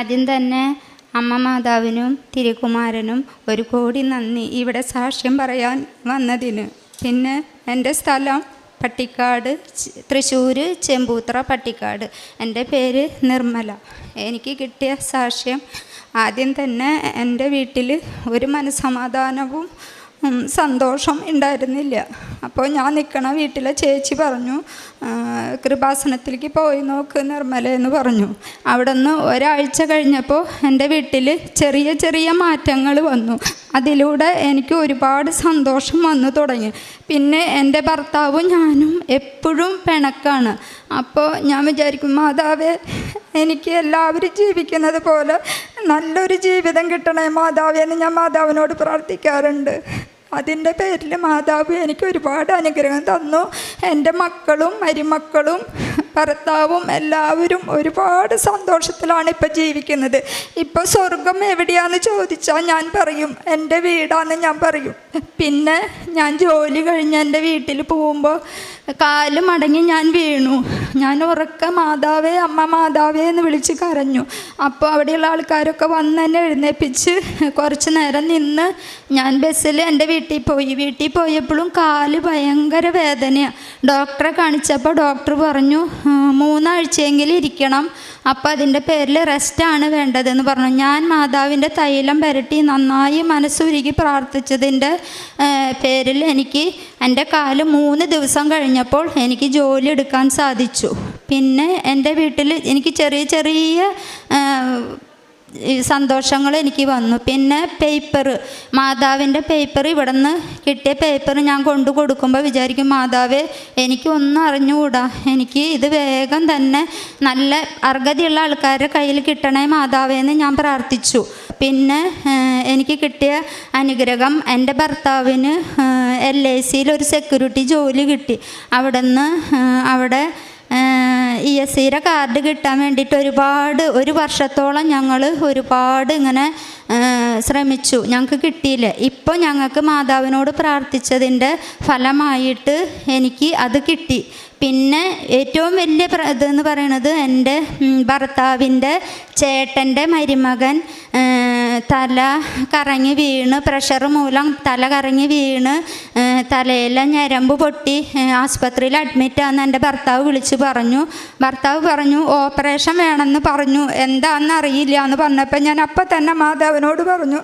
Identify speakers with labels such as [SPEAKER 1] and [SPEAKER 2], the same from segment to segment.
[SPEAKER 1] ആദ്യം തന്നെ അമ്മ മാതാവിനും തിരുക്കുമാരനും 1 കോടി നന്ദി ഇവിടെ സാക്ഷ്യം പറയാൻ വന്നതിന്. പിന്നെ എൻ്റെ സ്ഥലം പട്ടിക്കാട്, തൃശ്ശൂർ ചെമ്പൂത്ര പട്ടിക്കാട്. എൻ്റെ പേര് നിർമ്മല. എനിക്ക് കിട്ടിയ സാക്ഷ്യം, ആദ്യം തന്നെ എൻ്റെ വീട്ടിൽ ഒരു മനസ്സമാധാനവും സന്തോഷം ഉണ്ടായിരുന്നില്ല. അപ്പോൾ ഞാൻ നിൽക്കണ വീട്ടിലെ ചേച്ചി പറഞ്ഞു, കൃപാസനത്തിലേക്ക് പോയി നോക്ക് നിർമ്മല എന്ന് പറഞ്ഞു. അവിടെ നിന്ന് ഒരാഴ്ച കഴിഞ്ഞപ്പോൾ എൻ്റെ വീട്ടിൽ ചെറിയ ചെറിയ മാറ്റങ്ങൾ വന്നു. അതിലൂടെ എനിക്ക് ഒരുപാട് സന്തോഷം വന്നു തുടങ്ങി. പിന്നെ എൻ്റെ ഭർത്താവും ഞാനും എപ്പോഴും പിണക്കാണ്. അപ്പോൾ ഞാൻ വിചാരിക്കും, മാതാവേ, എനിക്ക് എല്ലാവരും ജീവിക്കുന്നത് പോലെ നല്ലൊരു ജീവിതം കിട്ടണേ മാതാവേ എന്ന് ഞാൻ മാതാവിനോട് പ്രാർത്ഥിക്കാറുണ്ട്. അതിൻ്റെ പേരിൽ മാതാവ് എനിക്ക് ഒരുപാട് അനുഗ്രഹം തന്നു. എൻ്റെ മക്കളും മരുമക്കളും ഭർത്താവും എല്ലാവരും ഒരുപാട് സന്തോഷത്തിലാണ് ഇപ്പോൾ ജീവിക്കുന്നത്. ഇപ്പോൾ സ്വർഗം എവിടെയാണെന്ന് ചോദിച്ചാൽ ഞാൻ പറയും എൻ്റെ വീടാണെന്ന് ഞാൻ പറയും. പിന്നെ ഞാൻ ജോലി കഴിഞ്ഞ് എൻ്റെ വീട്ടിൽ പോകുമ്പോൾ കാല് മടങ്ങി ഞാൻ വീണു. ഞാൻ ഉറക്ക മാതാവേ അമ്മ മാതാവേ എന്ന് വിളിച്ച് കരഞ്ഞു. അപ്പോൾ അവിടെയുള്ള ആൾക്കാരൊക്കെ വന്ന് എന്നെ എഴുന്നേൽപ്പിച്ച് കുറച്ച് നേരം നിന്ന് ഞാൻ ബസ്സിൽ എൻ്റെ വീട്ടിൽ പോയി. വീട്ടിൽ പോയപ്പോഴും കാല് ഭയങ്കര വേദനയാണ്. ഡോക്ടറെ കാണിച്ചപ്പോൾ ഡോക്ടർ പറഞ്ഞു 3 ആഴ്ചയെങ്കിലും ഇരിക്കണം, അപ്പോൾ അതിൻ്റെ പേരിൽ റെസ്റ്റാണ് വേണ്ടതെന്ന് പറഞ്ഞു. ഞാൻ മാതാവിൻ്റെ തൈലം പുരട്ടി നന്നായി മനസ്സുരുകി പ്രാർത്ഥിച്ചതിൻ്റെ പേരിൽ എനിക്ക് എൻ്റെ കാല് 3 ദിവസം കഴിഞ്ഞപ്പോൾ എനിക്ക് ജോലി എടുക്കാൻ സാധിച്ചു. പിന്നെ എൻ്റെ വീട്ടിൽ എനിക്ക് ചെറിയ ചെറിയ സന്തോഷങ്ങൾ എനിക്ക് വന്നു. പിന്നെ പേപ്പർ, മാതാവിൻ്റെ പേപ്പർ, ഇവിടെ നിന്ന് കിട്ടിയ പേപ്പർ ഞാൻ കൊണ്ടു കൊടുക്കുമ്പോൾ വിചാരിക്കും, മാതാവേ എനിക്കൊന്നും അറിഞ്ഞുകൂടാ, എനിക്ക് ഇത് വേഗം തന്നെ നല്ല അർഹതയുള്ള ആൾക്കാരുടെ കയ്യിൽ കിട്ടണേ മാതാവേ എന്ന് ഞാൻ പ്രാർത്ഥിച്ചു. പിന്നെ എനിക്ക് കിട്ടിയ അനുഗ്രഹം, എൻ്റെ ഭർത്താവിന് LICയിൽ ഒരു സെക്യൂരിറ്റി ജോലി കിട്ടി. അവിടെ ESCയുടെ കാർഡ് കിട്ടാൻ വേണ്ടിയിട്ട് ഒരു വർഷത്തോളം ഞങ്ങൾ ഒരുപാട് ഇങ്ങനെ ശ്രമിച്ചു. ഞങ്ങൾക്ക് കിട്ടിയില്ല. ഇപ്പോൾ ഞങ്ങൾക്ക് മാതാവിനോട് പ്രാർത്ഥിച്ചതിൻ്റെ ഫലമായിട്ട് എനിക്ക് അത് കിട്ടി. പിന്നെ ഏറ്റവും വലിയ ഇതെന്ന് പറയുന്നത്, എൻ്റെ ഭർത്താവിൻ്റെ ചേട്ടൻ്റെ മരുമകൻ തല കറങ്ങി വീണ്, പ്രഷർ മൂലം തല കറങ്ങി വീണ് തലയിലെ ഞരമ്പ് പൊട്ടി ആസ്പത്രിയിൽ അഡ്മിറ്റാണെന്ന് എൻ്റെ ഭർത്താവ് വിളിച്ച് പറഞ്ഞു. ഭർത്താവ് പറഞ്ഞു ഓപ്പറേഷൻ വേണമെന്ന് പറഞ്ഞു. എന്താണെന്ന് അറിയില്ല എന്ന് പറഞ്ഞപ്പോൾ ഞാൻ അപ്പം തന്നെ മാതാവിനോട് പറഞ്ഞു,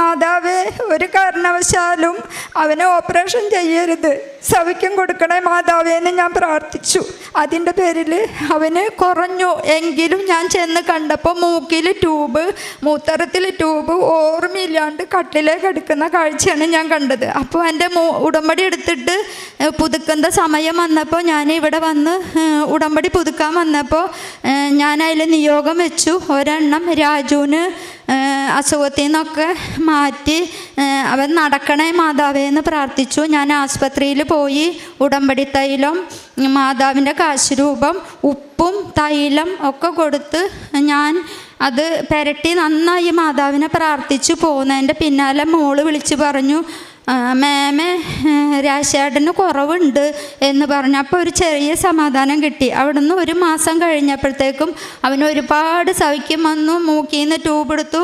[SPEAKER 1] മാതാവേ ഒരു കാരണവശാലും അവനെ ഓപ്പറേഷൻ ചെയ്യരുത്, സൗഖ്യം കൊടുക്കണേ മാതാവേ എന്ന് ഞാൻ പ്രാർത്ഥിച്ചു. അതിൻ്റെ പേരിൽ അവന് കുറഞ്ഞു. എങ്കിലും ഞാൻ ചെന്ന് കണ്ടപ്പോൾ മൂക്കിൽ ട്യൂബ്, മൂത്രത്തിൽ ട്യൂബ്, ഓർമ്മയില്ലാണ്ട് കട്ടിലേക്ക് എടുക്കുന്ന കാഴ്ചയാണ് ഞാൻ കണ്ടത്. അപ്പോൾ എൻ്റെ ഉടമ്പടി എടുത്തിട്ട് പുതുക്കുന്ന സമയം വന്നപ്പോൾ ഞാൻ ഇവിടെ വന്ന് ഉടമ്പടി പുതുക്കാൻ വന്നപ്പോൾ ഞാൻ അതിൽ നിയോഗം വെച്ചു. ഒരെണ്ണം രാജുവിന് അസുഖത്തിൽ നിന്നൊക്കെ മാറ്റി അവൻ നടക്കണേ മാതാവേ എന്ന് പ്രാർത്ഥിച്ചു. ഞാൻ ആസ്പത്രിയിൽ പോയി ഉടമ്പടി തൈലം, മാതാവിൻ്റെ കാശുരൂപം, ഉപ്പും തൈലം ഒക്കെ കൊടുത്ത് ഞാൻ അത് പുരട്ടി നന്നായി മാതാവിനെ പ്രാർത്ഥിച്ചു പോകുന്നതിൻ്റെ പിന്നാലെ മോള് വിളിച്ച് പറഞ്ഞു, മേമേ രാശേട്ടന് കുറവുണ്ട് എന്ന് പറഞ്ഞു. അപ്പോൾ ഒരു ചെറിയ സമാധാനം കിട്ടി. അവിടെ നിന്ന് 1 മാസം കഴിഞ്ഞപ്പോഴത്തേക്കും അവന് ഒരുപാട് സൗഖ്യം വന്നു. മൂക്കിൽ നിന്ന് ട്യൂബ് എടുത്തു,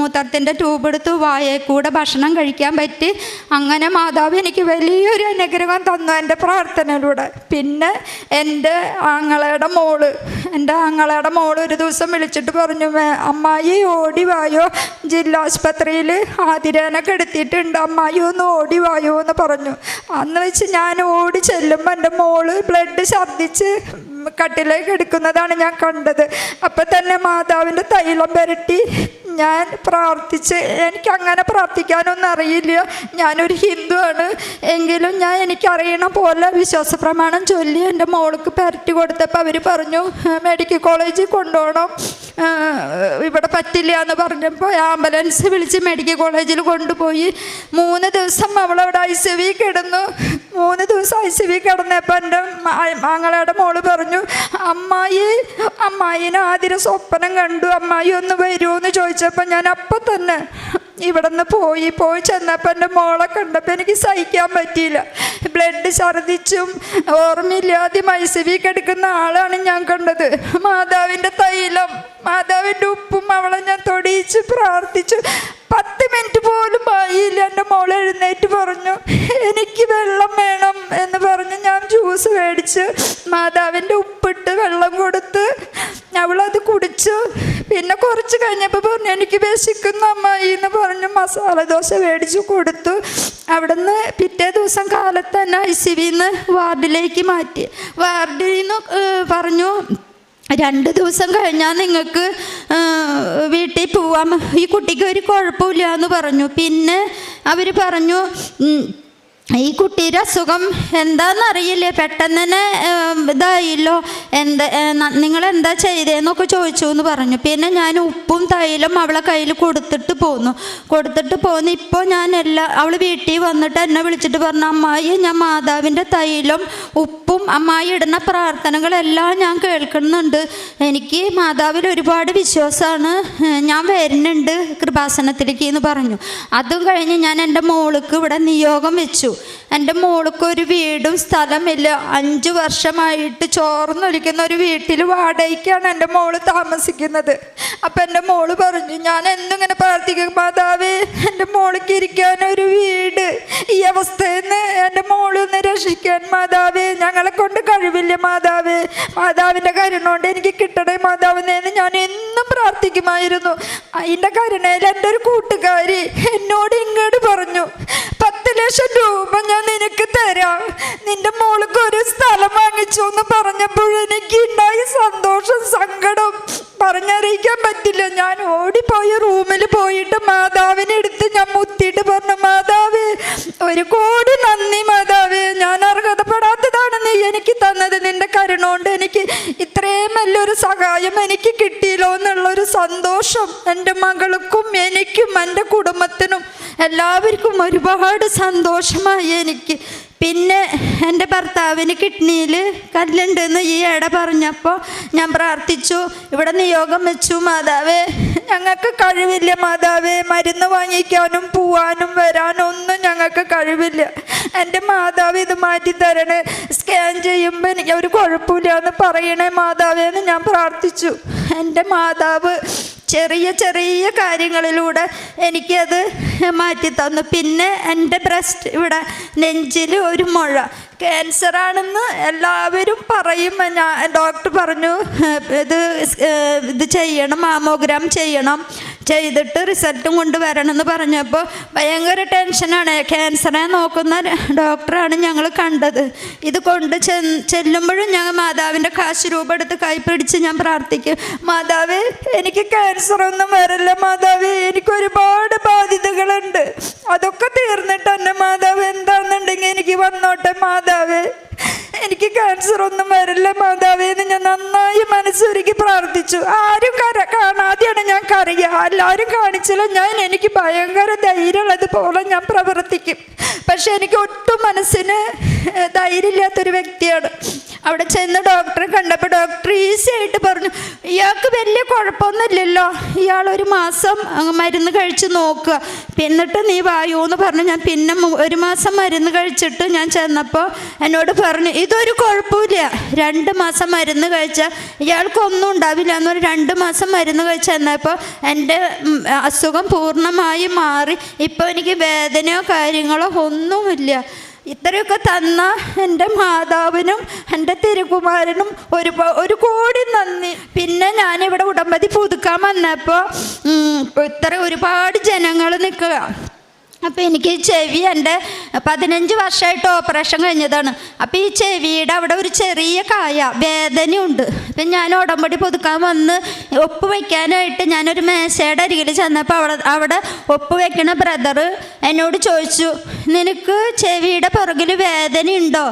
[SPEAKER 1] മൂത്രത്തിൻ്റെ ട്യൂബ് എടുത്തു, വായയിൽ കൂടെ ഭക്ഷണം കഴിക്കാൻ പറ്റി. അങ്ങനെ മാതാവ് എനിക്ക് വലിയൊരു അനുഗ്രഹം തന്നു എൻ്റെ പ്രാർത്ഥനയിലൂടെ. പിന്നെ എൻ്റെ ആങ്ങളയുടെ മോള് ഒരു ദിവസം വിളിച്ചിട്ട് പറഞ്ഞു, അമ്മായി ഓടി വായോ, ജില്ലാസ്പത്രിയിൽ ആതിരേനൊക്കെ എടുത്തിട്ടുണ്ട്, അമ്മായി ഒന്ന് ഓടി വായോ എന്ന് പറഞ്ഞു. അന്ന് വെച്ച് ഞാൻ ഓടി ചെല്ലുമ്പോൾ എൻ്റെ മോള് ബ്ലഡ് ഛർദ്ദിച്ച് കട്ടിലേക്ക് എടുക്കുന്നതാണ് ഞാൻ കണ്ടത്. അപ്പം തന്നെ മാതാവിൻ്റെ തൈലം പുരട്ടി ഞാൻ പ്രാർത്ഥിച്ച്, എനിക്കങ്ങനെ പ്രാർത്ഥിക്കാനൊന്നും അറിയില്ല, ഞാനൊരു ഹിന്ദുവാണ്. എങ്കിലും എനിക്കറിയണ പോലെ വിശ്വാസ പ്രമാണം ചൊല്ലി എൻ്റെ മോൾക്ക് പുരട്ടി കൊടുത്തപ്പോൾ അവർ പറഞ്ഞു മെഡിക്കൽ കോളേജിൽ കൊണ്ടുപോകണം, ഇവിടെ പറ്റില്ല എന്ന് പറഞ്ഞപ്പോൾ ആംബുലൻസ് വിളിച്ച് മെഡിക്കൽ കോളേജിൽ കൊണ്ടുപോയി. 3 ദിവസം അവളവിടെ ICU കിടന്നു. 3 ദിവസം ICU കിടന്നപ്പോൾ എൻ്റെ ആങ്ങളയുടെ മോള് പറഞ്ഞു, അമ്മായിനെ ആദ്യം സ്വപ്നം കണ്ടു, അമ്മായി ഒന്ന് വരുമോ എന്ന് ചോദിച്ചപ്പോൾ ഞാൻ അപ്പം തന്നെ
[SPEAKER 2] ഇവിടെ നിന്ന് പോയി ചെന്നപ്പോൾ എൻ്റെ മോളെ കണ്ടപ്പോൾ എനിക്ക് സഹിക്കാൻ പറ്റിയില്ല. ബ്ലഡ് ഛർദിച്ചും ഓർമ്മയില്ലാതെ ICU കിടക്കുന്ന ആളാണ് ഞാൻ കണ്ടത്. മാതാവിൻ്റെ തൈലം, മാതാവിൻ്റെ ഉപ്പും അവളെ ഞാൻ തൊടിയിച്ച് പ്രാർത്ഥിച്ചു. 10 മിനിറ്റ് പോലും ആയില്ല, എൻ്റെ മോൾ എഴുന്നേറ്റ് പറഞ്ഞു എനിക്ക് വെള്ളം വേണം എന്ന് പറഞ്ഞ് ഞാൻ ജ്യൂസ് മേടിച്ച് മാതാവിൻ്റെ ഉപ്പിട്ട് വെള്ളം കൊടുത്ത് അവളത് കുടിച്ചു. പിന്നെ കുറച്ച് കഴിഞ്ഞപ്പോൾ പറഞ്ഞു എനിക്ക് വിശക്കുന്നു അമ്മായി എന്ന് പറഞ്ഞു മസാല ദോശ മേടിച്ച് കൊടുത്തു. അവിടുന്ന് പിറ്റേ ദിവസം കാലത്ത് തന്നെ ICUന്ന് വാർഡിലേക്ക് മാറ്റി. വാർഡിൽ നിന്ന് പറഞ്ഞു 2 ദിവസം കഴിഞ്ഞാൽ നിങ്ങൾക്ക് വീട്ടിൽ പോവാം, ഈ കുട്ടിക്ക് ഒരു കുഴപ്പമില്ല എന്ന് പറഞ്ഞു. പിന്നെ അവർ പറഞ്ഞു ഈ കുട്ടിയുടെ അസുഖം എന്താണെന്നറിയില്ല, പെട്ടെന്ന് തന്നെ ഇതായില്ലോ, നിങ്ങളെന്താ ചെയ്തതെന്നൊക്കെ ചോദിച്ചു എന്ന് പറഞ്ഞു. പിന്നെ ഞാൻ ഉപ്പും തൈലം അവളെ കയ്യിൽ കൊടുത്തിട്ട് പോന്നു. ഇപ്പോൾ ഞാൻ അവൾ വീട്ടിൽ വന്നിട്ട് എന്നെ വിളിച്ചിട്ട് പറഞ്ഞു അമ്മായി ഞാൻ മാതാവിൻ്റെ തൈലം ഉപ്പും അമ്മായി ഇടുന്ന പ്രാർത്ഥനകളെല്ലാം ഞാൻ കേൾക്കുന്നുണ്ട്, എനിക്ക് മാതാവിൽ ഒരുപാട് വിശ്വാസമാണ്, ഞാൻ വരുന്നുണ്ട് കൃപാസനത്തിലേക്ക് എന്ന് പറഞ്ഞു. അതും കഴിഞ്ഞ് ഞാൻ എൻ്റെ മോൾക്ക് ഇവിടെ നിയോഗം വെച്ചു. എൻ്റെ മോൾക്ക് ഒരു വീടും സ്ഥലമില്ല, 5 വർഷമായിട്ട് ചോർന്നൊലിക്കുന്ന ഒരു വീട്ടിൽ വാടകയ്ക്കാണ് എൻ്റെ മോള് താമസിക്കുന്നത്. അപ്പം എൻ്റെ മോള് പറഞ്ഞു ഞാൻ എന്നിങ്ങനെ പ്രാർത്ഥിക്കും മാതാവേ എൻ്റെ മോൾക്ക് ഇരിക്കാനൊരു വീട്, ഈ അവസ്ഥയിൽ നിന്ന് എൻ്റെ മോളൊന്ന് രക്ഷിക്കാൻ മാതാവേ, ഞങ്ങളെ കൊണ്ട് കഴിവില്ല മാതാവേ, മാതാവിൻ്റെ കരുണ കൊണ്ട് എനിക്ക് കിട്ടണേ മാതാവിനെന്ന് ഞാൻ എന്നും പ്രാർത്ഥിക്കുമായിരുന്നു. അതിൻ്റെ കരുണയിൽ എൻ്റെ ഒരു കൂട്ടുകാരി എന്നോട് ഇങ്ങോട്ട് പറഞ്ഞു 10 ലക്ഷം രൂപ ഞാൻ നിനക്ക് തരാം, നിന്റെ മോൾക്ക് ഒരു സ്ഥലം വാങ്ങിച്ചു എന്ന് പറഞ്ഞപ്പോഴെനിക്ക് ഉണ്ടായ സന്തോഷം സങ്കടം പറഞ്ഞറിയിക്കാൻ പറ്റില്ല. ഞാൻ ഓടിപ്പോയി റൂമിൽ പോയിട്ട് മാതാവിനെ എടുത്ത് ഞാൻ മുത്തിയിട്ട് പറഞ്ഞു മാതാവേ 1 കോടി നന്ദി മാതാവേ, ഞാൻ അർഹതപ്പെടാത്തതാണ് നീ എനിക്ക് തന്നത്, നിന്റെ കരുണ കൊണ്ട് എനിക്ക് ഇത്രയും നല്ലൊരു സഹായം എനിക്ക് കിട്ടിയല്ലോ എന്നുള്ളൊരു സന്തോഷം എൻ്റെ മകൾക്കും എനിക്കും എൻ്റെ കുടുംബത്തിനും എല്ലാവർക്കും ഒരുപാട് സന്തോഷമായി എനിക്ക്. പിന്നെ എൻ്റെ ഭർത്താവിന് കിഡ്നിയിൽ കല്ലുണ്ടെന്ന് ഈ ഇട പറഞ്ഞപ്പോൾ ഞാൻ പ്രാർത്ഥിച്ചു, ഇവിടെ നിയോഗം വെച്ചു മാതാവേ ഞങ്ങൾക്ക് കഴിവില്ല മാതാവേ, മരുന്ന് വാങ്ങിക്കാനും പോവാനും വരാനും ഒന്നും ഞങ്ങൾക്ക് കഴിവില്ല, എൻ്റെ മാതാവ് ഇത് മാറ്റി തരണേ, സ്കാൻ ചെയ്യുമ്പോൾ എനിക്ക് ഒരു കുഴപ്പമില്ല എന്ന് പറയണേ മാതാവേ എന്ന് ഞാൻ പ്രാർത്ഥിച്ചു. എൻ്റെ മാതാവ് ചെറിയ ചെറിയ കാര്യങ്ങളിലൂടെ എനിക്കത് മാറ്റി തന്നു. പിന്നെ എൻ്റെ ബ്രസ്റ്റ് ഇവിടെ നെഞ്ചിൽ ഒരു മുഴ ക്യാൻസറാണെന്ന് എല്ലാവരും പറയും. ഡോക്ടർ പറഞ്ഞു ഇത് ചെയ്യണം, മാമോഗ്രാം ചെയ്യണം, ചെയ്തിട്ട് റിസൾട്ടും കൊണ്ട് വരണമെന്ന് പറഞ്ഞപ്പോൾ ഭയങ്കര ടെൻഷനാണ്. ക്യാൻസറെ നോക്കുന്ന ഡോക്ടറാണ് ഞങ്ങൾ കണ്ടത്. ഇത് കൊണ്ട് ചെല്ലുമ്പോഴും ഞങ്ങൾ മാതാവിൻ്റെ കാശ് രൂപ എടുത്ത് കൈ പിടിച്ച് ഞാൻ പ്രാർത്ഥിക്കും മാതാവേ എനിക്ക് ക്യാൻസറൊന്നും വരില്ല മാതാവേ, എനിക്ക് ഒരുപാട് ബാധ്യതകളുണ്ട്, അതൊക്കെ തീർന്നിട്ട് തന്നെ മാതാവ് എന്താണെന്നുണ്ടെങ്കിൽ എനിക്ക് വന്നോട്ടെ മാതാവേ, എനിക്ക് ക്യാൻസർ ഒന്നും വരില്ല മാതാവേ എന്ന് ഞാൻ നന്നായി മനസ്സൊരുക്കി പ്രാർത്ഥിച്ചു. ആരും കാണാതെയാണ് ഞാൻ കരയുക, എല്ലാവരും കാണിച്ചില്ല, എനിക്ക് ഭയങ്കര ധൈര്യമുള്ളതുപോലെ ഞാൻ പ്രവർത്തിക്കും. പക്ഷെ എനിക്ക് ഒട്ടും മനസ്സിന് ധൈര്യമില്ലാത്തൊരു വ്യക്തിയാണ്. അവിടെ ചെന്ന് ഡോക്ടറെ കണ്ടപ്പോൾ ഡോക്ടർ ഈസി ആയിട്ട് പറഞ്ഞു ഇയാൾക്ക് വലിയ കുഴപ്പമൊന്നുമില്ലല്ലോ, ഇയാൾ 1 മാസം മരുന്ന് കഴിച്ച് നോക്കുക, എന്നിട്ട് നീ വായൂ എന്ന് പറഞ്ഞു. ഞാൻ പിന്നെ 1 മാസം മരുന്ന് കഴിച്ചിട്ട് ഞാൻ ചെന്നപ്പോൾ എന്നോട് പറഞ്ഞു ഇതൊരു കുഴപ്പമില്ല, 2 മാസം മരുന്ന് കഴിച്ചാൽ ഇയാൾക്കൊന്നും ഉണ്ടാവില്ല എന്ന് പറഞ്ഞ് 2 മാസം മരുന്ന് കഴിച്ച് ചെന്നപ്പോൾ എൻ്റെ അസുഖം പൂർണ്ണമായി മാറി. ഇപ്പോൾ എനിക്ക് വേദനയോ കാര്യങ്ങളോ ഒന്നുമില്ല. ഇത്രയൊക്കെ തന്ന എൻ്റെ മാതാവിനും എൻ്റെ തിരുകുമാരനും 1 കോടി നന്ദി. പിന്നെ ഞാനിവിടെ ഉടമ്പടി പുതുക്കാൻ വന്നപ്പോൾ ഒരുപാട് ജനങ്ങൾ നിൽക്കുക. അപ്പോൾ എനിക്ക് ചെവി എൻ്റെ 15 വർഷമായിട്ട് ഓപ്പറേഷൻ കഴിഞ്ഞതാണ്. അപ്പോൾ ഈ ചെവിയുടെ അവിടെ ഒരു ചെറിയ കായ വേദനയുണ്ട്. അപ്പം ഞാൻ ഉടമ്പടി പുതുക്കാൻ വന്ന് ഒപ്പ് വയ്ക്കാനായിട്ട് ഞാനൊരു മേശയുടെ അരികിൽ ചെന്നപ്പോൾ അവിടെ ഒപ്പ് വയ്ക്കണ ബ്രദർ എന്നോട് ചോദിച്ചു നിനക്ക് ചെവിയുടെ പുറകിൽ വേദനയുണ്ടോ,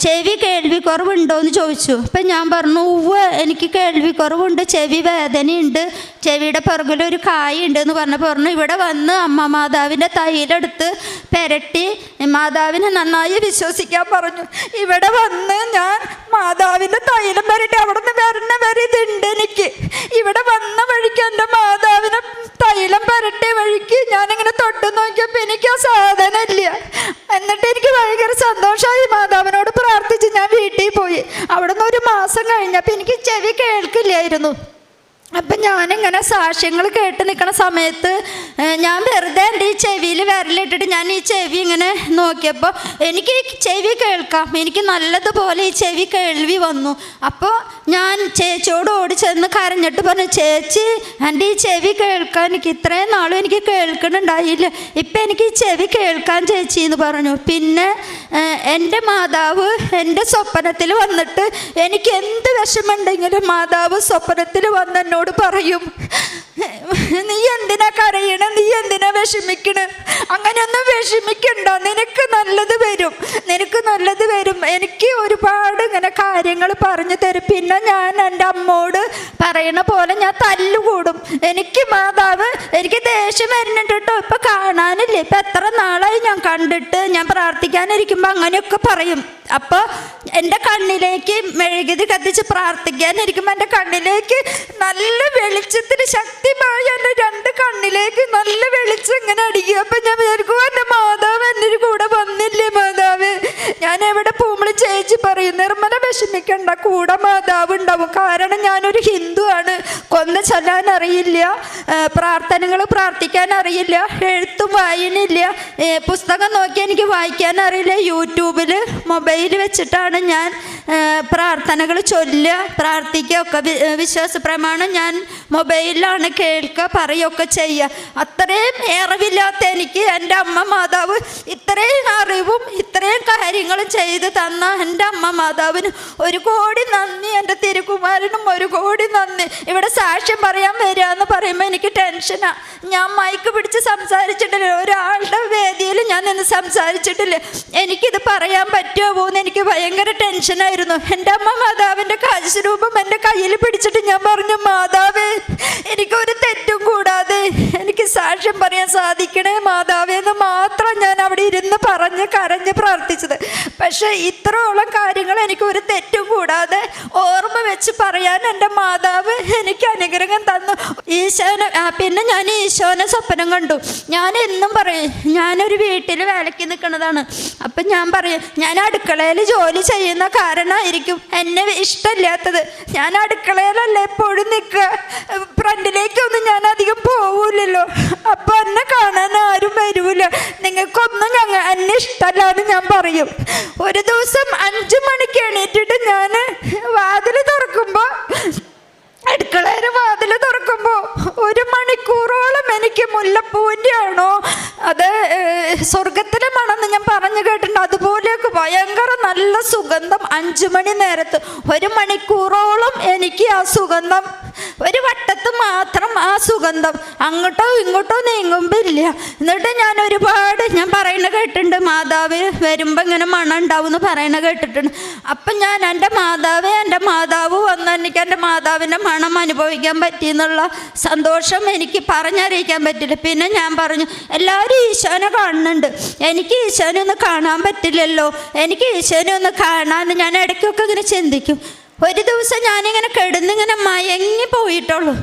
[SPEAKER 2] ചെവി കേൾവിക്കുറവുണ്ടോ എന്ന് ചോദിച്ചു. അപ്പം ഞാൻ പറഞ്ഞു ഉവ്വ് എനിക്ക് കേൾവിക്കുറവുണ്ട്, ചെവി വേദനയുണ്ട്, ചെവിയുടെ പുറകിൽ ഒരു കായ ഉണ്ട് എന്ന് പറഞ്ഞു. ഇവിടെ വന്ന് അമ്മ മാതാവിൻ്റെ തൈലെടുത്ത് പെരട്ടി മാതാവിനെ നന്നായി വിശ്വസിക്കാൻ പറഞ്ഞു. ഇവിടെ വന്ന് ഞാൻ മാതാവിൻ്റെ തൈലം പെരട്ടി അവിടെ നിന്ന് വരുന്ന വരെ ഇതുണ്ട് എനിക്ക്. ഇവിടെ വന്ന വഴിക്ക് എൻ്റെ മാതാവിനെ തൈലം പെരട്ടി വരട്ടെ വഴിക്ക് ഞാനിങ്ങനെ തൊട്ട് നോക്കിയപ്പോൾ എനിക്ക് ആ സാധനം ഇല്ല. എന്നിട്ട് എനിക്ക് ഭയങ്കര സന്തോഷമായി. മാതാവിനോട് പ്രാർത്ഥിച്ച് ഞാൻ വീട്ടിൽ പോയി. അവിടെ നിന്ന് ഒരു മാസം കഴിഞ്ഞപ്പോൾ എനിക്ക് ചെവി കേൾക്കില്ലായിരുന്നു. അപ്പം ഞാനിങ്ങനെ സാക്ഷ്യങ്ങൾ കേട്ട് നിൽക്കുന്ന സമയത്ത് ഞാൻ വെറുതെ എൻ്റെ ഈ ചെവിയിൽ വിരലിട്ടിട്ട് ഞാൻ ഈ ചെവി ഇങ്ങനെ നോക്കിയപ്പോൾ എനിക്ക് ഈ ചെവി കേൾക്കാം, എനിക്ക് നല്ലതുപോലെ ഈ ചെവി കേൾവി വന്നു. അപ്പോൾ ഞാൻ ചേച്ചിയോട് ഓടി ചെന്ന് കരഞ്ഞിട്ട് പറഞ്ഞു, ചേച്ചി എൻ്റെ ഈ ചെവി കേൾക്കാൻ എനിക്ക് ഇത്രയും നാളും എനിക്ക് കേൾക്കണുണ്ടായില്ല, ഇപ്പം എനിക്ക് ഈ ചെവി കേൾക്കാൻ ചേച്ചി എന്ന് പറഞ്ഞു. പിന്നെ എൻ്റെ മാതാവ് എൻ്റെ സ്വപ്നത്തിൽ വന്നിട്ട് എനിക്ക് എന്ത് വിഷമമുണ്ടെങ്കിലും മാതാവ് സ്വപ്നത്തിൽ വന്ന് എന്നോട് പറയും, നീ എന്തിനാ കരയണ, നീ എന്തിനാ വിഷമിക്കണ, അങ്ങനെയൊന്നും വിഷമിക്കണ്ട, നിനക്ക് നല്ലത് വരും, നിനക്ക് നല്ലത് വരും. എനിക്ക് ഒരുപാട് ഇങ്ങനെ കാര്യങ്ങൾ പറഞ്ഞു തരും. പിന്നെ ഞാൻ എൻ്റെ അമ്മോട് പറയണ പോലെ ഞാൻ തല്ലുകൂടും. എനിക്ക് മാതാവ് എനിക്ക് ദേഷ്യം വരുന്നുണ്ട് കേട്ടോ, ഇപ്പം കാണാനില്ലേ, ഇപ്പം എത്ര നാളായി ഞാൻ കണ്ടിട്ട്, ഞാൻ പ്രാർത്ഥിക്കാനിരിക്കുമ്പോൾ അങ്ങനെയൊക്കെ പറയും. അപ്പോൾ എൻ്റെ കണ്ണിലേക്ക് മെഴുകുതി കത്തിച്ച് പ്രാർത്ഥിക്കാനിരിക്കുമ്പോൾ എൻ്റെ കണ്ണിലേക്ക് നല്ല വെളിച്ചത്തിന് ശക്തിമായ എൻ്റെ രണ്ട് കണ്ണിലേക്ക് നല്ല വെളിച്ചം ഇങ്ങനെ അടിക്കുക. അപ്പം ഞാൻ വിചാരിക്കും, എൻ്റെ മാതാവ് എൻ്റെ കൂടെ വന്നില്ലേ മാതാവ്. ഞാൻ എവിടെ പോകുമ്പോൾ ചേച്ചി പറയും, നിർമ്മല വിഷമിക്കണ്ട, കൂടെ മാതാവ് ഉണ്ടാവും. കാരണം ഞാനൊരു ഹിന്ദു ആണ്, കൊന്ന ചൊല്ലാൻ അറിയില്ല, പ്രാർത്ഥനകൾ പ്രാർത്ഥിക്കാൻ അറിയില്ല, എഴുത്തും വായനയില്ല, പുസ്തകം നോക്കി എനിക്ക് വായിക്കാൻ അറിയില്ല. യൂട്യൂബിൽ മൊബൈൽ വെച്ചിട്ടാണ് ഞാൻ പ്രാർത്ഥനകൾ ചൊല്ലുക, പ്രാർത്ഥിക്കുക ഒക്കെ. വിശ്വാസ പ്രമാണം ഞാൻ മൊബൈലിലാണ് കേൾക്കുക, പറയുകയൊക്കെ ചെയ്യുക. അത്രയും അറിവില്ലാത്ത എനിക്ക് എൻ്റെ അമ്മ മാതാവ് ഇത്രയും അറിവും ഇത്രയും കാര്യങ്ങളും ചെയ്ത് തന്ന എൻ്റെ അമ്മ മാതാവിന് ഒരു കോടി നന്ദി, എൻ്റെ തിരുകുമാരനും ഒരു കോടി നന്ദി. ഇവിടെ സാക്ഷ്യം പറയാൻ വരിക എന്ന് പറയുമ്പോൾ എനിക്ക് ടെൻഷനാണ്. ഞാൻ മൈക്ക് പിടിച്ച് സംസാരിച്ചിട്ടില്ല, ഒരാളുടെ വേദിയിൽ ഞാൻ നിന്ന് സംസാരിച്ചിട്ടില്ല. എനിക്കിത് പറയാൻ പറ്റുമോ എന്ന് എനിക്ക് ഭയങ്കര ടെൻഷനായിരുന്നു. എൻ്റെ അമ്മ മാതാവിൻ്റെ കാഴ്ചരൂപം എൻ്റെ കയ്യിൽ പിടിച്ചിട്ട് ഞാൻ പറഞ്ഞു, മാതാവേ എനിക്കൊരു തെറ്റും കൂടാതെ എനിക്ക് സാക്ഷ്യം പറയാൻ സാധിക്കണേ മാതാവേ എന്ന് മാത്രം ഞാൻ അവിടെ ഇരുന്ന് പറഞ്ഞ് കരഞ്ഞ് പ്രാർത്ഥിച്ചത്. പക്ഷേ ഇത്രയോളം കാര്യങ്ങൾ എനിക്ക് ഒരു തെറ്റും കൂടാതെ ഓർമ്മ വെച്ച് പറയാൻ എൻ്റെ മാതാവ് എനിക്ക് അനുഗ്രഹം തന്നു. ഈശോനെ പിന്നെ ഞാൻ ഈശോനെ സ്വപ്നം കണ്ടു. ഞാൻ എന്നും പറയും, ഞാനൊരു വീട്ടിൽ വേലയ്ക്ക് നിൽക്കുന്നതാണ്. അപ്പം ഞാൻ പറയും, ഞാൻ അടുക്കളയിൽ ജോലി ചെയ്യുന്ന കാരണമായിരിക്കും എന്നെ ഇഷ്ടമില്ലാത്തത്. ഞാൻ അടുക്കളയിലല്ല എപ്പോഴും നിൽക്കുക, ഫ്രണ്ടിലേക്കൊന്നും ഞാൻ അധികം പോവില്ലല്ലോ. അപ്പോൾ എന്നെ കാണാൻ ആരും വരൂല, നിങ്ങൾക്കൊന്നും എന്നെ ഇഷ്ടമല്ല എന്ന് ഞാൻ പറയും. ഒരു ദിവസം 5 മണിക്ക് എണീറ്റിട്ട് ഞാൻ വാതിൽ തുറക്കുമ്പോൾ, അടുക്കളയുടെ വാതിൽ തുറക്കുമ്പോൾ 1 മണിക്കൂറോളം എനിക്ക് മുല്ലപ്പൂവിൻ്റെ ആണോ അത് സ്വർഗത്തിലെ മണമെന്ന് ഞാൻ പറഞ്ഞു കേട്ടിട്ടുണ്ട്, അതുപോലെയൊക്കെ ഭയങ്കര നല്ല സുഗന്ധം. 5 മണി നേരത്ത് 1 മണിക്കൂറോളം എനിക്ക് ആ സുഗന്ധം, ഒരു വട്ടത്ത് മാത്രം ആ സുഗന്ധം, അങ്ങോട്ടോ ഇങ്ങോട്ടോ നീങ്ങുമ്പോൾ ഇല്ല. എന്നിട്ട് ഞാൻ പറയുന്നത് കേട്ടിട്ടുണ്ട്, മാതാവ് വരുമ്പോൾ ഇങ്ങനെ മണം ഉണ്ടാവും എന്ന് പറയുന്നത് കേട്ടിട്ടുണ്ട്. അപ്പം ഞാൻ എൻ്റെ മാതാവ് വന്ന് എനിക്ക് എൻ്റെ മാതാവിൻ്റെ മണം അനുഭവിക്കാൻ പറ്റിയെന്നുള്ള സന്തോഷം എനിക്ക് പറഞ്ഞറിയിക്കാൻ പറ്റില്ല. പിന്നെ ഞാൻ പറഞ്ഞു, എല്ലാവരും ഈശോനെ കാണുന്നുണ്ട്, എനിക്ക് ഈശോനെ ഒന്ന് കാണാൻ പറ്റില്ലല്ലോ, എനിക്ക് ഈശോനെ ഒന്ന് കാണാൻ ഞാൻ ഇടയ്ക്കൊക്കെ ഇങ്ങനെ ചിന്തിക്കും. ഒരു ദിവസം ഞാനിങ്ങനെ കിടന്നിങ്ങനെ മയങ്ങി പോയിട്ടുള്ളൂ.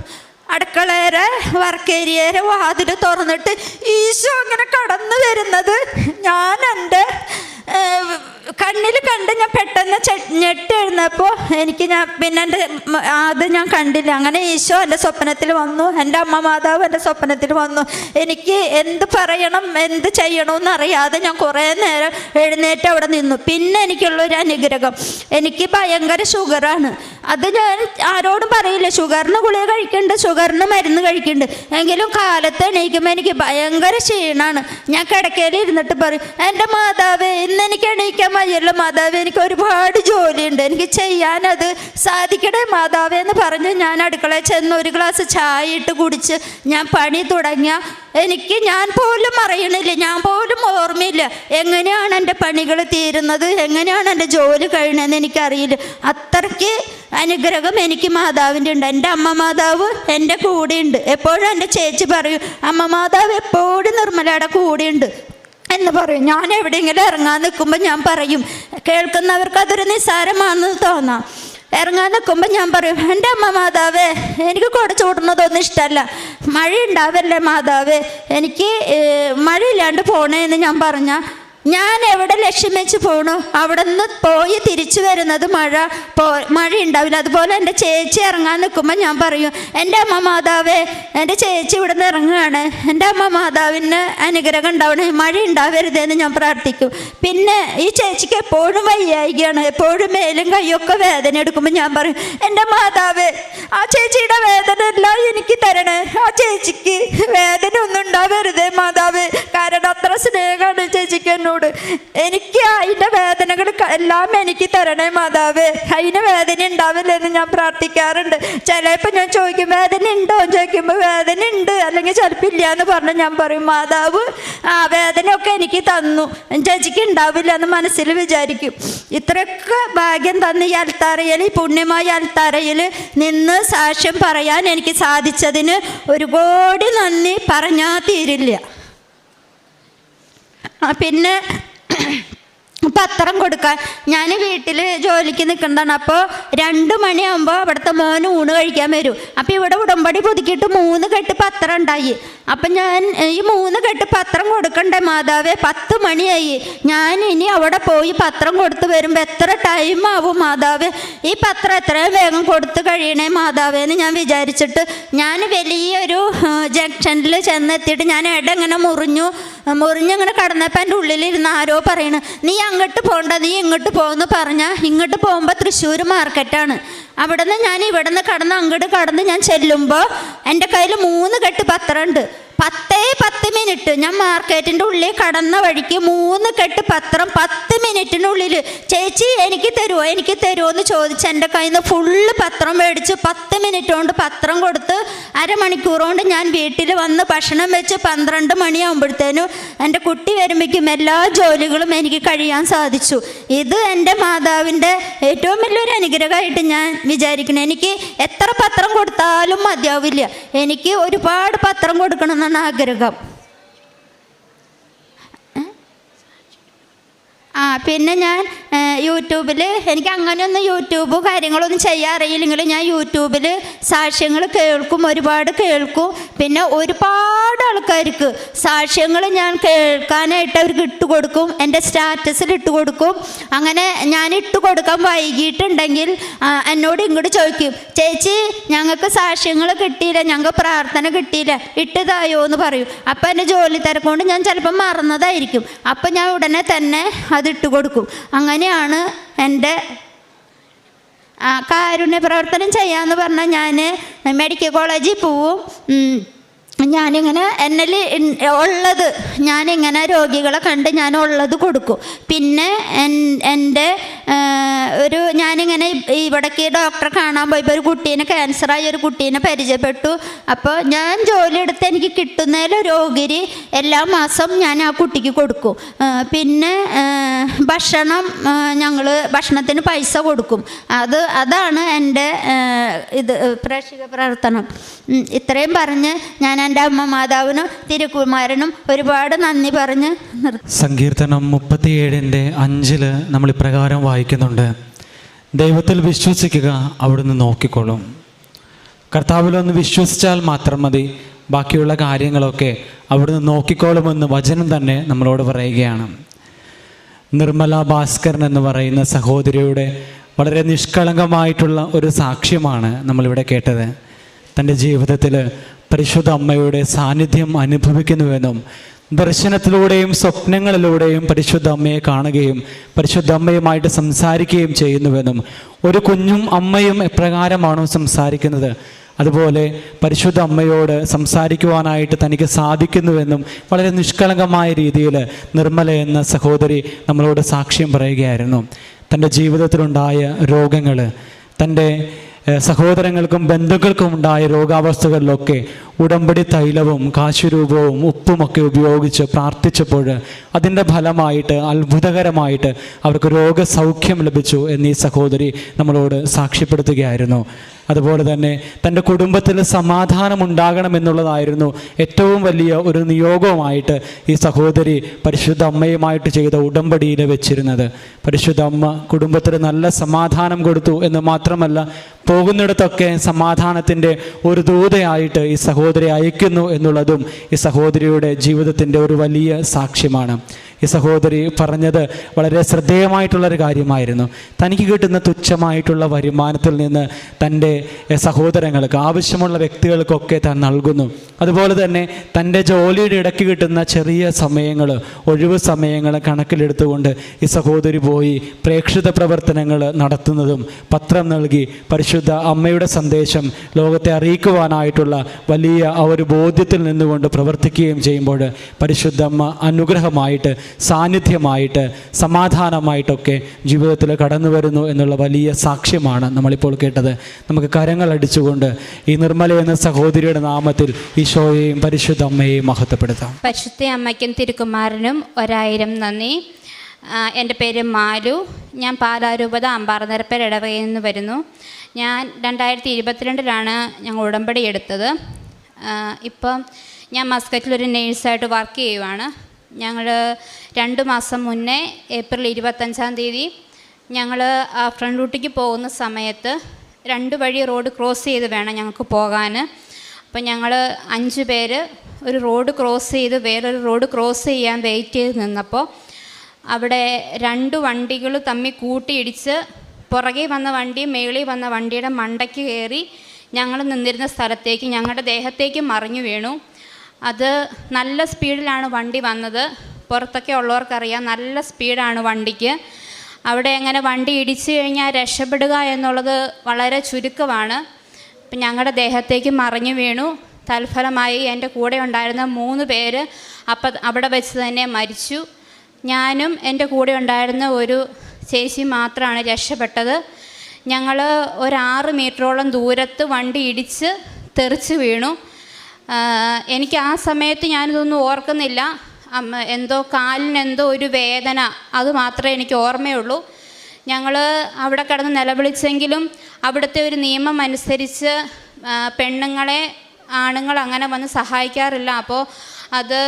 [SPEAKER 2] അടുക്കളയുടെ വർക്കേരിയയുടെ വാതിൽ തുറന്നിട്ട് ഈശോ അങ്ങനെ കടന്നു വരുന്നത് ഞാൻ എൻ്റെ കണ്ണിൽ കണ്ട് ഞാൻ പെട്ടെന്ന് ഞെട്ടെഴുന്നപ്പോൾ അത് ഞാൻ കണ്ടില്ല. അങ്ങനെ ഈശോ എൻ്റെ സ്വപ്നത്തിൽ വന്നു, എൻ്റെ അമ്മ മാതാവ് എൻ്റെ സ്വപ്നത്തിൽ വന്നു. എനിക്ക് എന്ത് പറയണം എന്ത് ചെയ്യണമെന്ന് അറിയാതെ ഞാൻ കുറേ നേരം എഴുന്നേറ്റ് അവിടെ നിന്നു. പിന്നെ എനിക്കുള്ളൊരു അനുഗ്രഹം, എനിക്ക് ഭയങ്കര ഷുഗറാണ്. അത് ഞാൻ ആരോടും പറയില്ല, ഷുഗറിന് ഗുളിക കഴിക്കുന്നുണ്ട്, ഷുഗറിന് മരുന്ന് കഴിക്കുന്നുണ്ട്. എങ്കിലും കാലത്ത് എണീക്കുമ്പോൾ എനിക്ക് ഭയങ്കര ക്ഷീണമാണ്. ഞാൻ കിടക്കയിൽ ഇരുന്നിട്ട് പറയും, എൻ്റെ മാതാവ് ഇന്ന് എനിക്ക് എണീക്കാൻ വയ്യല്ലോ മാതാവ്, എനിക്ക് ഒരുപാട് ജോലിയുണ്ട്, എനിക്ക് ചെയ്യാനത് സാധിക്കണേ മാതാവേ എന്ന് പറഞ്ഞ് ഞാൻ അടുക്കളയിൽ ചെന്ന് 1 ഗ്ലാസ് ചായ ഇട്ട് കുടിച്ച് ഞാൻ പണി തുടങ്ങിയ ഞാൻ പോലും അറിയണില്ല, ഞാൻ പോലും ഓർമ്മയില്ല എങ്ങനെയാണ് എൻ്റെ പണികൾ തീരുന്നത്, എങ്ങനെയാണ് എൻ്റെ ജോലി കഴിയുന്നതെന്ന് എനിക്കറിയില്ല. അത്രയ്ക്ക് അനുഗ്രഹം എനിക്ക് മാതാവിൻ്റെ ഉണ്ട്. എൻ്റെ അമ്മ മാതാവ് എൻ്റെ കൂടെയുണ്ട്. എപ്പോഴും എൻ്റെ ചേച്ചി പറയും, അമ്മ മാതാവ് എപ്പോഴും നിർമ്മലയുടെ കൂടെയുണ്ട് എന്ന് പറയും. ഞാൻ എവിടെയെങ്കിലും ഇറങ്ങാൻ നിൽക്കുമ്പോൾ ഞാൻ പറയും, കേൾക്കുന്നവർക്ക് അതൊരു നിസ്സാരമാണെന്ന് തോന്നാം.
[SPEAKER 1] ഇറങ്ങാൻ നിൽക്കുമ്പോൾ ഞാൻ പറയും, എൻ്റെ അമ്മ മാതാവേ, എനിക്ക് കുട ചൂടുന്നതൊന്നും ഇഷ്ടമല്ല, മഴ ഉണ്ടാവല്ലേ മാതാവേ, എനിക്ക് മഴയില്ലാണ്ട് പോണേന്ന് ഞാൻ പറഞ്ഞാൽ ഞാൻ എവിടെ ലക്ഷ്യം വെച്ച് പോകണു അവിടെ നിന്ന് പോയി തിരിച്ചു വരുന്നത് മഴ ഉണ്ടാവില്ല. അതുപോലെ എൻ്റെ ചേച്ചി ഇറങ്ങാൻ നിൽക്കുമ്പോൾ ഞാൻ പറയും, എൻ്റെ അമ്മ മാതാവേ, എൻ്റെ ചേച്ചി ഇവിടെ നിന്ന് ഇറങ്ങുകയാണ്, എൻ്റെ അമ്മ മാതാവിന് അനുഗ്രഹം ഉണ്ടാവണേ, മഴ ഉണ്ടാവരുതെന്ന് ഞാൻ പ്രാർത്ഥിക്കും. പിന്നെ ഈ ചേച്ചിക്ക് എപ്പോഴും വയ്യായികയാണ്, എപ്പോഴും മേലും കൈയൊക്കെ വേദന എടുക്കുമ്പോൾ ഞാൻ പറയും, എൻ്റെ മാതാവേ, ആ ചേച്ചിയുടെ വേദന എല്ലാം എനിക്ക് തരണേ, ആ ചേച്ചിക്ക് വേദന ഒന്നും ഉണ്ടാവരുതേ മാതാവേ, കാരണം അത്ര സ്നേഹമാണ് ചേച്ചിക്ക് എന്നോട്. എനിക്ക് അതിൻ്റെ വേദനകൾ എല്ലാം എനിക്ക് തരണേ മാതാവേ, അതിന് വേദന ഉണ്ടാവില്ലെന്ന് ഞാൻ പ്രാർത്ഥിക്കാറുണ്ട്. ചിലപ്പോൾ ഞാൻ ചോദിക്കും, വേദന ഉണ്ടോ ചോദിക്കുമ്പോൾ വേദന ഉണ്ട്, അല്ലെങ്കിൽ ചിലപ്പോൾ ഇല്ല എന്ന് പറഞ്ഞാൽ ഞാൻ പറയും, മാതാവ് ആ വേദനയൊക്കെ എനിക്ക് തന്നു, ചേച്ചിക്ക് ഉണ്ടാവില്ല എന്ന് മനസ്സിൽ വിചാരിക്കും. ഇത്രയൊക്കെ ഭാഗ്യം തന്ന് ഈ അൽത്താരയിൽ, ഈ പുണ്യമായ അൽത്താരയിൽ നിന്ന് സാക്ഷ്യം പറയാൻ എനിക്ക് സാധിച്ചതിന് ഒരു കോടി നന്ദി പറഞ്ഞാൽ തീരില്ല. പിന്നെ പത്രം കൊടുക്കാൻ ഞാൻ വീട്ടിൽ ജോലിക്ക് നിൽക്കുന്നതാണ്. അപ്പോൾ 2 മണിയാകുമ്പോൾ അവിടുത്തെ മോന് ഊണ് കഴിക്കാൻ വരും. അപ്പോൾ ഇവിടെ ഉടമ്പടി പുതുക്കിയിട്ട് 3 കെട്ട് പത്രം ഉണ്ടായി. അപ്പം ഞാൻ ഈ 3 കെട്ട് പത്രം കൊടുക്കണ്ടേ മാതാവേ, 10 മണിയായി, ഞാൻ ഇനി അവിടെ പോയി പത്രം കൊടുത്ത് വരുമ്പോൾ എത്ര ടൈം ആവും മാതാവേ, ഈ പത്രം എത്രയും വേഗം കൊടുത്ത് കഴിയണേ മാതാവേ എന്ന് ഞാൻ വിചാരിച്ചിട്ട് ഞാൻ വലിയൊരു ജംഗ്ഷനിൽ ചെന്നെത്തിയിട്ട് ഞാൻ ഇടങ്ങനെ മുറിഞ്ഞങ്ങനെ കടന്നപ്പോൾ എൻ്റെ ഉള്ളിലിരുന്ന് ആരോ പറയണ്, നീ അങ്ങോട്ട് പോകണ്ട, നീ ഇങ്ങോട്ട് പോകുമെന്ന് പറഞ്ഞാൽ ഇങ്ങോട്ട് പോകുമ്പോൾ തൃശ്ശൂർ മാർക്കറ്റാണ്. അവിടെ നിന്ന് ഞാൻ ഇവിടെ നിന്ന് അങ്ങോട്ട് കടന്ന് ഞാൻ ചെല്ലുമ്പോൾ എൻ്റെ കയ്യിൽ 3 കെട്ട് പത്രമുണ്ട്. 10 മിനിറ്റ് ഞാൻ മാർക്കറ്റിൻ്റെ ഉള്ളിൽ കടന്ന വഴിക്ക് 3 കെട്ട് പത്രം 10 മിനിറ്റിനുള്ളിൽ, ചേച്ചി എനിക്ക് തരുമോ എന്ന് ചോദിച്ച് എൻ്റെ കയ്യിൽ നിന്ന് ഫുള്ള് പത്രം മേടിച്ച് 10 മിനിറ്റ് കൊണ്ട് പത്രം കൊടുത്ത് അരമണിക്കൂർ കൊണ്ട് ഞാൻ വീട്ടിൽ വന്ന് ഭക്ഷണം വെച്ച് 12 മണിയാകുമ്പോഴത്തേനും എൻ്റെ കുട്ടി വരുമ്പോഴേക്കും എല്ലാ ജോലികളും എനിക്ക് കഴിയാൻ സാധിച്ചു. ഇത് എൻ്റെ മാതാവിൻ്റെ ഏറ്റവും വലിയൊരു അനുഗ്രഹമായിട്ട് ഞാൻ വിചാരിക്കുന്നു. എനിക്ക് എത്ര പത്രം കൊടുത്താലും മതിയാവില്ല, എനിക്ക് ഒരുപാട് പത്രം കൊടുക്കണമെന്നാണ് ആഗ്രഹം. പിന്നെ ഞാൻ യൂട്യൂബിൽ, എനിക്ക് അങ്ങനെയൊന്നും യൂട്യൂബ് കാര്യങ്ങളൊന്നും ചെയ്യാൻ അറിയില്ലെങ്കിലും ഞാൻ യൂട്യൂബിൽ സാക്ഷ്യങ്ങൾ കേൾക്കും, ഒരുപാട് കേൾക്കും. പിന്നെ ഒരുപാട് ആൾക്കാർക്ക് സാക്ഷ്യങ്ങൾ ഞാൻ കേൾക്കാനായിട്ട് അവർക്ക് ഇട്ട് കൊടുക്കും, എൻ്റെ സ്റ്റാറ്റസിൽ ഇട്ട് കൊടുക്കും. അങ്ങനെ ഞാൻ ഇട്ട് കൊടുക്കാൻ വൈകിട്ടുണ്ടെങ്കിൽ എന്നോട് ഇങ്ങോട്ട് ചോദിക്കും, ചേച്ചി ഞങ്ങൾക്ക് സാക്ഷ്യങ്ങൾ കിട്ടിയില്ല, ഞങ്ങൾക്ക് പ്രാർത്ഥന കിട്ടിയില്ല, ഇട്ടതായോ എന്ന് പറയും. അപ്പം എൻ്റെ ജോലി തിരക്കൊണ്ട് ഞാൻ ചിലപ്പോൾ മറന്നതായിരിക്കും, അപ്പം ഞാൻ ഉടനെ തന്നെ അതിട്ട് കൊടുക്കും. അങ്ങനെയാണ് എൻ്റെ കാരുണ്യ പ്രവർത്തനം ചെയ്യാമെന്ന് പറഞ്ഞാൽ ഞാൻ മെഡിക്കൽ കോളേജിൽ പോവും. ഞാനിങ്ങനെ എന്നിൽ ഉള്ളത് ഞാനിങ്ങനെ രോഗികളെ കണ്ട് ഞാൻ ഉള്ളത് കൊടുക്കും. പിന്നെ എൻ്റെ ഞാനിങ്ങനെ ഇവിടേക്ക് ഡോക്ടറെ കാണാൻ പോയപ്പോൾ ഒരു കുട്ടീനെ, ക്യാൻസറായ ഒരു കുട്ടീനെ പരിചയപ്പെട്ടു. അപ്പോൾ ഞാൻ ജോലി എടുത്ത് എനിക്ക് കിട്ടുന്നതിൽ ഓഹരി എല്ലാ മാസം ഞാൻ ആ കുട്ടിക്ക് കൊടുക്കും. പിന്നെ ഭക്ഷണത്തിന് പൈസ കൊടുക്കും. അതാണ് എൻ്റെ പ്രേക്ഷിക പ്രവർത്തനം. ഇത്രയും പറഞ്ഞ് ഞാൻ എൻ്റെ അമ്മ മാതാവിനും തിരുക്കുമാരനും ഒരുപാട് നന്ദി പറഞ്ഞ്
[SPEAKER 3] സങ്കീർത്തനം 37:5 നമ്മൾ ഇപ്രകാരം വായിക്കുന്നുണ്ട്, ദൈവത്തിൽ വിശ്വസിക്കുക, അവിടുന്ന് നോക്കിക്കൊള്ളും. കർത്താവിലൊന്ന് വിശ്വസിച്ചാൽ മാത്രം മതി, ബാക്കിയുള്ള കാര്യങ്ങളൊക്കെ അവിടുന്ന് നോക്കിക്കോളുമെന്ന് വചനം തന്നെ നമ്മളോട് പറയുകയാണ്. നിർമ്മല ഭാസ്കരൻ എന്ന് പറയുന്ന സഹോദരിയുടെ വളരെ നിഷ്കളങ്കമായിട്ടുള്ള ഒരു സാക്ഷ്യമാണ് നമ്മളിവിടെ കേട്ടത്. തൻ്റെ ജീവിതത്തിൽ പരിശുദ്ധ അമ്മയുടെ സാന്നിധ്യം അനുഭവിക്കുന്നുവെന്നും ദർശനത്തിലൂടെയും സ്വപ്നങ്ങളിലൂടെയും പരിശുദ്ധ അമ്മയെ കാണുകയും പരിശുദ്ധ അമ്മയുമായിട്ട് സംസാരിക്കുകയും ചെയ്യുന്നുവെന്നും, ഒരു കുഞ്ഞും അമ്മയും എപ്രകാരമാണോ സംസാരിക്കുന്നത് അതുപോലെ പരിശുദ്ധ അമ്മയോട് സംസാരിക്കുവാനായിട്ട് തനിക്ക് സാധിക്കുന്നുവെന്നും വളരെ നിഷ്കളങ്കമായ രീതിയിൽ നിർമ്മല എന്ന സഹോദരി നമ്മളോട് സാക്ഷ്യം പറയുകയായിരുന്നു. തൻ്റെ ജീവിതത്തിലുണ്ടായ രോഗങ്ങൾ, തൻ്റെ സഹോദരങ്ങൾക്കും ബന്ധുക്കൾക്കും ഉണ്ടായ രോഗാവസ്ഥകളിലൊക്കെ ഉടമ്പടി തൈലവും കാശുരൂപവും ഉപ്പുമൊക്കെ ഉപയോഗിച്ച് പ്രാർത്ഥിച്ചപ്പോൾ അതിൻ്റെ ഫലമായിട്ട് അത്ഭുതകരമായിട്ട് അവർക്ക് രോഗസൗഖ്യം ലഭിച്ചു എന്നീ സഹോദരി നമ്മളോട് സാക്ഷ്യപ്പെടുത്തുകയായിരുന്നു. അതുപോലെ തന്നെ തൻ്റെ കുടുംബത്തിൽ സമാധാനം ഉണ്ടാകണമെന്നുള്ളതായിരുന്നു ഏറ്റവും വലിയ ഒരു നിയോഗവുമായിട്ട് ഈ സഹോദരി പരിശുദ്ധ അമ്മയുമായിട്ട് ചെയ്ത ഉടമ്പടിയിൽ വെച്ചിരുന്നത്. പരിശുദ്ധ അമ്മ കുടുംബത്തിൽ നല്ല സമാധാനം കൊടുത്തു എന്ന് മാത്രമല്ല, പോകുന്നിടത്തൊക്കെ സമാധാനത്തിൻ്റെ ഒരു ദൂതയായിട്ട് ഈ സഹോദരി അയക്കുന്നു എന്നുള്ളതും ഈ സഹോദരിയുടെ ജീവിതത്തിൻ്റെ ഒരു വലിയ സാക്ഷ്യമാണ്. ഈ സഹോദരി പറഞ്ഞത് വളരെ ശ്രദ്ധേയമായിട്ടുള്ളൊരു കാര്യമായിരുന്നു. തനിക്ക് കിട്ടുന്ന തുച്ഛമായിട്ടുള്ള വരുമാനത്തിൽ നിന്ന് തൻ്റെ സഹോദരങ്ങൾക്ക്, ആവശ്യമുള്ള വ്യക്തികൾക്കൊക്കെ താൻ നൽകുന്നു. അതുപോലെ തന്നെ തൻ്റെ ജോലിയുടെ ഇടയ്ക്ക് കിട്ടുന്ന ചെറിയ സമയങ്ങൾ, ഒഴിവ് സമയങ്ങൾ കണക്കിലെടുത്തുകൊണ്ട് ഈ സഹോദരി പോയി പ്രേക്ഷിത പ്രവർത്തനങ്ങൾ നടത്തുന്നതും പത്രം നൽകി പരിശുദ്ധ അമ്മയുടെ സന്ദേശം ലോകത്തെ അറിയിക്കുവാനായിട്ടുള്ള വലിയ ആ ഒരു ബോധ്യത്തിൽ നിന്നുകൊണ്ട് പ്രവർത്തിക്കുകയും ചെയ്യുമ്പോൾ പരിശുദ്ധ അമ്മ അനുഗ്രഹമായിട്ട്, സാന്നിധ്യമായിട്ട്, സമാധാനമായിട്ടൊക്കെ ജീവിതത്തിൽ കടന്നു വരുന്നു എന്നുള്ള വലിയ സാക്ഷ്യമാണ് നമ്മളിപ്പോൾ കേട്ടത്. നമുക്ക് കരങ്ങൾ അടിച്ചുകൊണ്ട് ഈ നിർമ്മല എന്ന സഹോദരിയുടെ നാമത്തിൽ ഈശോയെയും പരിശുദ്ധ അമ്മയെയും മഹത്വപ്പെടുത്താം.
[SPEAKER 4] പരിശുദ്ധ അമ്മയ്ക്കും തിരുക്കുമാരനും 1000 നന്ദി. എൻ്റെ പേര് മാലു. ഞാൻ പാലാരൂപത അമ്പാറനിരപ്പേൽ ഇടവകയിൽ നിന്ന് വരുന്നു. ഞാൻ 2022 ഞങ്ങൾ ഉടമ്പടി എടുത്തത്. ഇപ്പം ഞാൻ മസ്കറ്റിലൊരു നേഴ്സായിട്ട് വർക്ക് ചെയ്യുവാണ്. ഞങ്ങൾ 2 മാസം മുന്നേ ഏപ്രിൽ 25 ഞങ്ങൾ ഫ്രണ്ട് റൂട്ടിലേക്ക് പോകുന്ന സമയത്ത് 2 വഴി റോഡ് ക്രോസ് ചെയ്ത് വേണം ഞങ്ങൾക്ക് പോകാൻ. അപ്പം ഞങ്ങൾ 5 പേര് ഒരു റോഡ് ക്രോസ് ചെയ്ത് വേറൊരു റോഡ് ക്രോസ് ചെയ്യാൻ വെയിറ്റ് ചെയ്ത് നിന്നപ്പോൾ അവിടെ 2 വണ്ടികൾ തമ്മിൽ കൂട്ടിയിടിച്ച് പുറകെ വന്ന വണ്ടിയും മേളിൽ വന്ന വണ്ടിയുടെ മണ്ടയ്ക്ക് കയറി ഞങ്ങൾ നിന്നിരുന്ന സ്ഥലത്തേക്ക്, ഞങ്ങളുടെ ദേഹത്തേക്ക് മറിഞ്ഞു വീണു. അത് നല്ല സ്പീഡിലാണ് വണ്ടി വന്നത്. പുറത്തൊക്കെ ഉള്ളവർക്കറിയാം, നല്ല സ്പീഡാണ് വണ്ടിക്ക്. അവിടെ അങ്ങനെ വണ്ടി ഇടിച്ചു കഴിഞ്ഞാൽ രക്ഷപ്പെടുക എന്നുള്ളത് വളരെ ചുരുക്കമാണ്. അപ്പം ഞങ്ങളുടെ ദേഹത്തേക്ക് മറിഞ്ഞു വീണു. തൽഫലമായി എൻ്റെ കൂടെ ഉണ്ടായിരുന്ന 3 പേര് അവിടെ വെച്ച് തന്നെ മരിച്ചു. ഞാനും എൻ്റെ കൂടെ ഉണ്ടായിരുന്ന ഒരു ചേച്ചി മാത്രമാണ് രക്ഷപ്പെട്ടത്. ഞങ്ങൾ ഒരു 6 മീറ്ററോളം ദൂരത്ത് വണ്ടി ഇടിച്ച് തെറിച്ച് വീണു. എനിക്ക് ആ സമയത്ത് ഞാനിതൊന്നും ഓർക്കുന്നില്ല. എന്തോ കാലിനെന്തോ ഒരു വേദന, അത് മാത്രമേ എനിക്ക് ഓർമ്മയുള്ളൂ. ഞങ്ങൾ അവിടെ കിടന്ന് നിലവിളിച്ചെങ്കിലും അവിടുത്തെ ഒരു നിയമം അനുസരിച്ച് പെണ്ണുങ്ങളെ ആണുങ്ങൾ അങ്ങനെ വന്ന് സഹായിക്കാറില്ല. അപ്പോൾ അത്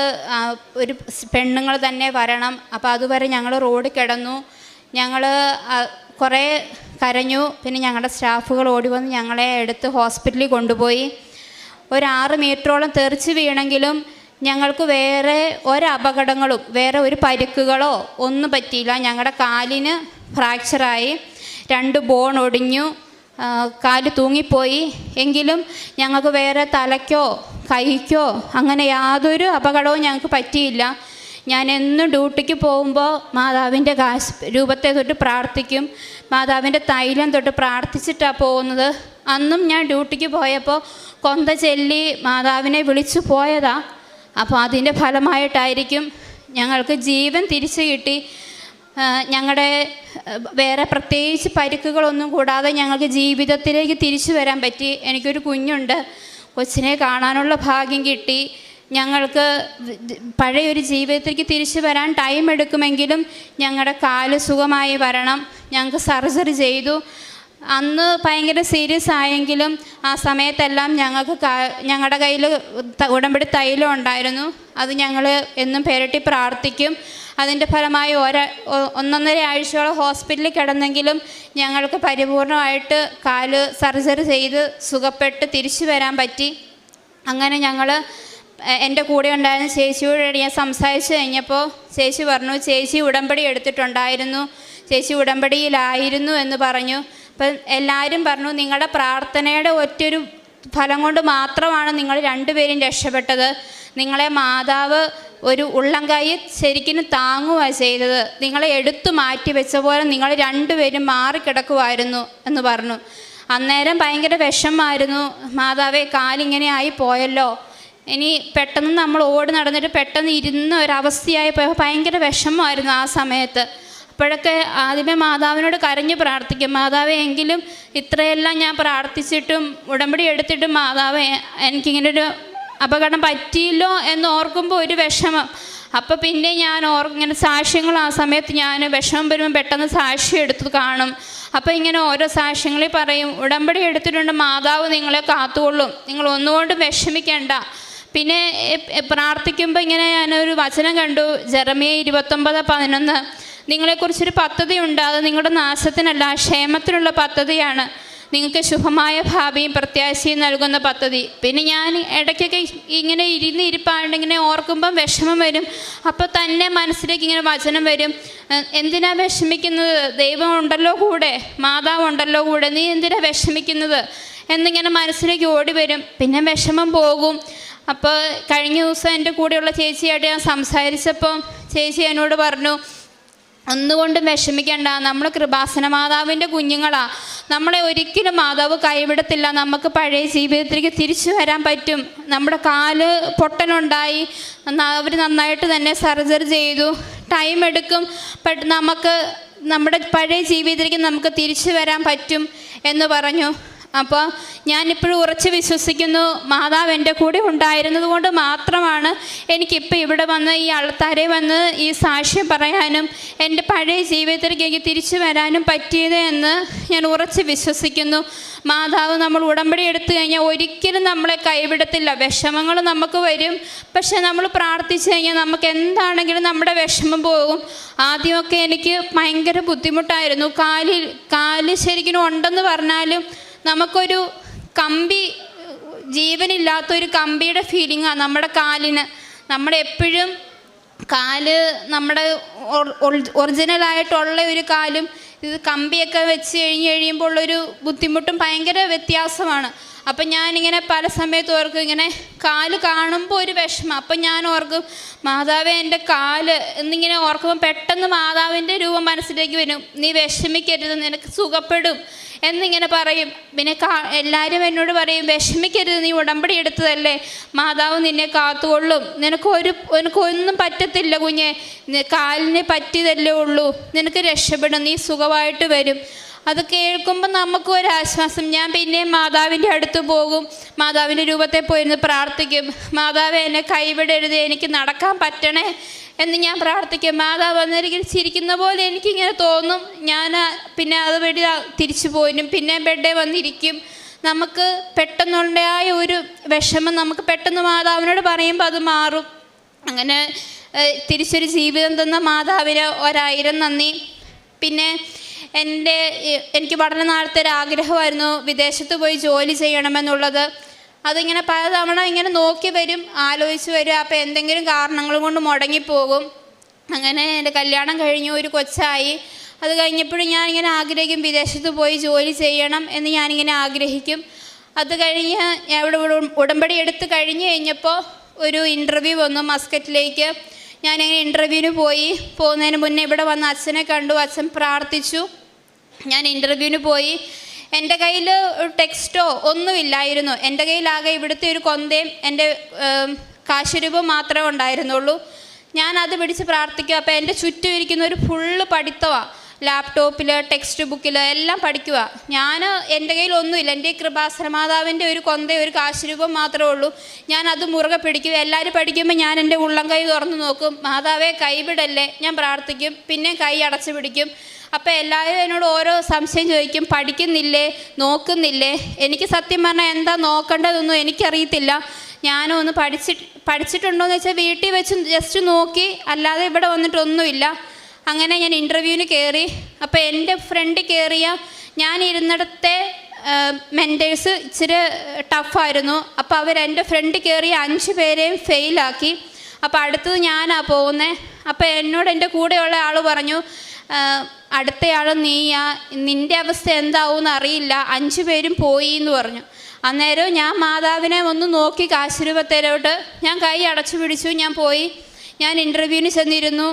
[SPEAKER 4] ഒരു പെണ്ണുങ്ങൾ തന്നെ വരണം. അപ്പോൾ അതുവരെ ഞങ്ങൾ റോഡിൽ കിടന്നു. ഞങ്ങൾ കുറേ കരഞ്ഞു. പിന്നെ ഞങ്ങളുടെ സ്റ്റാഫുകൾ ഓടി വന്ന് ഞങ്ങളെ എടുത്ത് ഹോസ്പിറ്റലിൽ കൊണ്ടുപോയി. ഒരു 6 മീറ്ററോളം തെറിച്ച് വീണെങ്കിലും ഞങ്ങൾക്ക് വേറെ ഒരപകടങ്ങളും വേറെ ഒരു പരിക്കുകളോ ഒന്നും പറ്റിയില്ല. ഞങ്ങളുടെ കാലിന് ഫ്രാക്ചറായി, 2 ബോൺ ഒടിഞ്ഞു, കാല് തൂങ്ങിപ്പോയി. എങ്കിലും ഞങ്ങൾക്ക് വേറെ തലയ്ക്കോ കൈക്കോ അങ്ങനെ യാതൊരു അപകടവും ഞങ്ങൾക്ക് പറ്റിയില്ല. ഞാൻ എന്നും ഡ്യൂട്ടിക്ക് പോകുമ്പോൾ മാതാവിൻ്റെ രൂപത്തെ തൊട്ട് പ്രാർത്ഥിക്കും, മാതാവിൻ്റെ തൈലം തൊട്ട് പ്രാർത്ഥിച്ചിട്ടാണ് പോകുന്നത്. അന്നും ഞാൻ ഡ്യൂട്ടിക്ക് പോയപ്പോൾ കൊന്ത ചൊല്ലി മാതാവിനെ വിളിച്ചു പോയതാ. അപ്പോൾ അതിൻ്റെ ഫലമായിട്ടായിരിക്കും ഞങ്ങൾക്ക് ജീവൻ തിരിച്ചു കിട്ടി. ഞങ്ങളുടെ വേറെ പ്രത്യേകിച്ച് പരിക്കുകളൊന്നും കൂടാതെ ഞങ്ങൾക്ക് ജീവിതത്തിലേക്ക് തിരിച്ചു വരാൻ പറ്റി. എനിക്കൊരു കുഞ്ഞുണ്ട്, കൊച്ചിനെ കാണാനുള്ള ഭാഗ്യം കിട്ടി. ഞങ്ങൾക്ക് പഴയൊരു ജീവിതത്തിലേക്ക് തിരിച്ചു വരാൻ ടൈം എടുക്കുമെങ്കിലും ഞങ്ങളുടെ കാല് സുഖമായി വരണം. ഞങ്ങൾക്ക് സർജറി ചെയ്തു. അന്ന് ഭയങ്കര സീരിയസ് ആയെങ്കിലും ആ സമയത്തെല്ലാം ഞങ്ങളുടെ കയ്യിൽ ഉടമ്പടി തൈലം ഉണ്ടായിരുന്നു. അത് ഞങ്ങൾ എന്നും പേരട്ടി പ്രാർത്ഥിക്കും. അതിൻ്റെ ഫലമായി 1.5 ആഴ്ചയോളം ഹോസ്പിറ്റലിൽ കിടന്നെങ്കിലും ഞങ്ങൾക്ക് പരിപൂർണമായിട്ട് കാല് സർജറി ചെയ്ത് സുഖപ്പെട്ട് തിരിച്ചു വരാൻ പറ്റി. അങ്ങനെ ഞങ്ങൾ എൻ്റെ കൂടെ ഉണ്ടായിരുന്ന ചേച്ചിയോട് ഞാൻ സംസാരിച്ച് കഴിഞ്ഞപ്പോൾ ചേച്ചി പറഞ്ഞു, ചേച്ചി ഉടമ്പടി എടുത്തിട്ടുണ്ടായിരുന്നു, ചേച്ചി ഉടമ്പടിയിലായിരുന്നു എന്ന് പറഞ്ഞു. അപ്പം എല്ലാവരും പറഞ്ഞു, നിങ്ങളുടെ പ്രാർത്ഥനയുടെ ഒറ്റൊരു ഫലം കൊണ്ട് മാത്രമാണ് നിങ്ങൾ 2 പേരും രക്ഷപ്പെട്ടത്. നിങ്ങളെ മാതാവ് ഒരു ഉള്ളംകൈ ശരിക്കും താങ്ങുകയാണ് ചെയ്തത്. നിങ്ങളെ എടുത്തു മാറ്റി വെച്ച പോലെ നിങ്ങൾ 2 പേരും മാറിക്കിടക്കുമായിരുന്നു എന്ന് പറഞ്ഞു. അന്നേരം ഭയങ്കര വിഷമമായിരുന്നു. മാതാവേ, കാലിങ്ങനെ ആയി പോയല്ലോ, ഇനി പെട്ടെന്ന് നമ്മൾ ഓടി നടന്നിട്ട് പെട്ടെന്ന് ഇരുന്ന ഒരവസ്ഥയായി പോയപ്പോൾ ഭയങ്കര വിഷമമായിരുന്നു ആ സമയത്ത്. അപ്പോഴൊക്കെ ആദ്യമേ മാതാവിനോട് കരഞ്ഞ് പ്രാർത്ഥിക്കും, മാതാവേ എങ്കിലും ഇത്രയെല്ലാം ഞാൻ പ്രാർത്ഥിച്ചിട്ടും ഉടമ്പടി എടുത്തിട്ടും മാതാവേ എനിക്കിങ്ങനൊരു അപകടം പറ്റിയില്ലോ എന്ന് ഓർക്കുമ്പോൾ ഒരു വിഷമം. അപ്പോൾ പിന്നെ ഞാൻ ഇങ്ങനെ സാക്ഷ്യങ്ങൾ ആ സമയത്ത് ഞാൻ വിഷമം വരുമ്പോൾ പെട്ടെന്ന് സാക്ഷ്യം എടുത്ത് കാണും. അപ്പോൾ ഇങ്ങനെ ഓരോ സാക്ഷ്യങ്ങളിൽ പറയും, ഉടമ്പടി എടുത്തിട്ടുണ്ട്, മാതാവ് നിങ്ങളെ കാത്തുകൊള്ളും, നിങ്ങൾ ഒന്നുകൊണ്ടും വിഷമിക്കേണ്ട. പിന്നെ പ്രാർത്ഥിക്കുമ്പോൾ ഇങ്ങനെ ഞാനൊരു വചനം കണ്ടു, ജെറമ്യ 29:11, നിങ്ങളെക്കുറിച്ചൊരു പദ്ധതിയുണ്ട്, അത് നിങ്ങളുടെ നാശത്തിനല്ല ക്ഷേമത്തിനുള്ള പദ്ധതിയാണ്, നിങ്ങൾക്ക് ശുഭമായ ഭാവിയും പ്രത്യാശയും നൽകുന്ന പദ്ധതി. പിന്നെ ഞാൻ ഇടയ്ക്കൊക്കെ ഇങ്ങനെ ഇരിപ്പാണ്ടിങ്ങനെ ഓർക്കുമ്പം വിഷമം വരും. അപ്പോൾ തന്നെ മനസ്സിലേക്ക് ഇങ്ങനെ വചനം വരും, എന്തിനാ വിഷമിക്കുന്നത്, ദൈവം ഉണ്ടല്ലോ കൂടെ, മാതാവ് ഉണ്ടല്ലോ കൂടെ, നീ എന്തിനാ വിഷമിക്കുന്നത് എന്നിങ്ങനെ മനസ്സിലേക്ക് ഓടി വരും. പിന്നെ വിഷമം പോകും. അപ്പോൾ കഴിഞ്ഞ ദിവസം എൻ്റെ കൂടെയുള്ള ചേച്ചിയായിട്ട് ഞാൻ സംസാരിച്ചപ്പോൾ ചേച്ചി എന്നോട് പറഞ്ഞു, ഒന്നുകൊണ്ടും വിഷമിക്കേണ്ട, നമ്മൾ കൃപാസന മാതാവിൻ്റെ കുഞ്ഞുങ്ങളാണ്, നമ്മളെ ഒരിക്കലും മാതാവ് കൈവിടത്തില്ല, നമുക്ക് പഴയ ജീവിതത്തിലേക്ക് തിരിച്ചു വരാൻ പറ്റും. നമ്മുടെ കാല് പൊട്ടലുണ്ടായി, അവർ നന്നായിട്ട് തന്നെ സർജറി ചെയ്തു, ടൈം എടുക്കും, നമുക്ക് നമ്മുടെ പഴയ ജീവിതത്തിലേക്ക് നമുക്ക് തിരിച്ചു വരാൻ പറ്റും എന്ന് പറഞ്ഞു. അപ്പോൾ ഞാനിപ്പോഴും ഉറച്ച് വിശ്വസിക്കുന്നു, മാതാവ് എൻ്റെ കൂടെ ഉണ്ടായിരുന്നത് കൊണ്ട് മാത്രമാണ് എനിക്കിപ്പോൾ ഇവിടെ വന്ന് ഈ ആൾത്താരെ വന്ന് ഈ സാക്ഷ്യം പറയാനും എൻ്റെ പഴയ ജീവിതത്തിലേക്ക് എനിക്ക് തിരിച്ചു വരാനും പറ്റിയത് എന്ന് ഞാൻ ഉറച്ച് വിശ്വസിക്കുന്നു. മാതാവ് നമ്മൾ ഉടമ്പടി എടുത്തു കഴിഞ്ഞാൽ ഒരിക്കലും നമ്മളെ കൈവിടത്തില്ല. വിഷമങ്ങൾ നമുക്ക് വരും, പക്ഷെ നമ്മൾ പ്രാർത്ഥിച്ചു കഴിഞ്ഞാൽ നമുക്ക് എന്താണെങ്കിലും നമ്മുടെ വിഷമം പോകും. ആദ്യമൊക്കെ എനിക്ക് ഭയങ്കര ബുദ്ധിമുട്ടായിരുന്നു. കാല് ശരിക്കും ഉണ്ടെന്ന് പറഞ്ഞാലും നമുക്കൊരു കമ്പി, ജീവനില്ലാത്തൊരു കമ്പിയുടെ ഫീലിംഗാണ് നമ്മുടെ കാലിന്. നമ്മളെപ്പോഴും കാല് നമ്മുടെ ഒറിജിനലായിട്ടുള്ള ഒരു കാലും ഇത് കമ്പിയൊക്കെ വെച്ച് കഴിയുമ്പോൾ ഉള്ളൊരു ബുദ്ധിമുട്ടും ഭയങ്കര വ്യത്യാസമാണ്. അപ്പം ഞാനിങ്ങനെ പല സമയത്ത് ഓർക്കും, ഇങ്ങനെ കാല് കാണുമ്പോൾ ഒരു വിഷമം. അപ്പം ഞാൻ ഓർക്കും, മാതാവേ എൻ്റെ കാല് എന്നിങ്ങനെ ഓർക്കുമ്പോൾ പെട്ടെന്ന് മാതാവിൻ്റെ രൂപം മനസ്സിലേക്ക് വരും, നീ വിഷമിക്കരുത്, നിനക്ക് സുഖപ്പെടും എന്നിങ്ങനെ പറയും. പിന്നെ എല്ലാവരും എന്നോട് പറയും, വിഷമിക്കരുത്, നീ ഉടമ്പടി എടുത്തതല്ലേ, മാതാവ് നിന്നെ കാത്തുകൊള്ളും, നിനക്കൊന്നും പറ്റത്തില്ല കുഞ്ഞെ, കാലിന് പറ്റിയതല്ലേ ഉള്ളൂ, നിനക്ക് രക്ഷപ്പെടും, നീ സുഖമായിട്ട് വരും. അത് കേൾക്കുമ്പോൾ നമുക്കൊരാശ്വാസം. ഞാൻ പിന്നെയും മാതാവിൻ്റെ അടുത്ത് പോകും, മാതാവിൻ്റെ രൂപത്തെ പോയിരുന്ന് പ്രാർത്ഥിക്കും, മാതാവേ എന്നെ കൈവിടരുത്, എനിക്ക് നടക്കാൻ പറ്റണേ എന്ന് ഞാൻ പ്രാർത്ഥിക്കും. മാതാവ് വന്നിരിക്കും ചിരിക്കുന്ന പോലെ എനിക്കിങ്ങനെ തോന്നും. ഞാൻ പിന്നെ അത് വേണ്ടി തിരിച്ചു പോരും, പിന്നെ ബെഡേ വന്നിരിക്കും. നമുക്ക് പെട്ടെന്നുണ്ടായ ഒരു വിഷമം നമുക്ക് പെട്ടെന്ന് മാതാവിനോട് പറയുമ്പോൾ അത് മാറും. അങ്ങനെ തിരിച്ചൊരു ജീവിതം തന്ന മാതാവിന് 1000 നന്ദി. പിന്നെ എനിക്ക് വളരെ നാളത്തെ ഒരു ആഗ്രഹമായിരുന്നു വിദേശത്ത് പോയി ജോലി ചെയ്യണമെന്നുള്ളത്. അതിങ്ങനെ പലതവണ ഇങ്ങനെ നോക്കി വരും, ആലോചിച്ച് വരും. അപ്പോൾ എന്തെങ്കിലും കാരണങ്ങൾ കൊണ്ട് മുടങ്ങിപ്പോകും. അങ്ങനെ എൻ്റെ കല്യാണം കഴിഞ്ഞു, ഒരു കൊച്ചായി. അത് കഴിഞ്ഞപ്പോഴും ഞാനിങ്ങനെ ആഗ്രഹിക്കും, വിദേശത്ത് പോയി ജോലി ചെയ്യണം എന്ന് ഞാനിങ്ങനെ ആഗ്രഹിക്കും. അത് കഴിഞ്ഞ് ഇവിടെ ഉടമ്പടി എടുത്ത് കഴിഞ്ഞ് കഴിഞ്ഞപ്പോൾ ഒരു ഇൻ്റർവ്യൂ വന്നു മസ്കറ്റിലേക്ക്. ഞാനിങ്ങനെ ഇൻ്റർവ്യൂവിന് പോകുന്നതിന് മുന്നേ ഇവിടെ വന്ന് അച്ഛനെ കണ്ടു, അച്ഛൻ പ്രാർത്ഥിച്ചു. ഞാൻ ഇൻ്റർവ്യൂവിന് പോയി. എൻ്റെ കയ്യിൽ ടെക്സ്റ്റോ ഒന്നുമില്ലായിരുന്നു. എൻ്റെ കയ്യിലാകെ ഇവിടുത്തെ ഒരു കൊന്തയും എൻ്റെ കാശുരൂപം മാത്രമേ ഉണ്ടായിരുന്നുള്ളൂ. ഞാനത് പിടിച്ച് പ്രാർത്ഥിക്കുക. അപ്പോൾ എൻ്റെ ചുറ്റും ഇരിക്കുന്ന ഒരു ഫുള്ള് പഠിത്തമാണ്, ലാപ്ടോപ്പിൽ, ടെക്സ്റ്റ് ബുക്കിൽ എല്ലാം പഠിക്കുക. എൻ്റെ കയ്യിൽ ഒന്നുമില്ല. എൻ്റെ കൃപാസന മാതാവിൻ്റെ ഒരു കൊന്തയും ഒരു കാശുരൂപം മാത്രമേ ഉള്ളൂ. ഞാനത് മുറുകെ പിടിക്കും. എല്ലാവരും പഠിക്കുമ്പോൾ ഞാൻ എൻ്റെ ഉള്ളം കൈ തുറന്ന് നോക്കും, മാതാവേ കൈവിടല്ലേ, ഞാൻ പ്രാർത്ഥിക്കും. പിന്നെ കൈ അടച്ചു പിടിക്കും. അപ്പോൾ എല്ലാവരും എന്നോട് ഓരോ സംശയം ചോദിക്കും, പഠിക്കുന്നില്ലേ, നോക്കുന്നില്ലേ. എനിക്ക് സത്യം പറഞ്ഞാൽ എന്താ നോക്കേണ്ടതൊന്നും എനിക്കറിയത്തില്ല. ഞാനൊന്ന് പഠിച്ചിട്ടുണ്ടോയെന്ന് വെച്ചാൽ വീട്ടിൽ വെച്ച് ജസ്റ്റ് നോക്കി, അല്ലാതെ ഇവിടെ വന്നിട്ടൊന്നുമില്ല. അങ്ങനെ ഞാൻ ഇൻ്റർവ്യൂവിന് കയറി. അപ്പോൾ എൻ്റെ ഫ്രണ്ട് കയറിയ ഞാൻ ഇരുന്നിടത്തെ മെൻറ്റേഴ്സ് ഇച്ചിരി ടഫായിരുന്നു. അപ്പോൾ എൻ്റെ ഫ്രണ്ട് കയറിയ 5 പേരെയും ഫെയിലാക്കി. അപ്പോൾ അടുത്തത് ഞാനാണ് പോകുന്നത്. അപ്പോൾ എന്നോട് എൻ്റെ കൂടെയുള്ള ആൾ പറഞ്ഞു, അടുത്തയാൾ നീയാ, നിൻ്റെ അവസ്ഥ എന്താവുമെന്ന് അറിയില്ല, 5 പേരും പോയി എന്ന് പറഞ്ഞു. അന്നേരം ഞാൻ മാതാവിനെ ഒന്ന് നോക്കി കാശുരൂപത്തിലോട്ട് ഞാൻ കൈ അടച്ചു പിടിച്ചു. ഞാൻ പോയി, ഞാൻ ഇൻ്റർവ്യൂവിന് ചെന്നിരുന്നു.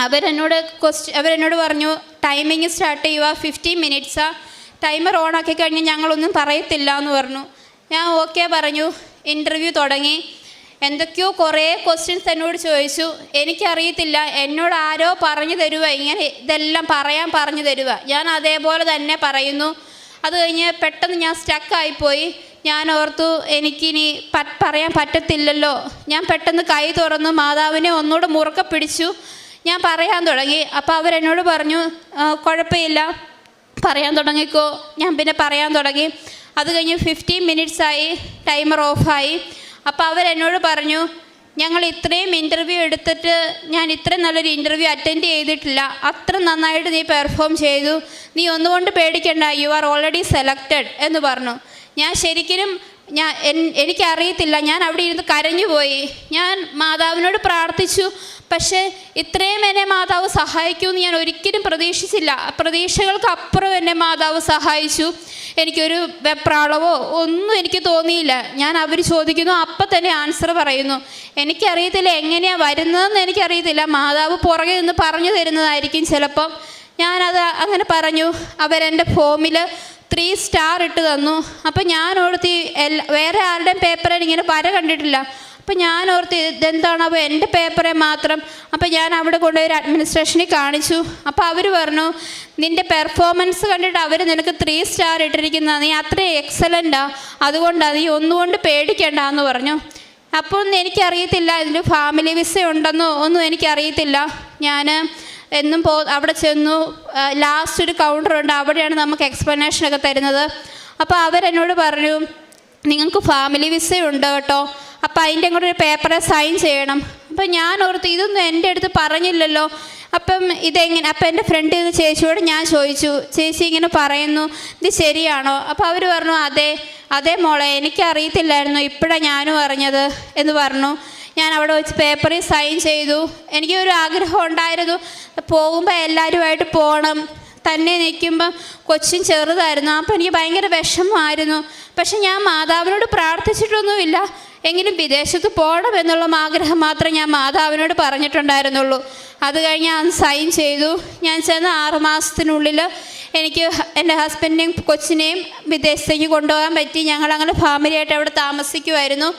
[SPEAKER 4] അവരെന്നോട് പറഞ്ഞു, ടൈമിങ് സ്റ്റാർട്ട് ചെയ്യുക, 15 മിനിറ്റ്സാണ്, ടൈമർ ഓണാക്കി കഴിഞ്ഞാൽ ഞങ്ങളൊന്നും പറയത്തില്ല എന്ന് പറഞ്ഞു. ഞാൻ ഓക്കെ പറഞ്ഞു. ഇൻ്റർവ്യൂ തുടങ്ങി. എന്തൊക്കെയോ കുറേ ക്വസ്റ്റ്യൻസ് എന്നോട് ചോദിച്ചു. എനിക്കറിയത്തില്ല, എന്നോട് ആരോ പറഞ്ഞു തരുക, ഇങ്ങനെ ഇതെല്ലാം പറയാൻ പറഞ്ഞു തരുക. ഞാൻ അതേപോലെ തന്നെ പറയുന്നു. അത് കഴിഞ്ഞ് പെട്ടെന്ന് ഞാൻ സ്റ്റക്കായിപ്പോയി. ഞാൻ ഓർത്തു എനിക്കിനി പറയാൻ പറ്റത്തില്ലല്ലോ. ഞാൻ പെട്ടെന്ന് കൈ തുറന്നു മാതാവിനെ ഒന്നുകൂടെ മുറുക്കെ പിടിച്ചു. ഞാൻ പറയാൻ തുടങ്ങി. അപ്പോൾ അവരെന്നോട് പറഞ്ഞു, കുഴപ്പമില്ല, പറയാൻ തുടങ്ങിക്കോ. ഞാൻ പിന്നെ പറയാൻ തുടങ്ങി. അത് കഴിഞ്ഞ് 15 മിനിറ്റ്സായി, ടൈമർ ഓഫായി. അപ്പോൾ അവരെന്നോട് പറഞ്ഞു, ഞങ്ങൾ ഇത്രയും ഇൻ്റർവ്യൂ എടുത്തിട്ട് ഞാൻ ഇത്രയും നല്ലൊരു ഇൻ്റർവ്യൂ അറ്റൻഡ് ചെയ്തിട്ടില്ല. അത്ര നന്നായിട്ട് നീ പെർഫോം ചെയ്തു. നീ ഒന്നുകൊണ്ട് പേടിക്കണ്ട, യു ആർ ഓൾറെഡി സെലക്റ്റഡ് എന്ന് പറഞ്ഞു. ഞാൻ ശരിക്കും എനിക്കറിയത്തില്ല. ഞാൻ അവിടെ ഇരുന്ന് കരഞ്ഞുപോയി. ഞാൻ മാതാവിനോട് പ്രാർത്ഥിച്ചു. പക്ഷേ ഇത്രയും എന്നെ മാതാവ് സഹായിക്കുമെന്ന് ഞാൻ ഒരിക്കലും പ്രതീക്ഷിച്ചില്ല. പ്രതീക്ഷകൾക്ക് അപ്പുറം എന്നെ മാതാവ് സഹായിച്ചു. എനിക്കൊരു വെപ്രാളവോ ഒന്നും എനിക്ക് തോന്നിയില്ല. ഞാൻ അവർ ചോദിക്കുന്നു, അപ്പം തന്നെ ആൻസർ പറയുന്നു. എനിക്കറിയത്തില്ല എങ്ങനെയാണ് വരുന്നതെന്ന് എനിക്കറിയത്തില്ല. മാതാവ് പുറകെ നിന്ന് പറഞ്ഞു തരുന്നതായിരിക്കും ചിലപ്പം. ഞാനത് അങ്ങനെ പറഞ്ഞു. അവരെൻ്റെ ഫോമിൽ 3 സ്റ്റാർ ഇട്ട് തന്നു. അപ്പം ഞാൻ ഓർത്തി വേറെ ആരുടെയും പേപ്പറിൽ ഇങ്ങനെ വര കണ്ടിട്ടില്ല. അപ്പം ഞാൻ ഓർത്ത് ഇതെന്താണ് അപ്പോൾ എൻ്റെ പേപ്പറെ മാത്രം. അപ്പം ഞാൻ അവിടെ കൊണ്ടുപോയി ഒരു അഡ്മിനിസ്ട്രേഷനിൽ കാണിച്ചു. അപ്പോൾ അവർ പറഞ്ഞു, നിൻ്റെ പെർഫോമൻസ് കണ്ടിട്ട് അവർ നിനക്ക് 3 സ്റ്റാർ ഇട്ടിരിക്കുന്നത്, നീ അത്രയും എക്സലൻ്റാണ്, അതുകൊണ്ടാണ്, നീ ഒന്നുകൊണ്ട് പേടിക്കേണ്ട എന്ന് പറഞ്ഞു. അപ്പോൾ എനിക്കറിയത്തില്ല ഇതിൽ ഫാമിലി വിസ ഉണ്ടെന്നോ ഒന്നും എനിക്കറിയത്തില്ല. ഞാൻ എന്നും അവിടെ ചെന്നു. ലാസ്റ്റ് ഒരു കൗണ്ടറുണ്ട്, അവിടെയാണ് നമുക്ക് എക്സ്പ്ലനേഷനൊക്കെ തരുന്നത്. അപ്പോൾ അവരെന്നോട് പറഞ്ഞു, നിങ്ങൾക്ക് ഫാമിലി വിസയുണ്ട് കേട്ടോ, അപ്പോൾ അതിൻ്റെ കൂടെ ഒരു പേപ്പറിൽ സൈൻ ചെയ്യണം. അപ്പം ഞാൻ ഓർത്ത് ഇതൊന്നും എൻ്റെ അടുത്ത് പറഞ്ഞില്ലല്ലോ. അപ്പം ഇതെങ്ങനെ? അപ്പം എൻ്റെ ഫ്രണ്ട് ഇത് ചേച്ചിയോട് ഞാൻ ചോദിച്ചു, ചേച്ചി ഇങ്ങനെ പറയുന്നു, ഇത് ശരിയാണോ? അപ്പോൾ അവർ പറഞ്ഞു, അതെ മോളെ, എനിക്കറിയത്തില്ലായിരുന്നു, ഇപ്പോഴാണ് ഞാനും അറിഞ്ഞത് എന്ന് പറഞ്ഞു. ഞാൻ അവിടെ വെച്ച് പേപ്പറിൽ സൈൻ ചെയ്തു. എനിക്കൊരു ആഗ്രഹം ഉണ്ടായിരുന്നു, പോകുമ്പോൾ എല്ലാവരുമായിട്ട് പോകണം. തന്നെ നിൽക്കുമ്പം കൊച്ചും ചെറുതായിരുന്നു. അപ്പോൾ എനിക്ക് ഭയങ്കര വിഷമമായിരുന്നു. പക്ഷെ ഞാൻ മാതാവിനോട് പ്രാർത്ഥിച്ചിട്ടൊന്നുമില്ല. എങ്കിലും വിദേശത്ത് പോകണം എന്നുള്ള ആഗ്രഹം മാത്രമേ ഞാൻ മാതാവിനോട് പറഞ്ഞിട്ടുണ്ടായിരുന്നുള്ളൂ. അത് കഴിഞ്ഞ് ഞാൻ സൈൻ ചെയ്തു. ഞാൻ ചെന്ന് 6 മാസത്തിനുള്ളിൽ എനിക്ക് എൻ്റെ ഹസ്ബൻഡിനെയും കൊച്ചിനെയും വിദേശത്തേക്ക് കൊണ്ടുപോകാൻ പറ്റി. ഞങ്ങളങ്ങനെ ഫാമിലിയായിട്ട് അവിടെ താമസിക്കുമായിരുന്നു.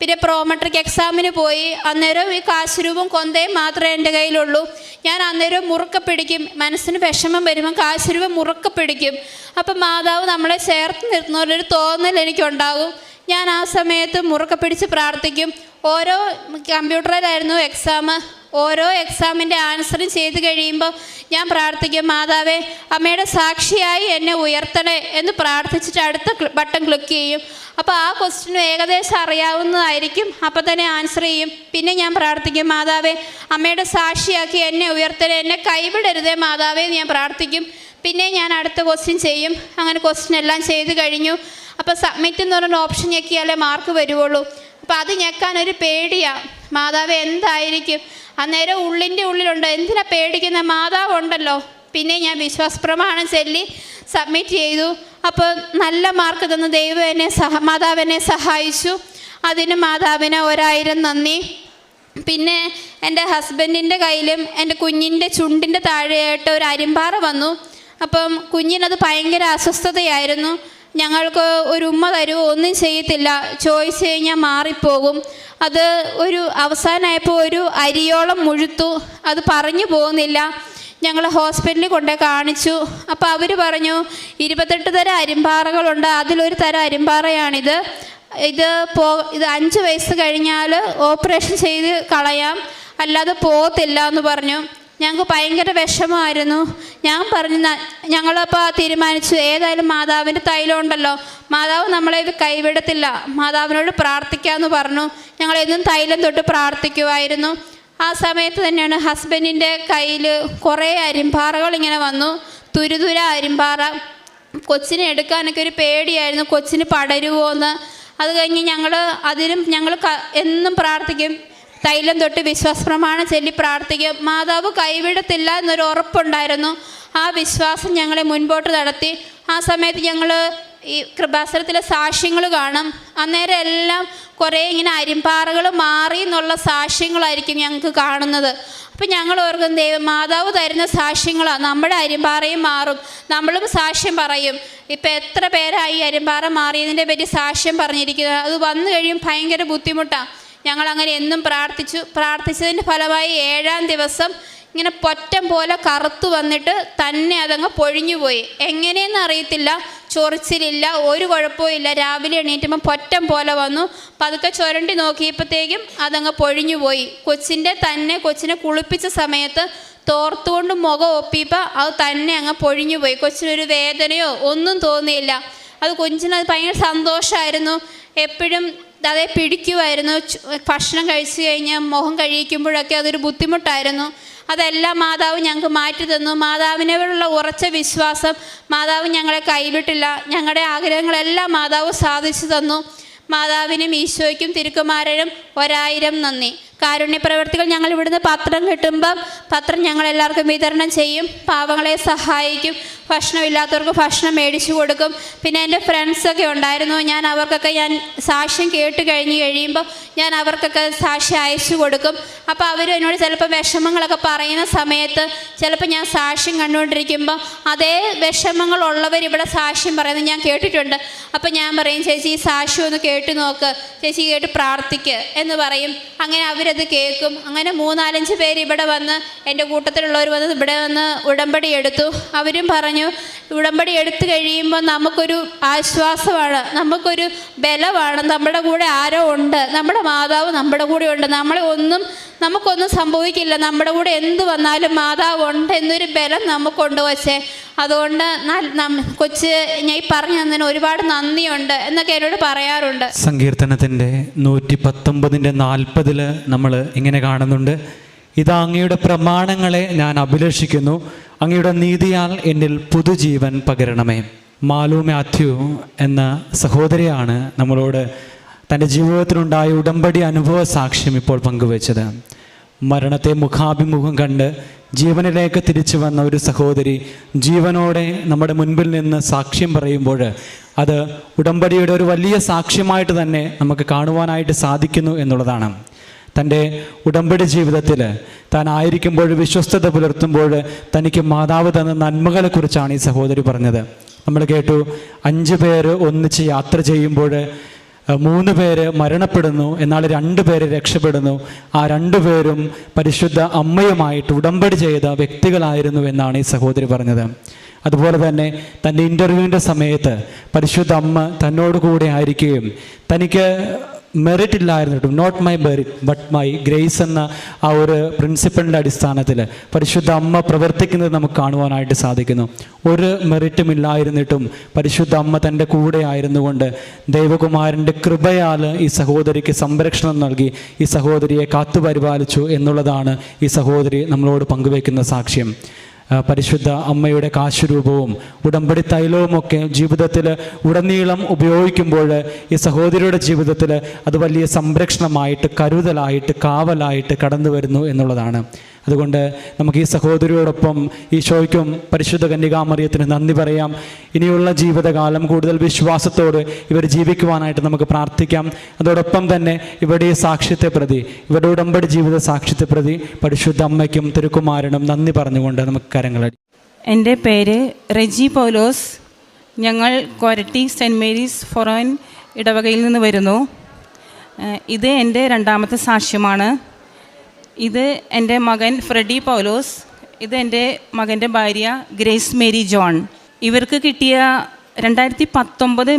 [SPEAKER 4] പിന്നെ പ്രോമെട്രിക് എക്സാമിന് പോയി. അന്നേരം ഈ കാശ് രൂപം കൊന്തയും മാത്രമേ എൻ്റെ കയ്യിലുള്ളൂ. ഞാൻ അന്നേരം മുറുക്കെ പിടിക്കും. മനസ്സിന് വിഷമം വരുമ്പം കാശ് രൂപം മുറുക്കെ പിടിക്കും. അപ്പം മാതാവ് നമ്മളെ ചേർത്ത് നിർത്തുന്നൊരു തോന്നൽ എനിക്കുണ്ടാകും. ഞാൻ ആ സമയത്ത് മുറുക്കെ പിടിച്ച് പ്രാർത്ഥിക്കും. ഓരോ കമ്പ്യൂട്ടറിലായിരുന്നു എക്സാം. ഓരോ എക്സാമിൻ്റെ ആൻസറും ചെയ്ത് കഴിയുമ്പോൾ ഞാൻ പ്രാർത്ഥിക്കും, മാതാവേ അമ്മയുടെ സാക്ഷിയായി എന്നെ ഉയർത്തണേ എന്ന് പ്രാർത്ഥിച്ചിട്ട് അടുത്ത ബട്ടൺ ക്ലിക്ക് ചെയ്യും. അപ്പോൾ ആ ക്വസ്റ്റ്യനും ഏകദേശം അറിയാവുന്നതായിരിക്കും. അപ്പോൾ തന്നെ ആൻസർ ചെയ്യും. പിന്നെ ഞാൻ പ്രാർത്ഥിക്കും, മാതാവേ അമ്മയുടെ സാക്ഷിയാക്കി എന്നെ ഉയർത്തണേ, എന്നെ കൈവിടരുതേ മാതാവേ എന്ന് ഞാൻ പ്രാർത്ഥിക്കും. പിന്നെ ഞാൻ അടുത്ത ക്വസ്റ്റ്യൻ ചെയ്യും. അങ്ങനെ ക്വസ്റ്റ്യൻ എല്ലാം ചെയ്ത് കഴിഞ്ഞു. അപ്പോൾ സബ്മിറ്റ് എന്ന് പറയുന്ന ഓപ്ഷൻ ഞെക്കിയാലേ മാർക്ക് വരുവുള്ളൂ. അപ്പോൾ അത് ഞെക്കാനൊരു പേടിയാണ്. മാതാവ് എന്തായിരിക്കും? അന്നേരം ഉള്ളിലുണ്ട്, എന്തിനാ പേടിക്കുന്ന, മാതാവ് ഉണ്ടല്ലോ. പിന്നെ ഞാൻ വിശ്വാസപ്രമാണം ചൊല്ലി സബ്മിറ്റ് ചെയ്തു. അപ്പോൾ നല്ല മാർക്ക് തന്ന മാതാവ് എന്നെ സഹായിച്ചു. അതിന് മാതാവിന് 1000 നന്ദി. പിന്നെ എൻ്റെ ഹസ്ബൻഡിൻ്റെ കയ്യിലും എൻ്റെ കുഞ്ഞിൻ്റെ ചുണ്ടിൻ്റെ താഴെയായിട്ട് ഒരു അരിമ്പാറ വന്നു. അപ്പം കുഞ്ഞിനത് ഭയങ്കര അസ്വസ്ഥതയായിരുന്നു. ഞങ്ങൾക്ക് ഒരു ഉമ്മ തരുമോ? ഒന്നും ചെയ്യത്തില്ല, ചോദിച്ചു കഴിഞ്ഞാൽ മാറിപ്പോകും. അത് ഒരു അവസാനമായപ്പോൾ ഒരു അരിയോളം മുഴുത്തു, അത് പറഞ്ഞു പോകുന്നില്ല. ഞങ്ങൾ ഹോസ്പിറ്റലിൽ കൊണ്ടുപോയി കാണിച്ചു. അപ്പോൾ അവർ പറഞ്ഞു 28 തരം അരിമ്പാറകളുണ്ട്, അതിലൊരു തരം അരിമ്പാറയാണിത്. ഇത് 5 വയസ്സ് കഴിഞ്ഞാൽ ഓപ്പറേഷൻ ചെയ്ത് കളയാം, അല്ലാതെ പോകത്തില്ല എന്ന് പറഞ്ഞു. ഞങ്ങൾക്ക് ഭയങ്കര വിഷമമായിരുന്നു. ഞാൻ പറഞ്ഞു, ഞങ്ങളപ്പോൾ തീരുമാനിച്ചു, ഏതായാലും മാതാവിൻ്റെ തൈലം ഉണ്ടല്ലോ, മാതാവ് നമ്മളെ കൈവിടത്തില്ല, മാതാവിനോട് പ്രാർത്ഥിക്കാമെന്ന് പറഞ്ഞു. ഞങ്ങളെന്നും തൈലം തൊട്ട് പ്രാർത്ഥിക്കുമായിരുന്നു. ആ സമയത്ത് തന്നെയാണ് ഹസ്ബൻഡിൻ്റെ കയ്യിൽ കുറേ അരിമ്പാറകൾ ഇങ്ങനെ വന്നു, തുരുതുര അരിമ്പാറ. കൊച്ചിനെ എടുക്കാനൊക്കെ ഒരു പേടിയായിരുന്നു, കൊച്ചിന് പടരുമോ എന്ന്. അത് കഴിഞ്ഞ് ഞങ്ങൾ എന്നും പ്രാർത്ഥിക്കും, തൈലം തൊട്ട് വിശ്വാസപ്രമാണം ചൊല്ലി പ്രാർത്ഥിക്കും. മാതാവ് കൈവിടത്തില്ല എന്നൊരു ഉറപ്പുണ്ടായിരുന്നു. ആ വിശ്വാസം ഞങ്ങളെ മുൻപോട്ട് നടത്തി. ആ സമയത്ത് ഞങ്ങൾ ഈ കൃപാസനത്തിലെ സാക്ഷ്യങ്ങൾ കാണും. അന്നേരം എല്ലാം കുറേ ഇങ്ങനെ അരിമ്പാറകൾ മാറി എന്നുള്ള സാക്ഷ്യങ്ങളായിരിക്കും ഞങ്ങൾക്ക് കാണുന്നത്. അപ്പം ഞങ്ങൾ ഓർക്കും, മാതാവ് തരുന്ന സാക്ഷ്യങ്ങളാണ്, നമ്മുടെ അരിമ്പാറയും മാറും, നമ്മളും സാക്ഷ്യം പറയും. ഇപ്പം എത്ര പേരായി അരിമ്പാറ മാറിയതിനെ പറ്റി സാക്ഷ്യം പറഞ്ഞിരിക്കുന്നത്. അത് വന്നു കഴിയും ഭയങ്കര ബുദ്ധിമുട്ടാണ്. ഞങ്ങളങ്ങനെ എന്നും പ്രാർത്ഥിച്ചതിൻ്റെ ഫലമായി 7-ാം ദിവസം ഇങ്ങനെ പൊറ്റം പോലെ കറുത്ത് വന്നിട്ട് തന്നെ അതങ്ങ് പൊഴിഞ്ഞു പോയി. എങ്ങനെയെന്ന് അറിയത്തില്ല, ചൊറിച്ചിലില്ല, ഒരു കുഴപ്പവും ഇല്ല. രാവിലെ എണീറ്റുമ്പോൾ പൊറ്റം പോലെ വന്നു. പതുക്കെ ചുരണ്ടി നോക്കിയപ്പോഴത്തേക്കും അതങ്ങ് പൊഴിഞ്ഞു പോയി. കൊച്ചിനെ കുളിപ്പിച്ച സമയത്ത് തോർത്തുകൊണ്ട് മുഖം ഒപ്പിയപ്പോൾ അത് തന്നെ അങ്ങ് പൊഴിഞ്ഞു പോയി. കൊച്ചിനൊരു വേദനയോ ഒന്നും തോന്നിയില്ല. അത് കൊച്ചിനത് ഭയങ്കര സന്തോഷമായിരുന്നു. എപ്പോഴും അതേ പിടിക്കുമായിരുന്നു. ഭക്ഷണം കഴിച്ചു കഴിഞ്ഞാൽ മുഖം കഴിക്കുമ്പോഴൊക്കെ അതൊരു ബുദ്ധിമുട്ടായിരുന്നു. അതെല്ലാം മാതാവ് ഞങ്ങൾക്ക് മാറ്റി തന്നു. മാതാവിനോടുള്ള ഉറച്ച വിശ്വാസം, മാതാവ് ഞങ്ങളെ കൈവിട്ടില്ല. ഞങ്ങളുടെ ആഗ്രഹങ്ങളെല്ലാം മാതാവ് സാധിച്ചു തന്നു. മാതാവിനും ഈശോയ്ക്കും തിരുക്കുമാരനും 1000 നന്ദി. കാരുണ്യപ്രവർത്തികൾ ഞങ്ങൾ ഇവിടുന്ന് പത്രം കിട്ടുമ്പം പത്രം ഞങ്ങളെല്ലാവർക്കും വിതരണം ചെയ്യും. പാവങ്ങളെ സഹായിക്കും. ഭക്ഷണമില്ലാത്തവർക്ക് ഭക്ഷണം മേടിച്ചു കൊടുക്കും. പിന്നെ എൻ്റെ ഫ്രണ്ട്സൊക്കെ ഉണ്ടായിരുന്നു. ഞാൻ സാക്ഷ്യം കേട്ട് കഴിയുമ്പോൾ ഞാൻ അവർക്കൊക്കെ സാക്ഷ്യം അയച്ചു കൊടുക്കും. അപ്പോൾ അവർ എന്നോട് ചിലപ്പോൾ വിഷമങ്ങളൊക്കെ പറയുന്ന സമയത്ത് ചിലപ്പോൾ ഞാൻ സാക്ഷ്യം കണ്ടുകൊണ്ടിരിക്കുമ്പോൾ അതേ വിഷമങ്ങളുള്ളവർ ഇവിടെ സാക്ഷ്യം പറയുന്നത് ഞാൻ കേട്ടിട്ടുണ്ട്. അപ്പോൾ ഞാൻ പറയും, ചേച്ചി ഈ സാക്ഷ്യം ഒന്ന് കേട്ട് നോക്ക്, ചേച്ചി കേട്ട് പ്രാർത്ഥിക്ക് എന്ന് പറയും. അങ്ങനെ അവരത് കേൾക്കും. അങ്ങനെ 3-4 പേര് ഇവിടെ വന്ന്, എൻ്റെ കൂട്ടത്തിലുള്ളവർ വന്ന് ഇവിടെ വന്ന് ഉടമ്പടി എടുത്തു. അവരും പറഞ്ഞു, ഉടമ്പടി എടുത്തു കഴിയുമ്പോൾ നമുക്കൊരു ആശ്വാസമാണ്, നമുക്കൊരു ബലമാണ്. നമ്മുടെ കൂടെ ആരോ ഉണ്ട്, നമ്മുടെ മാതാവ് നമ്മുടെ കൂടെ ഉണ്ട്. നമുക്കൊന്നും സംഭവിക്കില്ല, നമ്മുടെ കൂടെ എന്ത് വന്നാലും മാതാവ് ഉണ്ട് എന്നൊരു ബലം നമുക്കുണ്ട്. വച്ചേ അതുകൊണ്ട് കൊച്ച് ഞാൻ ഈ പറഞ്ഞു തന്നതിന് ഒരുപാട് നന്ദിയുണ്ട് എന്നൊക്കെ എന്നോട് പറയാറുണ്ട്.
[SPEAKER 3] സങ്കീർത്തനത്തിൻ്റെ 119:40 നമ്മൾ ഇങ്ങനെ കാണുന്നുണ്ട്, ഇതാ അങ്ങയുടെ പ്രമാണങ്ങളെ ഞാൻ അഭിലഷിക്കുന്നു, അങ്ങയുടെ നീതിയാൽ എന്നിൽ പുതുജീവൻ പകരണമേ. മാലു മാത്യു എന്ന സഹോദരിയാണ് നമ്മളോട് തൻ്റെ ജീവിതത്തിലുണ്ടായ ഉടമ്പടി അനുഭവ സാക്ഷ്യം ഇപ്പോൾ പങ്കുവച്ചത്. മരണത്തെ മുഖാഭിമുഖം കണ്ട് ജീവനിലേക്ക് തിരിച്ചു വന്ന ഒരു സഹോദരി ജീവനോടെ നമ്മുടെ മുൻപിൽ നിന്ന് സാക്ഷ്യം പറയുമ്പോൾ അത് ഉടമ്പടിയുടെ ഒരു വലിയ സാക്ഷ്യമായിട്ട് തന്നെ നമുക്ക് കാണുവാനായിട്ട് സാധിക്കുന്നു എന്നുള്ളതാണ്. തൻ്റെ ഉടമ്പടി ജീവിതത്തിൽ താൻ ആയിരിക്കുമ്പോൾ വിശ്വസ്തത പുലർത്തുമ്പോൾ തനിക്ക് മാതാവ് തന്ന നന്മകളെക്കുറിച്ചാണ് ഈ സഹോദരി പറഞ്ഞത്. നമ്മൾ കേട്ടു, 5 പേര് ഒന്നിച്ച് യാത്ര ചെയ്യുമ്പോൾ 3 പേര് മരണപ്പെടുന്നു, എന്നാൽ 2 പേര് രക്ഷപ്പെടുന്നു. ആ 2 പേരും പരിശുദ്ധ അമ്മയുമായിട്ട് ഉടമ്പടി ചെയ്ത വ്യക്തികളായിരുന്നു എന്നാണ് ഈ സഹോദരി പറഞ്ഞത്. അതുപോലെ തന്നെ തൻ്റെ ഇൻ്റർവ്യൂവിൻ്റെ സമയത്ത് പരിശുദ്ധ അമ്മ തന്നോട് കൂടെ ആയിരിക്കുകയും തനിക്ക് മെറിറ്റ് ഇല്ലായിരുന്നിട്ടും not my merit but my grace എന്ന ആ ഒരു പ്രിൻസിപ്പളിൻ്റെ അടിസ്ഥാനത്തിൽ പരിശുദ്ധ അമ്മ പ്രവർത്തിക്കുന്നത് നമുക്ക് കാണുവാനായിട്ട് സാധിക്കുന്നു. ഒരു മെറിറ്റും ഇല്ലായിരുന്നിട്ടും പരിശുദ്ധ അമ്മ തൻ്റെ കൂടെ ആയിരുന്നുകൊണ്ട് ദൈവകുമാരൻ്റെ കൃപയാൽ ഈ സഹോദരിക്ക് സംരക്ഷണം നൽകി ഈ സഹോദരിയെ കാത്തുപരിപാലിച്ചു എന്നുള്ളതാണ് ഈ സഹോദരി നമ്മളോട് പങ്കുവയ്ക്കുന്ന സാക്ഷ്യം. പരിശുദ്ധ അമ്മയുടെ കാശുരൂപവും ഉടമ്പടി തൈലവുമൊക്കെ ജീവിതത്തിൽ ഉടനീളം ഉപയോഗിക്കുമ്പോൾ ഈ സഹോദരിയുടെ ജീവിതത്തിൽ അത് വലിയ സംരക്ഷണമായിട്ട്, കരുതലായിട്ട്, കാവലായിട്ട് കടന്നു വരുന്നു എന്നുള്ളതാണ്. അതുകൊണ്ട് നമുക്ക് ഈ സഹോദരിയോടൊപ്പം ഈശോയ്ക്കും പരിശുദ്ധ കന്യകാമറിയത്തിന് നന്ദി പറയാം. ഇനിയുള്ള ജീവിതകാലം കൂടുതൽ വിശ്വാസത്തോട് ഇവർ ജീവിക്കുവാനായിട്ട് നമുക്ക് പ്രാർത്ഥിക്കാം. അതോടൊപ്പം തന്നെ ഇവരുടെ സാക്ഷ്യത്തെ പ്രതി, ഇവരുടെ ഉടമ്പടി ജീവിത സാക്ഷ്യത്തെ പ്രതി പരിശുദ്ധ അമ്മയ്ക്കും തിരുക്കുമാരനും നന്ദി പറഞ്ഞുകൊണ്ട് നമുക്ക് കരങ്ങളടി.
[SPEAKER 5] എൻ്റെ പേര് റെജി പൗലോസ്. ഞങ്ങൾ കൊരട്ടി സെൻറ്റ് മേരീസ് ഫൊറോൻ ഇടവകയിൽ നിന്ന് വരുന്നു. ഇത് എൻ്റെ 2ാമത്തെ സാക്ഷ്യമാണ്. ഇത് എൻ്റെ മകൻ ഫ്രെഡി പൗലോസ്. ഇത് എൻ്റെ മകൻ്റെ ഭാര്യ ഗ്രേസ് മേരി ജോൺ. ഇവർക്ക് കിട്ടിയ 2019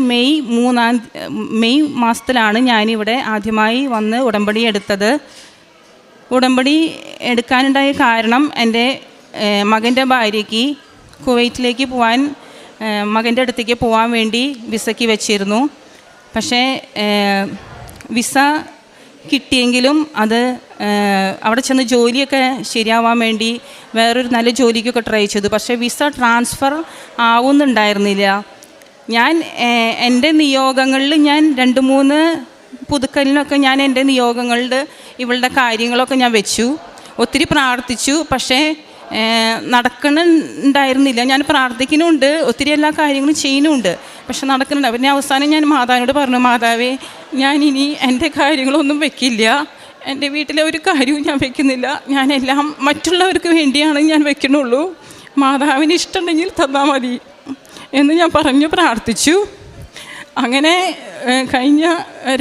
[SPEAKER 5] മെയ് മാസത്തിലാണ് ഞാനിവിടെ ആദ്യമായി വന്ന് ഉടമ്പടി എടുത്തത്. ഉടമ്പടി എടുക്കാനുണ്ടായ കാരണം എൻ്റെ മകൻ്റെ ഭാര്യയ്ക്ക് കുവൈറ്റിലേക്ക് പോകാൻ, മകൻ്റെ അടുത്തേക്ക് പോകാൻ വേണ്ടി വിസയ്ക്ക് വെച്ചിരുന്നു. പക്ഷേ വിസ കിട്ടിയെങ്കിലും അത് അവിടെ ചെന്ന് ജോലിയൊക്കെ ശരിയാവാൻ വേണ്ടി വേറൊരു നല്ല ജോലിക്കൊക്കെ ട്രൈ ചെയ്തു. പക്ഷേ വിസ ട്രാൻസ്ഫർ ആവുന്നുണ്ടായിരുന്നില്ല. ഞാൻ എൻ്റെ നിയോഗങ്ങളിൽ ഞാൻ 2-3 പുതുക്കലിനൊക്കെ ഞാൻ എൻ്റെ നിയോഗങ്ങളിൽ ഇവളുടെ കാര്യങ്ങളൊക്കെ ഞാൻ വെച്ചു, ഒത്തിരി പ്രാർത്ഥിച്ചു. പക്ഷേ നടക്കണുണ്ടായിരുന്നില്ല. ഞാൻ പ്രാർത്ഥിക്കുന്നുണ്ട്, ഒത്തിരി എല്ലാ കാര്യങ്ങളും ചെയ്യുന്നുണ്ട്, പക്ഷെ നടക്കുന്നുണ്ട്. പിന്നെ അവസാനം ഞാൻ മാതാവിനോട് പറഞ്ഞു, മാതാവേ ഞാൻ ഇനി എൻ്റെ കാര്യങ്ങളൊന്നും വെക്കില്ല, എൻ്റെ വീട്ടിലെ ഒരു കാര്യവും ഞാൻ വെക്കുന്നില്ല, ഞാനെല്ലാം മറ്റുള്ളവർക്ക് വേണ്ടിയാണ് ഞാൻ വെക്കണുള്ളൂ, മാതാവിന് ഇഷ്ടമുണ്ടെങ്കിൽ തന്നാൽ മതി എന്ന് ഞാൻ പറഞ്ഞു പ്രാർത്ഥിച്ചു. അങ്ങനെ കഴിഞ്ഞ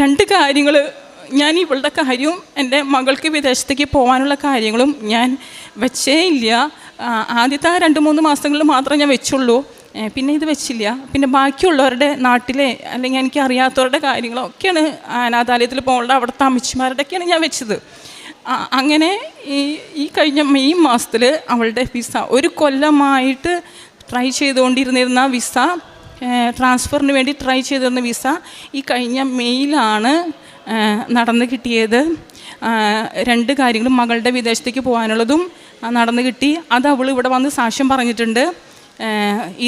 [SPEAKER 5] 2 കാര്യങ്ങൾ ഞാൻ ഇവളുടെ കാര്യവും എൻ്റെ മകൾക്ക് വിദേശത്തേക്ക് പോകാനുള്ള കാര്യങ്ങളും ഞാൻ വെച്ചേ ഇല്ല. ആദ്യത്തെ 2-3 മാസങ്ങളിൽ മാത്രമേ ഞാൻ വെച്ചുള്ളൂ. പിന്നെ ഇത് വെച്ചില്ല. പിന്നെ ബാക്കിയുള്ളവരുടെ നാട്ടിലെ അല്ലെങ്കിൽ എനിക്ക് അറിയാത്തവരുടെ കാര്യങ്ങളൊക്കെയാണ് അനാഥാലയത്തിൽ പോകാനുള്ള അവിടുത്തെ അമ്മച്ചിമാരുടെയൊക്കെയാണ് ഞാൻ വെച്ചത്. അങ്ങനെ ഈ കഴിഞ്ഞ മെയ് മാസത്തിൽ അവളുടെ വിസ 1 കൊല്ലമായിട്ട് ട്രൈ ചെയ്തുകൊണ്ടിരുന്ന വിസ, ട്രാൻസ്ഫറിന് വേണ്ടി ട്രൈ ചെയ്തിരുന്ന വിസ ഈ കഴിഞ്ഞ മെയ്യിലാണ് നടന്നു കിട്ടിയത്. 2 കാര്യങ്ങളും മകളുടെ വിദേശത്തേക്ക് പോകാനുള്ളതും നടന്നു കിട്ടി. അത് അവൾ ഇവിടെ വന്ന് സാക്ഷ്യം പറഞ്ഞിട്ടുണ്ട്.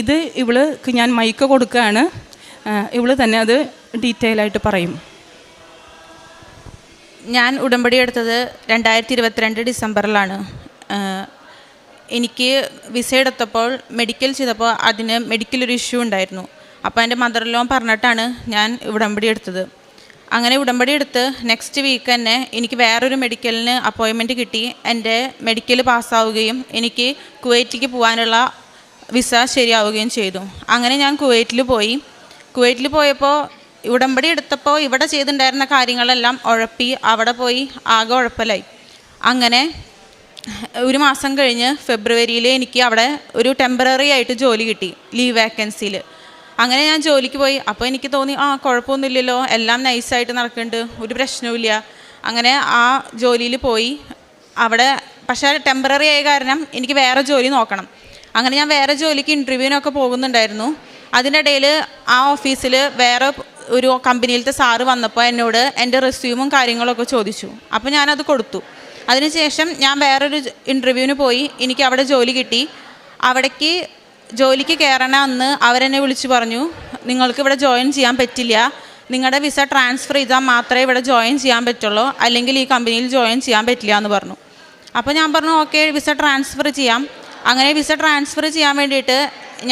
[SPEAKER 5] ഇത് ഇവൾക്ക് ഞാൻ മൈക്ക് കൊടുക്കുകയാണ്. ഇവൾ തന്നെ അത് ഡീറ്റെയിൽ ആയിട്ട് പറയും.
[SPEAKER 6] ഞാൻ ഉടമ്പടി എടുത്തത് 2022 ഡിസംബറിലാണ്. എനിക്ക് വിസ എടുത്തപ്പോൾ മെഡിക്കൽ ചെയ്തപ്പോൾ അതിന് മെഡിക്കലൊരു ഇഷ്യൂ ഉണ്ടായിരുന്നു. അപ്പോൾ എൻ്റെ മദർ ലോ പറഞ്ഞിട്ടാണ് ഞാൻ ഉടമ്പടി എടുത്തത്. അങ്ങനെ ഉടമ്പടി എടുത്ത് നെക്സ്റ്റ് വീക്ക് തന്നെ എനിക്ക് വേറൊരു മെഡിക്കലിന് അപ്പോയിൻമെൻറ്റ് കിട്ടി. എൻ്റെ മെഡിക്കൽ പാസ്സാവുകയും എനിക്ക് കുവൈറ്റിലേക്ക് പോകാനുള്ള വിസ ശരിയാവുകയും ചെയ്തു. അങ്ങനെ ഞാൻ കുവൈറ്റിൽ പോയപ്പോൾ ഉടമ്പടി എടുത്തപ്പോൾ ഇവിടെ ചെയ്തിട്ടുണ്ടായിരുന്ന കാര്യങ്ങളെല്ലാം ഉഴപ്പി അവിടെ പോയി ആകെ ഉഴപ്പലായി. അങ്ങനെ 1 മാസം കഴിഞ്ഞ് ഫെബ്രുവരിയിൽ എനിക്ക് അവിടെ ഒരു ടെമ്പററി ആയിട്ട് ജോലി കിട്ടി, ലീവ് വേക്കൻസിയിൽ. അങ്ങനെ ഞാൻ ജോലിക്ക് പോയി. അപ്പോൾ എനിക്ക് തോന്നി കുഴപ്പമൊന്നുമില്ലല്ലോ, എല്ലാം നൈസായിട്ട് നടക്കുന്നുണ്ട്, ഒരു പ്രശ്നവുമില്ല. അങ്ങനെ ആ ജോലിയിൽ പോയി. അവിടെ പക്ഷേ ടെമ്പററി ആയ കാരണം എനിക്ക് വേറെ ജോലി നോക്കണം. അങ്ങനെ ഞാൻ വേറെ ജോലിക്ക് ഇൻ്റർവ്യൂവിനൊക്കെ പോകുന്നുണ്ടായിരുന്നു. അതിനിടയിൽ ആ ഓഫീസിൽ വേറെ ഒരു കമ്പനിയിലത്തെ സാറ് വന്നപ്പോൾ എന്നോട് എൻ്റെ റെസ്യൂമും കാര്യങ്ങളൊക്കെ ചോദിച്ചു. അപ്പോൾ ഞാനത് കൊടുത്തു. അതിനുശേഷം ഞാൻ വേറൊരു ഇൻ്റർവ്യൂവിന് പോയി. എനിക്ക് അവിടെ ജോലി കിട്ടി. അവിടേക്ക് ജോലിക്ക് കയറണ അന്ന് അവരെന്നെ വിളിച്ചു പറഞ്ഞു, നിങ്ങൾക്ക് ഇവിടെ ജോയിൻ ചെയ്യാൻ പറ്റില്ല, നിങ്ങളുടെ വിസ ട്രാൻസ്ഫർ ചെയ്താൽ മാത്രമേ ഇവിടെ ജോയിൻ ചെയ്യാൻ പറ്റുള്ളൂ, അല്ലെങ്കിൽ ഈ കമ്പനിയിൽ ജോയിൻ ചെയ്യാൻ പറ്റില്ല എന്ന് പറഞ്ഞു. അപ്പോൾ ഞാൻ പറഞ്ഞു ഓക്കെ, വിസ ട്രാൻസ്ഫർ ചെയ്യാം. അങ്ങനെ വിസ ട്രാൻസ്ഫർ ചെയ്യാൻ വേണ്ടിയിട്ട്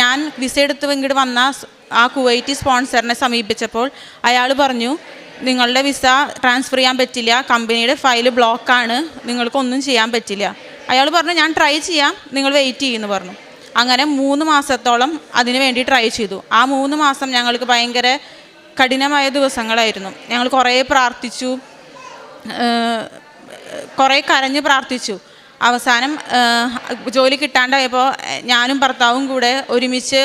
[SPEAKER 6] ഞാൻ വിസ എടുത്ത് ഇങ്ങോട്ട് വന്ന ആ കുവൈറ്റി സ്പോൺസറിനെ സമീപിച്ചപ്പോൾ അയാൾ പറഞ്ഞു, നിങ്ങളുടെ വിസ ട്രാൻസ്ഫർ ചെയ്യാൻ പറ്റില്ല, കമ്പനിയുടെ ഫയൽ ബ്ലോക്കാണ്, നിങ്ങൾക്കൊന്നും ചെയ്യാൻ പറ്റില്ല. അയാൾ പറഞ്ഞു ഞാൻ ട്രൈ ചെയ്യാം, നിങ്ങൾ വെയിറ്റ് ചെയ്യുമെന്ന് പറഞ്ഞു. അങ്ങനെ 3 മാസത്തോളം അതിന് വേണ്ടി ട്രൈ ചെയ്തു. ആ 3 മാസം ഞങ്ങൾക്ക് ഭയങ്കര കഠിനമായ ദിവസങ്ങളായിരുന്നു. ഞങ്ങൾ കുറേ പ്രാർത്ഥിച്ചു, കുറേ കരഞ്ഞ് പ്രാർത്ഥിച്ചു. അവസാനം ജോലി കിട്ടാണ്ടായപ്പോൾ ഞാനും ഭർത്താവും കൂടെ ഒരുമിച്ച്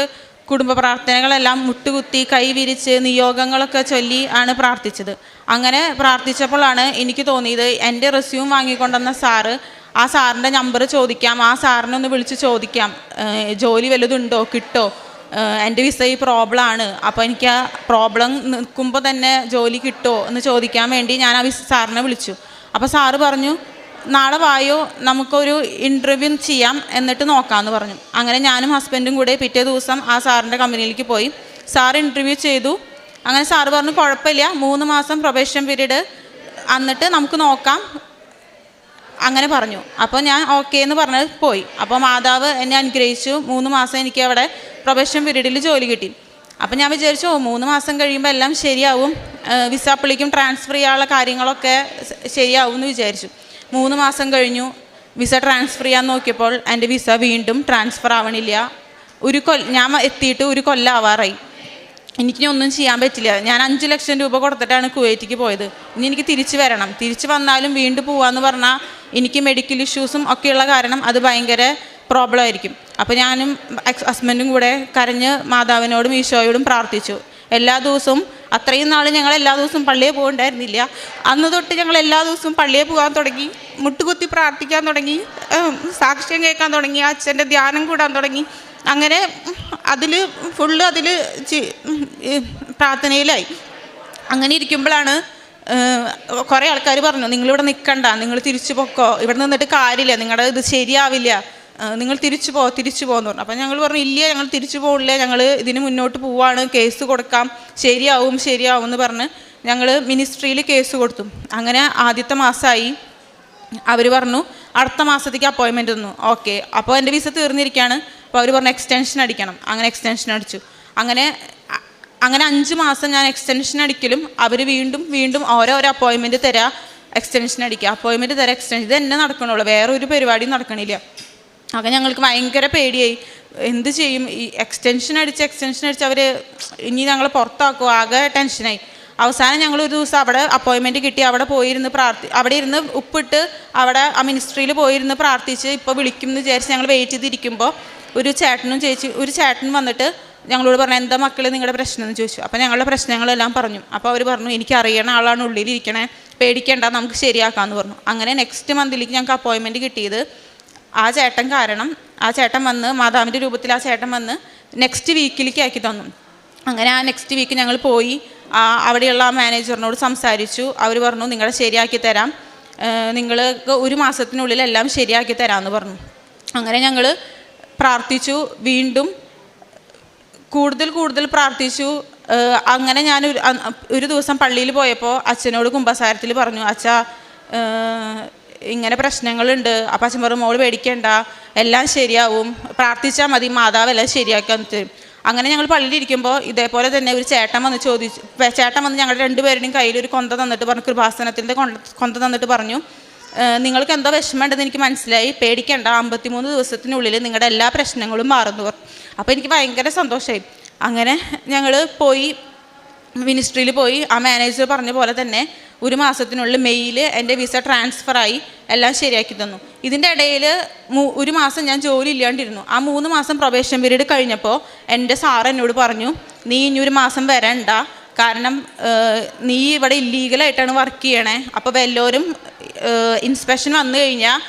[SPEAKER 6] കുടുംബ പ്രാർത്ഥനകളെല്ലാം മുട്ടുകുത്തി കൈവിരിച്ച് നിയോഗങ്ങളൊക്കെ ചൊല്ലി ആണ് പ്രാർത്ഥിച്ചത്. അങ്ങനെ പ്രാർത്ഥിച്ചപ്പോഴാണ് എനിക്ക് തോന്നിയത് എൻ്റെ റെസ്യൂം വാങ്ങിക്കൊണ്ടുവന്ന സാറ്, ആ സാറിൻ്റെ നമ്പർ ചോദിക്കാം, ആ സാറിനൊന്ന് വിളിച്ച് ചോദിക്കാം ജോലി വല്ലതുണ്ടോ, കിട്ടോ, എൻ്റെ വിസ ഈ പ്രോബ്ലമാണ്, അപ്പോൾ എനിക്ക് ആ പ്രോബ്ലം നിൽക്കുമ്പോൾ തന്നെ ജോലി കിട്ടുമോ എന്ന് ചോദിക്കാൻ വേണ്ടി ഞാൻ ആ സാറിനെ വിളിച്ചു. അപ്പോൾ സാറ് പറഞ്ഞു നാളെ വായോ, നമുക്കൊരു ഇൻ്റർവ്യൂ ചെയ്യാം, എന്നിട്ട് നോക്കാമെന്ന് പറഞ്ഞു. അങ്ങനെ ഞാനും ഹസ്ബൻഡും കൂടെ പിറ്റേ ദിവസം ആ സാറിൻ്റെ കമ്പനിയിലേക്ക് പോയി. സാർ ഇൻ്റർവ്യൂ ചെയ്തു. അങ്ങനെ സാറ് പറഞ്ഞു കുഴപ്പമില്ല, 3 മാസം പ്രൊബേഷൻ പീരീഡ് എന്നിട്ട് നമുക്ക് നോക്കാം അങ്ങനെ പറഞ്ഞു. അപ്പോൾ ഞാൻ ഓക്കെ എന്ന് പറഞ്ഞ് പോയി. അപ്പോൾ മാതാവ് എന്നെ അനുഗ്രഹിച്ചു. 3 മാസം എനിക്ക് അവിടെ പ്രൊബേഷൻ പീരീഡിൽ ജോലി കിട്ടി. അപ്പോൾ ഞാൻ വിചാരിച്ചു 3 മാസം കഴിയുമ്പോൾ എല്ലാം ശരിയാവും, വിസ അപ്ലിക്കും ട്രാൻസ്ഫർ ചെയ്യാനുള്ള കാര്യങ്ങളൊക്കെ ശരിയാവും എന്ന് വിചാരിച്ചു. 3 മാസം കഴിഞ്ഞു. വിസ ട്രാൻസ്ഫർ ചെയ്യാൻ നോക്കിയപ്പോൾ എൻ്റെ വിസ വീണ്ടും ട്രാൻസ്ഫർ ആവണില്ല. ഞാൻ എത്തിയിട്ട് 1 കൊല്ലം ആവാറായി. എനിക്കിനി ഒന്നും ചെയ്യാൻ പറ്റില്ല. ഞാൻ 5 ലക്ഷം രൂപ കൊടുത്തിട്ടാണ് കുവൈറ്റിക്ക് പോയത്. ഇനി എനിക്ക് തിരിച്ച് വരണം. തിരിച്ച് വന്നാലും വീണ്ടും പോവാന്ന് പറഞ്ഞാൽ എനിക്ക് മെഡിക്കൽ ഇഷ്യൂസും ഒക്കെയുള്ള കാരണം അത് ഭയങ്കര പ്രോബ്ലം ആയിരിക്കും. അപ്പോൾ ഞാനും ഹസ്ബൻഡും കൂടെ കരഞ്ഞ് മാതാവിനോടും ഈശോയോടും പ്രാർത്ഥിച്ചു. എല്ലാ ദിവസവും, അത്രയും നാൾ ഞങ്ങൾ എല്ലാ ദിവസവും പള്ളിയിൽ പോകണ്ടായിരുന്നില്ല. അന്ന് തൊട്ട് ഞങ്ങൾ എല്ലാ ദിവസവും പള്ളിയിൽ പോകാൻ തുടങ്ങി, മുട്ടുകുത്തി പ്രാർത്ഥിക്കാൻ തുടങ്ങി, സാക്ഷ്യം കേൾക്കാൻ തുടങ്ങി, അച്ഛൻ്റെ ധ്യാനം കൂടാൻ തുടങ്ങി. അങ്ങനെ അതിൽ ഫുള്ള് പ്രാർത്ഥനയിലായി. അങ്ങനെ ഇരിക്കുമ്പോഴാണ് കുറേ ആൾക്കാർ പറഞ്ഞു നിങ്ങളിവിടെ നിൽക്കണ്ട, നിങ്ങൾ തിരിച്ചു പോക്കോ, ഇവിടെ നിന്നിട്ട് കാര്യമില്ല, നിങ്ങളുടെ ഇത് ശരിയാവില്ല, നിങ്ങൾ തിരിച്ചു പോകുമെന്ന് പറഞ്ഞു. അപ്പം ഞങ്ങൾ പറഞ്ഞു ഇല്ല, ഞങ്ങൾ തിരിച്ചു പോകില്ല, ഞങ്ങൾ ഇതിന് മുന്നോട്ട് പോവാണ്, കേസ് കൊടുക്കാം, ശരിയാവും എന്ന് പറഞ്ഞ് ഞങ്ങൾ മിനിസ്ട്രിയിൽ കേസ് കൊടുത്തു. അങ്ങനെ ആദ്യത്തെ മാസമായി. അവർ പറഞ്ഞു അടുത്ത മാസത്തേക്ക് അപ്പോയിൻമെൻറ്റ് തന്നു. ഓക്കെ, അപ്പോൾ എൻ്റെ വിസ തീർന്നിരിക്കുകയാണ്. അപ്പോൾ അവർ പറഞ്ഞു എക്സ്റ്റൻഷൻ അടിക്കണം. അങ്ങനെ എക്സ്റ്റൻഷൻ അടിച്ചു. അങ്ങനെ 5 മാസം ഞാൻ എക്സ്റ്റൻഷൻ അടിക്കലും അവർ വീണ്ടും ഓരോ അപ്പോയിൻമെൻറ്റ് തരാം, എക്സ്റ്റൻഷൻ അടിക്കുക, അപ്പോയിൻമെൻറ്റ് തരാം, എക്സ്റ്റൻഷൻ. ഇത് തന്നെ നടക്കണുള്ളൂ, വേറെ ഒരു പരിപാടിയും നടക്കണില്ല. അങ്ങനെ ഞങ്ങൾക്ക് ഭയങ്കര പേടിയായി. എന്ത് ചെയ്യും? ഈ എക്സ്റ്റൻഷൻ അടിച്ച് അവർ ഇനി ഞങ്ങൾ പുറത്താക്കുമോ? ആകെ ടെൻഷനായി. അവസാനം ഞങ്ങൾ ഒരു ദിവസം അവിടെ അപ്പോയിൻമെൻറ്റ് കിട്ടി, അവിടെ പോയിരുന്ന് അവിടെ ഇരുന്ന് ഉപ്പിട്ട് അവിടെ ആ മിനിസ്ട്രിയിൽ പോയിരുന്ന് പ്രാർത്ഥിച്ച് ഇപ്പോൾ വിളിക്കും എന്ന് വിചാരിച്ച് ഞങ്ങൾ വെയിറ്റ് ചെയ്തിരിക്കുമ്പോൾ ഒരു ചേട്ടൻ വന്നിട്ട് ഞങ്ങളോട് പറഞ്ഞു, എന്താ മക്കളെ നിങ്ങളുടെ പ്രശ്നം എന്ന് ചോദിച്ചു. അപ്പോൾ ഞങ്ങളുടെ പ്രശ്നങ്ങളെല്ലാം പറഞ്ഞു. അപ്പോൾ അവർ പറഞ്ഞു, എനിക്ക് അറിയണ ആളാണ് ഉള്ളിലിരിക്കണേ, പേടിക്കേണ്ട, നമുക്ക് ശരിയാക്കാമെന്ന് പറഞ്ഞു. അങ്ങനെ നെക്സ്റ്റ് മന്തിലേക്ക് ഞങ്ങൾക്ക് അപ്പോയിൻമെൻറ്റ് കിട്ടിയത് ആ ചേട്ടൻ കാരണം. ആ ചേട്ടൻ വന്ന് മാതാവിൻ്റെ രൂപത്തിൽ ആ ചേട്ടൻ വന്ന് നെക്സ്റ്റ് വീക്കിലേക്ക് ആക്കി തന്നു. അങ്ങനെ ആ നെക്സ്റ്റ് വീക്ക് ഞങ്ങൾ പോയി അവിടെയുള്ള ആ മാനേജറിനോട് സംസാരിച്ചു. അവർ പറഞ്ഞു, നിങ്ങളെ ശരിയാക്കി തരാം, നിങ്ങൾക്ക് 1 മാസത്തിനുള്ളിൽ എല്ലാം ശരിയാക്കി തരാമെന്ന് പറഞ്ഞു. അങ്ങനെ ഞങ്ങൾ പ്രാർത്ഥിച്ചു, വീണ്ടും കൂടുതൽ പ്രാർത്ഥിച്ചു. അങ്ങനെ ഞാൻ ഒരു ദിവസം പള്ളിയിൽ പോയപ്പോൾ അച്ഛനോട് കുമ്പസാരത്തിൽ പറഞ്ഞു, അച്ഛാ ഇങ്ങനെ പ്രശ്നങ്ങളുണ്ട്. അപ്പം അച്ഛൻ പറഞ്ഞു, മോള് പേടിക്കേണ്ട, എല്ലാം ശരിയാവും, പ്രാർത്ഥിച്ചാൽ മതി, മാതാവ് എല്ലാം ശരിയാക്കാൻ തരും. അങ്ങനെ ഞങ്ങൾ പള്ളിയിലിരിക്കുമ്പോൾ ഇതേപോലെ തന്നെ ഒരു ചേട്ടൻ വന്ന് ചോദിച്ചു. ചേട്ടൻ വന്ന് ഞങ്ങളുടെ 2 പേരുടെയും കയ്യിൽ ഒരു കൊന്ത തന്നിട്ട് പറഞ്ഞു, കൃപാസനത്തിൻ്റെ കൊന്ത തന്നിട്ട് പറഞ്ഞു, നിങ്ങൾക്ക് എന്തോ വിഷമമുണ്ടെന്ന് എനിക്ക് മനസ്സിലായി, പേടിക്കേണ്ട, 53 ദിവസത്തിനുള്ളിൽ നിങ്ങളുടെ എല്ലാ പ്രശ്നങ്ങളും മാറുന്നു പറഞ്ഞു. അപ്പോൾ എനിക്ക് ഭയങ്കര സന്തോഷമായി. അങ്ങനെ ഞങ്ങൾ പോയി മിനിസ്ട്രിയിൽ പോയി. ആ മാനേജർ പറഞ്ഞ പോലെ തന്നെ 1 മാസത്തിനുള്ളിൽ മെയിൽ എൻ്റെ വിസ ട്രാൻസ്ഫറായി, എല്ലാം ശരിയാക്കി തന്നു. ഇതിൻ്റെ ഇടയിൽ 1 മാസം ഞാൻ ജോലി ഇല്ലാണ്ടിരുന്നു. ആ 3 മാസം പ്രൊബേഷൻ പീരീഡ് കഴിഞ്ഞപ്പോൾ എൻ്റെ സാർ എന്നോട് പറഞ്ഞു, നീ ഇനി 1 മാസം വരണ്ട, കാരണം നീ ഇവിടെ ഇല്ലീഗലായിട്ടാണ് വർക്ക് ചെയ്യണേ. അപ്പോൾ വല്ലവരും ഇൻസ്പെക്ഷൻ വന്നു കഴിഞ്ഞാൽ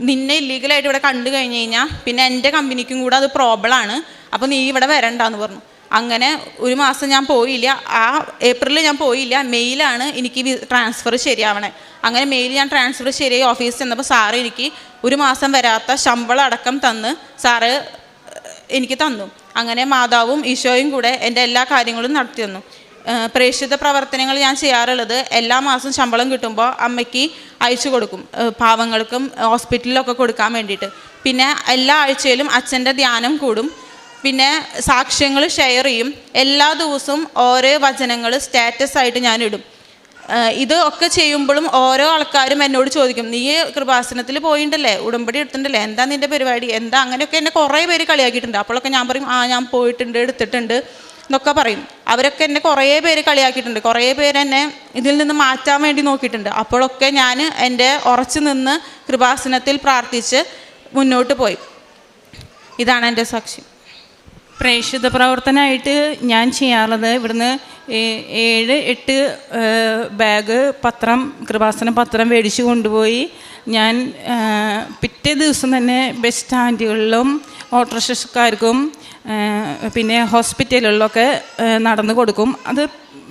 [SPEAKER 6] നിന്നെ ഇല്ലീഗലായിട്ട് ഇവിടെ കണ്ടു കഴിഞ്ഞ് കഴിഞ്ഞാൽ പിന്നെ എൻ്റെ കമ്പനിക്കും കൂടെ അത് പ്രോബ്ലമാണ്, അപ്പോൾ നീ ഇവിടെ വരണ്ടെന്ന് പറഞ്ഞു. അങ്ങനെ 1 മാസം ഞാൻ പോയില്ല. ആ ഏപ്രിലിൽ ഞാൻ പോയില്ല, മെയിലാണ് എനിക്ക് ട്രാൻസ്ഫർ ശരിയാവണേ. അങ്ങനെ മെയിൽ ഞാൻ ട്രാൻസ്ഫർ ശരിയായി ഓഫീസിൽ ചെന്നപ്പോൾ സാറ് എനിക്ക് 1 മാസം വരാത്ത ശമ്പളം അടക്കം തന്ന് സാറ് എനിക്ക് തന്നു. അങ്ങനെ മാതാവും ഈശോയും കൂടെ എൻ്റെ എല്ലാ കാര്യങ്ങളും നടത്തി തന്നു. പ്രേക്ഷിത പ്രവർത്തനങ്ങൾ ഞാൻ ചെയ്യാറുള്ളത് എല്ലാ മാസം ശമ്പളം കിട്ടുമ്പോൾ അമ്മയ്ക്ക് അയച്ചു കൊടുക്കും, പാവങ്ങൾക്കും ഹോസ്പിറ്റലിലൊക്കെ കൊടുക്കാൻ വേണ്ടിയിട്ട്. പിന്നെ എല്ലാ ആഴ്ചയിലും അച്ഛൻ്റെ ധ്യാനം കൂടും. പിന്നെ സാക്ഷ്യങ്ങൾ ഷെയർ ചെയ്യും. എല്ലാ ദിവസവും ഓരോ വചനങ്ങൾ സ്റ്റാറ്റസ് ആയിട്ട് ഞാനിടും. ഇത് ഒക്കെ ചെയ്യുമ്പോഴും ഓരോ ആൾക്കാരും എന്നോട് ചോദിക്കും, നീ കൃപാസനത്തിൽ പോയിട്ടുണ്ടല്ലേ, ഉടമ്പടി എടുത്തിട്ടുണ്ടല്ലേ, എന്താ നിൻ്റെ പരിപാടി, എന്താ, അങ്ങനെയൊക്കെ എന്നെ കുറേ പേര് കളിയാക്കിയിട്ടുണ്ട്. അപ്പോഴൊക്കെ ഞാൻ പറയും, ഞാൻ പോയിട്ടുണ്ട്, എടുത്തിട്ടുണ്ട് എന്നൊക്കെ പറയും. അവരൊക്കെ എന്നെ കുറേ പേര് കളിയാക്കിയിട്ടുണ്ട്, കുറേ പേര് എന്നെ ഇതിൽ നിന്ന് മാറ്റാൻ വേണ്ടി നോക്കിയിട്ടുണ്ട്. അപ്പോഴൊക്കെ ഞാൻ എൻ്റെ ഉറച്ചു നിന്ന് കൃപാസനത്തിൽ പ്രാർത്ഥിച്ച് മുന്നോട്ട് പോയി. ഇതാണ് എൻ്റെ സാക്ഷ്യം.
[SPEAKER 5] പ്രേക്ഷിത പ്രവർത്തനമായിട്ട് ഞാൻ ചെയ്യാറുള്ളത് ഇവിടുന്ന് 7-8 ബാഗ് പത്രം, കൃപാസന പത്രം മേടിച്ച് കൊണ്ടുപോയി ഞാൻ പിറ്റേ ദിവസം തന്നെ ബസ് സ്റ്റാൻഡുകളിലും ഓട്ടോറിക്ഷക്കാർക്കും പിന്നെ ഹോസ്പിറ്റലുകളിലൊക്കെ നടന്നു കൊടുക്കും. അത്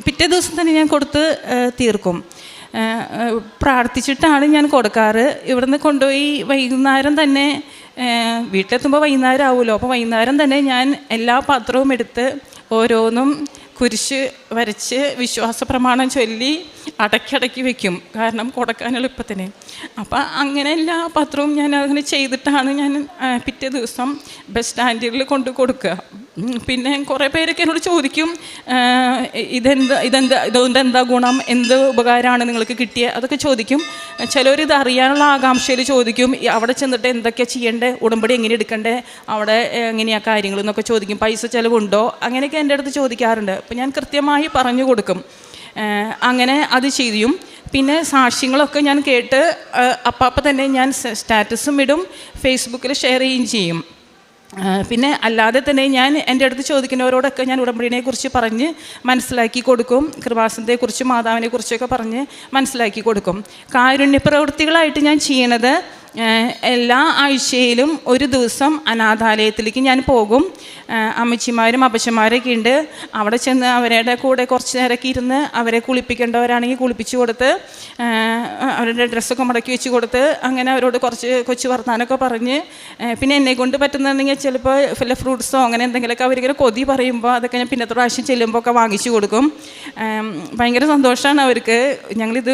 [SPEAKER 5] പിറ്റേ ദിവസം തന്നെ ഞാൻ കൊടുത്ത് തീർക്കും. പ്രാർത്ഥിച്ചിട്ടാണ് ഞാൻ കൊടുക്കാറ്. ഇവിടുന്ന് കൊണ്ടുപോയി വൈകുന്നേരം തന്നെ, വീട്ടിലെത്തുമ്പോൾ വൈകുന്നേരം ആവുമല്ലോ, അപ്പോൾ വൈകുന്നേരം തന്നെ ഞാൻ എല്ലാ പത്രവും എടുത്ത് ഓരോന്നും കുരിശ് വരച്ച് വിശ്വാസ പ്രമാണം ചൊല്ലി അടക്കി വെക്കും, കാരണം കൊടുക്കാൻ എളുപ്പത്തിന്. അപ്പം അങ്ങനെ എല്ലാ പത്രവും ഞാൻ അങ്ങനെ ചെയ്തിട്ടാണ് ഞാൻ പിറ്റേ ദിവസം ബസ് സ്റ്റാൻഡിൽ കൊണ്ട് കൊടുക്കുക. പിന്നെ കുറേ പേരൊക്കെ എന്നോട് ചോദിക്കും, ഇതുകൊണ്ട് എന്താ ഗുണം, എന്ത് ഉപകാരമാണ് നിങ്ങൾക്ക് കിട്ടിയത്, അതൊക്കെ ചോദിക്കും. ചിലവരിത് അറിയാനുള്ള ആകാംക്ഷയിൽ ചോദിക്കും, അവിടെ ചെന്നിട്ട് എന്തൊക്കെയാണ് ചെയ്യേണ്ടത്, ഉടമ്പടി എങ്ങനെ എടുക്കണ്ടേ, അവിടെ എങ്ങനെയാണ് കാര്യങ്ങൾ എന്നൊക്കെ ചോദിക്കും, പൈസ ചിലവുണ്ടോ, അങ്ങനെയൊക്കെ എൻ്റെ അടുത്ത് ചോദിക്കാറുണ്ട്. അപ്പോൾ ഞാൻ കൃത്യമായി പറഞ്ഞു കൊടുക്കും. അങ്ങനെ അത് ചെയ്യും. പിന്നെ സാക്ഷ്യങ്ങളൊക്കെ ഞാൻ കേട്ട് അപ്പം തന്നെ ഞാൻ സ്റ്റാറ്റസും ഇടും, ഫേസ്ബുക്കിൽ ഷെയർ ചെയ്യുകയും ചെയ്യും. പിന്നെ അല്ലാതെ തന്നെ ഞാൻ എൻ്റെ അടുത്ത് ചോദിക്കുന്നവരോടൊക്കെ ഞാൻ ഉടമ്പടിനെക്കുറിച്ച് പറഞ്ഞ് മനസ്സിലാക്കി കൊടുക്കും, കൃപാസനത്തെക്കുറിച്ച് മാതാവിനെക്കുറിച്ചൊക്കെ പറഞ്ഞ് മനസ്സിലാക്കി കൊടുക്കും. കാരുണ്യ പ്രവൃത്തികളായിട്ട് ഞാൻ ചെയ്യണത്, എല്ലാ ആഴ്ചയിലും ഒരു ദിവസം അനാഥാലയത്തിലേക്ക് ഞാൻ പോകും. അമ്മച്ചിമാരും അപ്പച്ചന്മാരൊക്കെ ഉണ്ട്, അവിടെ ചെന്ന് അവരുടെ കൂടെ കുറച്ച് നേരമൊക്കെ ഇരുന്ന് അവരെ കുളിപ്പിക്കേണ്ടവരാണെങ്കിൽ കുളിപ്പിച്ച് കൊടുത്ത്, അവരുടെ ഡ്രസ്സൊക്കെ മടക്കി വെച്ച് കൊടുത്ത്, അങ്ങനെ അവരോട് കുറച്ച് കൊച്ചു വർത്താനമൊക്കെ പറഞ്ഞ്, പിന്നെ എന്നെക്കൊണ്ട് പറ്റുന്നുണ്ടെങ്കിൽ ചിലപ്പോൾ വല്ല ഫ്രൂട്ട്സോ അങ്ങനെ എന്തെങ്കിലുമൊക്കെ അവരിങ്ങനെ കൊതി പറയുമ്പോൾ അതൊക്കെ ഞാൻ പിന്നത്തെ പ്രാവശ്യം ചെല്ലുമ്പോൾ ഒക്കെ വാങ്ങിച്ചു കൊടുക്കും. ഭയങ്കര സന്തോഷമാണ് അവർക്ക്. ഞങ്ങളിത്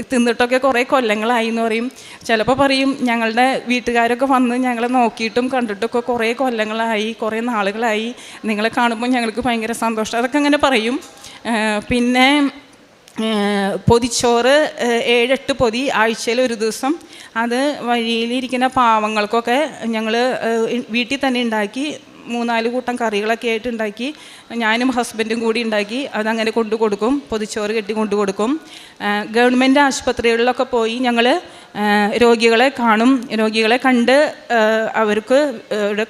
[SPEAKER 5] തിന്നിട്ടൊക്കെ കുറേ കൊല്ലങ്ങളായി എന്ന് പറയും. ചിലപ്പോൾ പറയും, ഞങ്ങളുടെ വീട്ടുകാരൊക്കെ വന്ന് ഞങ്ങളെ നോക്കിയിട്ടും കണ്ടിട്ടൊക്കെ കുറേ കൊല്ലങ്ങളായി, കുറേ നാളുകളായി, നിങ്ങളെ കാണുമ്പോൾ ഞങ്ങൾക്ക് ഭയങ്കര സന്തോഷം, അതൊക്കെ അങ്ങനെ പറയും. പിന്നെ പൊതിച്ചോറ് 7-8 പൊതി ആഴ്ചയിൽ ഒരു ദിവസം, അത് വഴിയിലിരിക്കുന്ന പാവങ്ങൾക്കൊക്കെ ഞങ്ങൾ വീട്ടിൽ തന്നെ ഉണ്ടാക്കി 3-4 കൂട്ടം കറികളൊക്കെ ആയിട്ട് ഉണ്ടാക്കി ഞാനും ഹസ്ബൻഡും കൂടി ഉണ്ടാക്കി അതങ്ങനെ കൊണ്ടു കൊടുക്കും. പൊതിച്ചോറ് കെട്ടി കൊണ്ടു കൊടുക്കും. ഗവൺമെൻറ് ആശുപത്രികളിലൊക്കെ പോയി ഞങ്ങൾ രോഗികളെ കാണും. രോഗികളെ കണ്ട് അവർക്ക്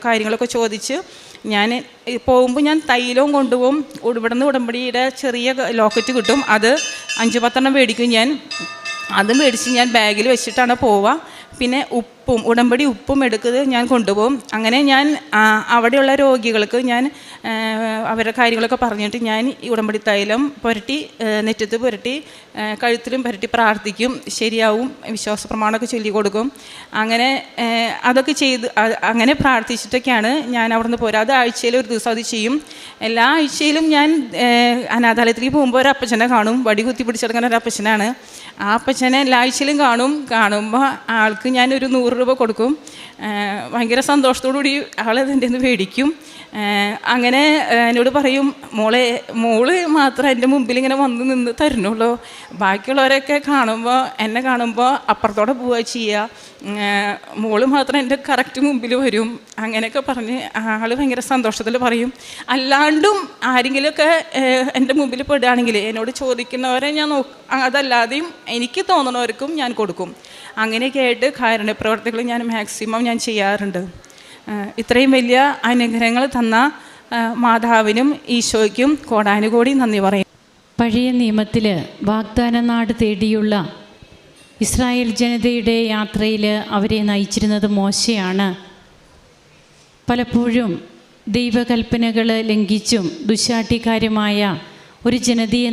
[SPEAKER 5] കാര്യങ്ങളൊക്കെ ചോദിച്ച് ഞാൻ പോകുമ്പോൾ ഞാൻ തൈലവും കൊണ്ടുപോകും. ഇവിടെ നിന്ന് ഉടമ്പടിയുടെ ചെറിയ ലോക്കറ്റ് കിട്ടും, അത് 5-10 മേടിക്കും ഞാൻ. അത് മേടിച്ച് ഞാൻ ബാഗിൽ വെച്ചിട്ടാണ് പോവുക. പിന്നെ ഉടമ്പടി ഉപ്പും എടുക്കുന്നത് ഞാൻ കൊണ്ടുപോകും. അങ്ങനെ ഞാൻ അവിടെയുള്ള രോഗികൾക്ക് ഞാൻ അവരുടെ കാര്യങ്ങളൊക്കെ പറഞ്ഞിട്ട് ഞാൻ ഈ ഉടമ്പടി തൈലം പുരട്ടി നെറ്റത്ത് പുരട്ടി കഴുത്തിലും പുരട്ടി പ്രാർത്ഥിക്കും. ശരിയാവും, വിശ്വാസ പ്രമാണമൊക്കെ ചൊല്ലിക്കൊടുക്കും. അങ്ങനെ അതൊക്കെ ചെയ്ത് അങ്ങനെ പ്രാർത്ഥിച്ചിട്ടൊക്കെയാണ് ഞാൻ അവിടെ നിന്ന് പോരുക. അത് ആഴ്ചയിൽ ഒരു ദിവസം അത് ചെയ്യും. എല്ലാ ആഴ്ചയിലും ഞാൻ അനാഥാലയത്തിലേക്ക് പോകുമ്പോൾ ഒരു അപ്പച്ചനെ കാണും. വടി കുത്തി പിടിച്ചെടുക്കുന്ന ഒരു അപ്പച്ചനാണ്. ആ അപ്പച്ചനെ എല്ലാ ആഴ്ചയിലും കാണുമ്പോൾ ആൾക്ക് ഞാനൊരു 100 രൂപ കൊടുക്കും. ഭയങ്കര സന്തോഷത്തോടു കൂടി ആളതിൻ്റെ നിന്ന് മേടിക്കും. അങ്ങനെ എന്നോട് പറയും, മോള് മാത്രം എൻ്റെ മുമ്പിൽ ഇങ്ങനെ വന്ന് നിന്ന് തരണുള്ളൂ, ബാക്കിയുള്ളവരൊക്കെ എന്നെ കാണുമ്പോൾ അപ്പുറത്തോടെ പോവുക ചെയ്യുക, മോള് മാത്രം എൻ്റെ കറക്റ്റ് മുമ്പിൽ വരും. അങ്ങനെയൊക്കെ പറഞ്ഞ് ആൾ ഭയങ്കര സന്തോഷത്തിൽ പറയും. അല്ലാണ്ടും ആരെങ്കിലുമൊക്കെ എൻ്റെ മുമ്പിൽ പെടുകയാണെങ്കിൽ എന്നോട് ചോദിക്കുന്നവരെ ഞാൻ അതല്ലാതെയും എനിക്ക് തോന്നുന്നവർക്കും ഞാൻ കൊടുക്കും. അങ്ങനെയൊക്കെ ആയിട്ട് കാരുണ്യപ്രവർത്തികൾ ഞാൻ മാക്സിമം ഞാൻ ചെയ്യാറുണ്ട്. ഇത്രയും വലിയ അനുഗ്രഹങ്ങൾ തന്ന മാതാവിനും ഈശോയ്ക്കും കോടാനുകോടി നന്ദി പറയും.
[SPEAKER 7] പഴയ നിയമത്തിൽ വാഗ്ദാന നാട് തേടിയുള്ള ഇസ്രായേൽ ജനതയുടെ യാത്രയിൽ അവരെ നയിച്ചിരുന്നത് മോശയാണ്. പലപ്പോഴും ദൈവകൽപ്പനകൾ ലംഘിച്ചും ദുശാഠ്യക്കാരുമായ ഒരു ജനതയെ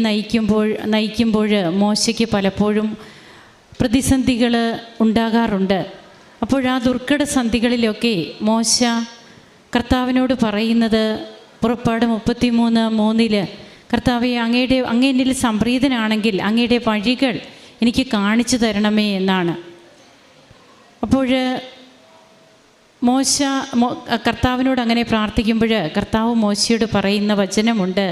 [SPEAKER 7] നയിക്കുമ്പോൾ മോശയ്ക്ക് പലപ്പോഴും പ്രതിസന്ധികൾ ഉണ്ടാകാറുണ്ട്. അപ്പോൾ ആ ദുർഘട സന്ധികളിലൊക്കെ മോശ കർത്താവിനോട് പറയുന്നത് പുറപ്പാട് 33:3 കർത്താവെ, അങ്ങേ എന്നിൽ സംപ്രീതനാണെങ്കിൽ അങ്ങയുടെ വഴികൾ എനിക്ക് കാണിച്ചു തരണമേ എന്നാണ്. അപ്പോൾ മോശ കർത്താവിനോട് അങ്ങനെ പ്രാർത്ഥിക്കുമ്പോൾ കർത്താവ് മോശയോട് പറയുന്ന വചനമുണ്ട്,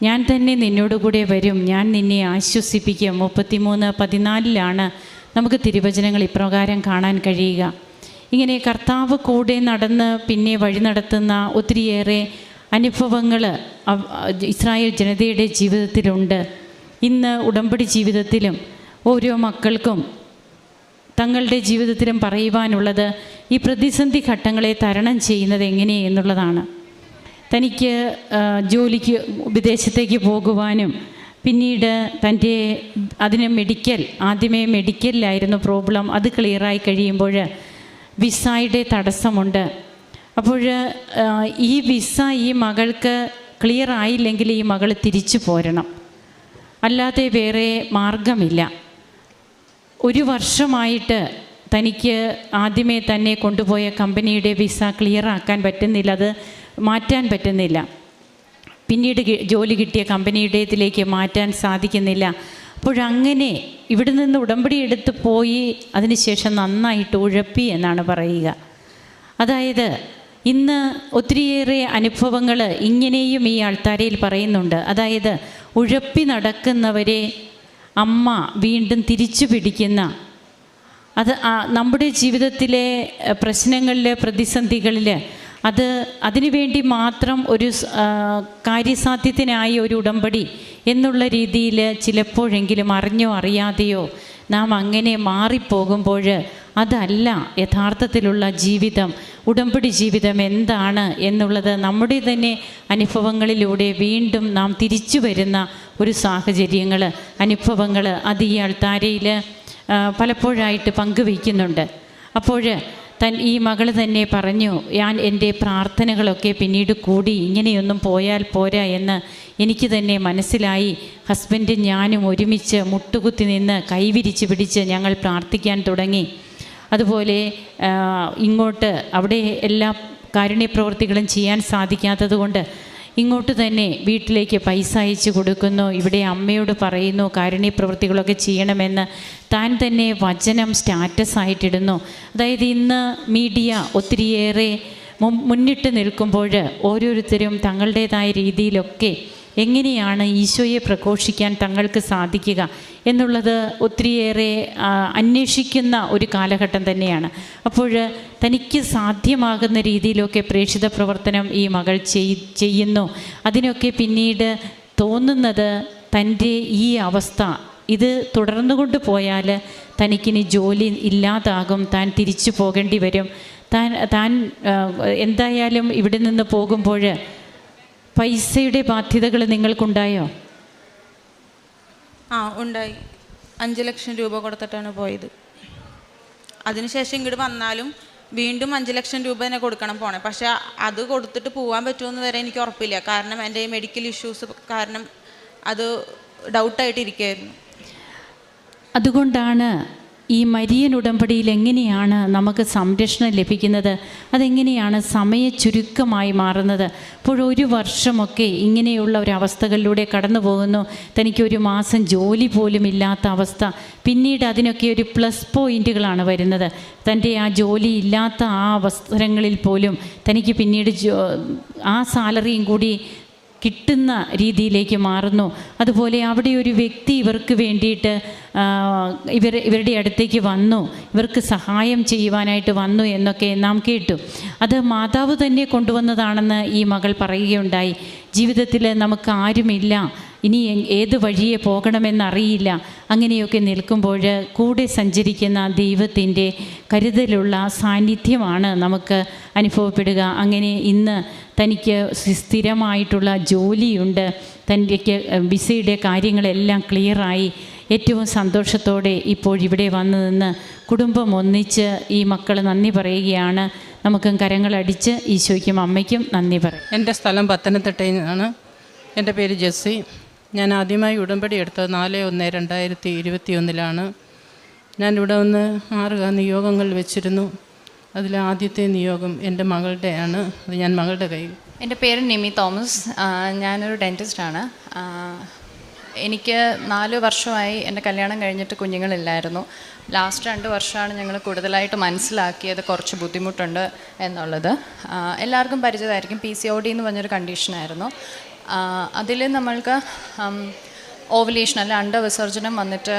[SPEAKER 7] ഞാൻ തന്നെ നിന്നോടുകൂടെ വരും, ഞാൻ നിന്നെ ആശ്വസിപ്പിക്കും. 33:14 നമുക്ക് തിരുവചനങ്ങൾ ഇപ്രകാരം കാണാൻ കഴിയുക. ഇങ്ങനെ കർത്താവ് കൂടെ നടന്ന് പിന്നെ വഴി നടത്തുന്ന ഒത്തിരിയേറെ അനുഭവങ്ങൾ ഇസ്രായേൽ ജനതയുടെ ജീവിതത്തിലുണ്ട്. ഇന്ന് ഉടമ്പടി ജീവിതത്തിലും ഓരോ മക്കൾക്കും തങ്ങളുടെ ജീവിതത്തിലും പറയുവാനുള്ളത് ഈ പ്രതിസന്ധി ഘട്ടങ്ങളെ തരണം ചെയ്യുന്നത് എങ്ങനെ എന്നുള്ളതാണ്. തനിക്ക് ജോലിക്ക് വിദേശത്തേക്ക് പോകുവാനും പിന്നീട് അതിന് ആദ്യമേ മെഡിക്കലിലായിരുന്നു പ്രോബ്ലം. അത് ക്ലിയറായി കഴിയുമ്പോൾ വിസയുടെ തടസ്സമുണ്ട്. അപ്പോൾ ഈ വിസ ഈ മകൾക്ക് ക്ലിയർ ആയില്ലെങ്കിൽ ഈ മകൾ തിരിച്ചു പോരണം, അല്ലാതെ വേറെ മാർഗമില്ല. 1 വർഷമായിട്ട് തനിക്ക് ആദ്യമേ തന്നെ കൊണ്ടുപോയ കമ്പനിയുടെ വിസ ക്ലിയറാക്കാൻ പറ്റുന്നില്ല, അത് മാറ്റാൻ പറ്റുന്നില്ല. പിന്നീട് ജോലി കിട്ടിയ കമ്പനിയുടെ ഇതിലേക്ക് മാറ്റാൻ സാധിക്കുന്നില്ല. അപ്പോഴങ്ങനെ ഇവിടെ നിന്ന് ഉടമ്പടി എടുത്ത് പോയി അതിനുശേഷം നന്നായിട്ട് ഉഴപ്പി എന്നാണ് പറയുക. അതായത് ഇന്ന് ഒത്തിരിയേറെ അനുഭവങ്ങൾ ഇങ്ങനെയും ഈ ആൾത്താരയിൽ പറയുന്നുണ്ട്. അതായത് ഉഴപ്പി നടക്കുന്നവരെ അമ്മ വീണ്ടും തിരിച്ചു പിടിക്കുന്ന, അത് നമ്മുടെ ജീവിതത്തിലെ പ്രശ്നങ്ങളിൽ പ്രതിസന്ധികളിൽ അതിനുവേണ്ടി മാത്രം ഒരു കാര്യസാധ്യത്തിനായി ഒരു ഉടമ്പടി എന്നുള്ള രീതിയിൽ ചിലപ്പോഴെങ്കിലും അറിഞ്ഞോ അറിയാതെയോ നാം അങ്ങനെ മാറിപ്പോകുമ്പോൾ അതല്ല യഥാർത്ഥത്തിലുള്ള ജീവിതം. ഉടമ്പടി ജീവിതം എന്താണ് എന്നുള്ളത് നമ്മുടെ തന്നെ അനുഭവങ്ങളിലൂടെ വീണ്ടും നാം തിരിച്ചു വരുന്ന ഒരു സാഹചര്യങ്ങൾ, അനുഭവങ്ങൾ അത് ഈ ആൾത്താരയിൽ പലപ്പോഴായിട്ട് പങ്കുവയ്ക്കുന്നുണ്ട്. അപ്പോൾ ഈ മകൾ തന്നെ പറഞ്ഞു, ഞാൻ എൻ്റെ പ്രാർത്ഥനകളൊക്കെ പിന്നീട് കൂടി ഇങ്ങനെയൊന്നും പോയാൽ പോരാ എന്ന് എനിക്ക് തന്നെ മനസ്സിലായി. ഹസ്ബൻഡും ഞാനും ഒരുമിച്ച് മുട്ടുകുത്തി നിന്ന് കൈവിരിച്ച് പിടിച്ച് ഞങ്ങൾ പ്രാർത്ഥിക്കാൻ തുടങ്ങി. അതുപോലെ ഇങ്ങോട്ട് അവിടെ എല്ലാ കാരുണ്യപ്രവൃത്തികളും ചെയ്യാൻ സാധിക്കാത്തത് കൊണ്ട് ഇങ്ങോട്ട് തന്നെ വീട്ടിലേക്ക് പൈസ അയച്ചു കൊടുക്കുന്നു. ഇവിടെ അമ്മയോട് പറയുന്നു കാരുണ്യപ്രവൃത്തികളൊക്കെ ചെയ്യണമെന്ന്. താൻ തന്നെ വചനം സ്റ്റാറ്റസായിട്ടിടുന്നു. അതായത് ഇന്ന് മീഡിയ ഒത്തിരിയേറെ മുന്നിട്ട് നിൽക്കുമ്പോൾ ഓരോരുത്തരും തങ്ങളുടേതായ രീതിയിലൊക്കെ എങ്ങനെയാണ് ഈശോയെ പ്രഘോഷിക്കാൻ തങ്ങൾക്ക് സാധിക്കുക എന്നുള്ളത് ഒത്തിരിയേറെ അന്വേഷിക്കുന്ന ഒരു കാലഘട്ടം തന്നെയാണ്. അപ്പോൾ തനിക്ക് സാധ്യമാകുന്ന രീതിയിലൊക്കെ പ്രേക്ഷിത പ്രവർത്തനം ഈ മകൾ ചെയ്യുന്നു. അതിനൊക്കെ പിന്നീട് തോന്നുന്നത് തൻ്റെ ഈ അവസ്ഥ ഇത് തുടർന്നു കൊണ്ട് പോയാൽ തനിക്കിനി ജോലി ഇല്ലാതാകും, താൻ തിരിച്ചു പോകേണ്ടി വരും, താൻ എന്തായാലും ഇവിടെ നിന്ന് പോകുമ്പോൾ പൈസയുടെ ബാധ്യതകൾ നിങ്ങൾക്കുണ്ടായോ?
[SPEAKER 6] ഉണ്ടായി. 5 ലക്ഷം രൂപ കൊടുത്തിട്ടാണ് പോയത്. അതിനുശേഷം ഇങ്ങോട്ട് വന്നാലും വീണ്ടും 5 ലക്ഷം രൂപ തന്നെ കൊടുക്കണം പോണേ. പക്ഷേ അത് കൊടുത്തിട്ട് പോകാൻ പറ്റുമെന്ന് വരെ എനിക്ക് ഉറപ്പില്ല. കാരണം എൻ്റെ മെഡിക്കൽ ഇഷ്യൂസ് കാരണം അത് ഡൗട്ടായിട്ടിരിക്കുകയായിരുന്നു.
[SPEAKER 7] അതുകൊണ്ടാണ് ഈ മരിയൻ ഉടമ്പടിയിൽ എങ്ങനെയാണ് നമുക്ക് സംരക്ഷണം ലഭിക്കുന്നത്, അതെങ്ങനെയാണ് സമയ ചുരുക്കമായി മാറുന്നത്. അപ്പോൾ 1 വർഷമൊക്കെ ഇങ്ങനെയുള്ള ഒരവസ്ഥകളിലൂടെ കടന്നു പോകുന്നു. തനിക്ക് 1 മാസം ജോലി പോലും ഇല്ലാത്ത അവസ്ഥ. പിന്നീട് അതിനൊക്കെ ഒരു പ്ലസ് പോയിൻറ്റുകളാണ് വരുന്നത്. തൻ്റെ ആ ജോലി ഇല്ലാത്ത ആ അവസരങ്ങളിൽ പോലും തനിക്ക് പിന്നീട് ആ സാലറിയും കൂടി കിട്ടുന്ന രീതിയിലേക്ക് മാറുന്നു. അതുപോലെ അവിടെ ഒരു വ്യക്തി ഇവർക്ക് വേണ്ടിയിട്ട് ഇവരുടെ അടുത്തേക്ക് വന്നു, ഇവർക്ക് സഹായം ചെയ്യുവാനായിട്ട് വന്നു എന്നൊക്കെ നാം കേട്ടു. അത് മാതാവ് തന്നെ കൊണ്ടുവന്നതാണെന്ന് ഈ മകൾ പറയുകയുണ്ടായി. ജീവിതത്തിൽ നമുക്ക് ആരുമില്ല, ഇനി ഏത് വഴിയെ പോകണമെന്നറിയില്ല. അങ്ങനെയൊക്കെ നിൽക്കുമ്പോൾ കൂടെ സഞ്ചരിക്കുന്ന ദൈവത്തിൻ്റെ കരുതലുള്ള സാന്നിധ്യമാണ് നമുക്ക് അനുഭവപ്പെടുക. അങ്ങനെ ഇന്ന് തനിക്ക് സ്ഥിരമായിട്ടുള്ള ജോലിയുണ്ട്, തനിക്ക് വിസയുടെ കാര്യങ്ങളെല്ലാം ക്ലിയറായി ഏറ്റവും സന്തോഷത്തോടെ ഇപ്പോൾ വന്നു നിന്ന് കുടുംബം ഒന്നിച്ച് ഈ മക്കൾ നന്ദി പറയുകയാണ്. നമുക്കും കരങ്ങളടിച്ച് ഈശോയ്ക്കും അമ്മയ്ക്കും നന്ദി പറയാം.
[SPEAKER 8] എൻ്റെ സ്ഥലം പത്തനംതിട്ടയിൽ നിന്നാണ്. എൻ്റെ പേര് ജെസ്സി. ഞാൻ ആദ്യമായി ഉടമ്പടി എടുത്തത് 4/1/2021 ഞാനിവിടെ വന്ന് 6 നിയോഗങ്ങൾ വെച്ചിരുന്നു. അതിൽ ആദ്യത്തെ നിയോഗം എൻ്റെ മകളുടെയാണ്. അത് ഞാൻ മകളുടെ കയ്യിൽ.
[SPEAKER 9] എൻ്റെ പേര് നിമി തോമസ്. ഞാനൊരു ഡെൻറ്റിസ്റ്റാണ്. എനിക്ക് 4 വർഷമായി എൻ്റെ കല്യാണം കഴിഞ്ഞിട്ട് കുഞ്ഞുങ്ങളില്ലായിരുന്നു. ലാസ്റ്റ് 2 വർഷമാണ് ഞങ്ങൾ കൂടുതലായിട്ട് മനസ്സിലാക്കിയത് കുറച്ച് ബുദ്ധിമുട്ടുണ്ട് എന്നുള്ളത്. എല്ലാവർക്കും പരിചിതമായിരിക്കും. PCOD എന്ന് പറഞ്ഞൊരു കണ്ടീഷനായിരുന്നു. അതിൽ നമ്മൾക്ക് ഓവുലേഷൻ അല്ല അണ്ടവിസർജനം വന്നിട്ട്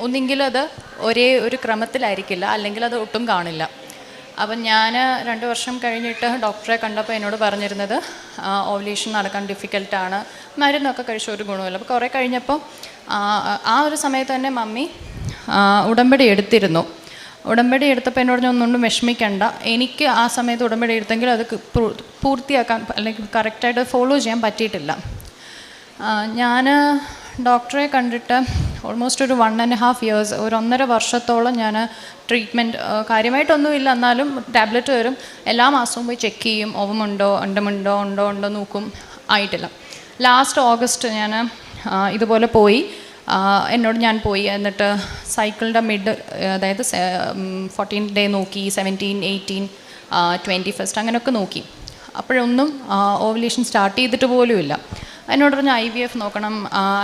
[SPEAKER 9] ഒന്നെങ്കിലും അത് ഒരേ ഒരു ക്രമത്തിലായിരിക്കില്ല, അല്ലെങ്കിൽ അത് ഒട്ടും കാണില്ല. അപ്പം ഞാൻ 2 വർഷം കഴിഞ്ഞിട്ട് ഡോക്ടറെ കണ്ടപ്പോൾ എന്നോട് പറഞ്ഞിരുന്നത് ഓവുലേഷൻ നടക്കാൻ ഡിഫിക്കൽട്ടാണ്, മരുന്നൊക്കെ കഴിച്ച ഒരു ഗുണമില്ല. അപ്പോൾ കുറേ കഴിഞ്ഞപ്പോൾ ആ ഒരു സമയത്ത് തന്നെ മമ്മി ഉടമ്പടി എടുത്തിരുന്നു. ഉടമ്പടി എടുത്തപ്പോൾ എന്നോട് ഒന്നുകൊണ്ടും വിഷമിക്കണ്ട, എനിക്ക് ആ സമയത്ത് ഉടമ്പടി എടുത്തെങ്കിൽ അത് പൂർത്തിയാക്കാൻ അല്ലെങ്കിൽ കറക്റ്റായിട്ട് ഫോളോ ചെയ്യാൻ പറ്റിയിട്ടില്ല. ഞാൻ ഡോക്ടറെ കണ്ടിട്ട് ഓൾമോസ്റ്റ് ഒരു 1.5 years, ഒരു 1.5 വർഷത്തോളം ഞാൻ ട്രീറ്റ്മെൻറ്റ് കാര്യമായിട്ടൊന്നുമില്ല, എന്നാലും ടാബ്ലറ്റ് വരും, എല്ലാ മാസവും പോയി ചെക്ക് ചെയ്യും, ഓവമുണ്ടോ ഉണ്ടോ നോക്കും, ആയിട്ടില്ല. ലാസ്റ്റ് ഓഗസ്റ്റ് ഞാൻ ഇതുപോലെ പോയി, ഞാൻ പോയി. എന്നിട്ട് സൈക്കിളിൻ്റെ മിഡ്, അതായത് 14th day നോക്കി, 17, 18, 21st അങ്ങനെയൊക്കെ നോക്കി. അപ്പോഴൊന്നും ഓവുലേഷൻ സ്റ്റാർട്ട് ചെയ്തിട്ട് പോലുമില്ല. എന്നോട് പറഞ്ഞ IVF നോക്കണം,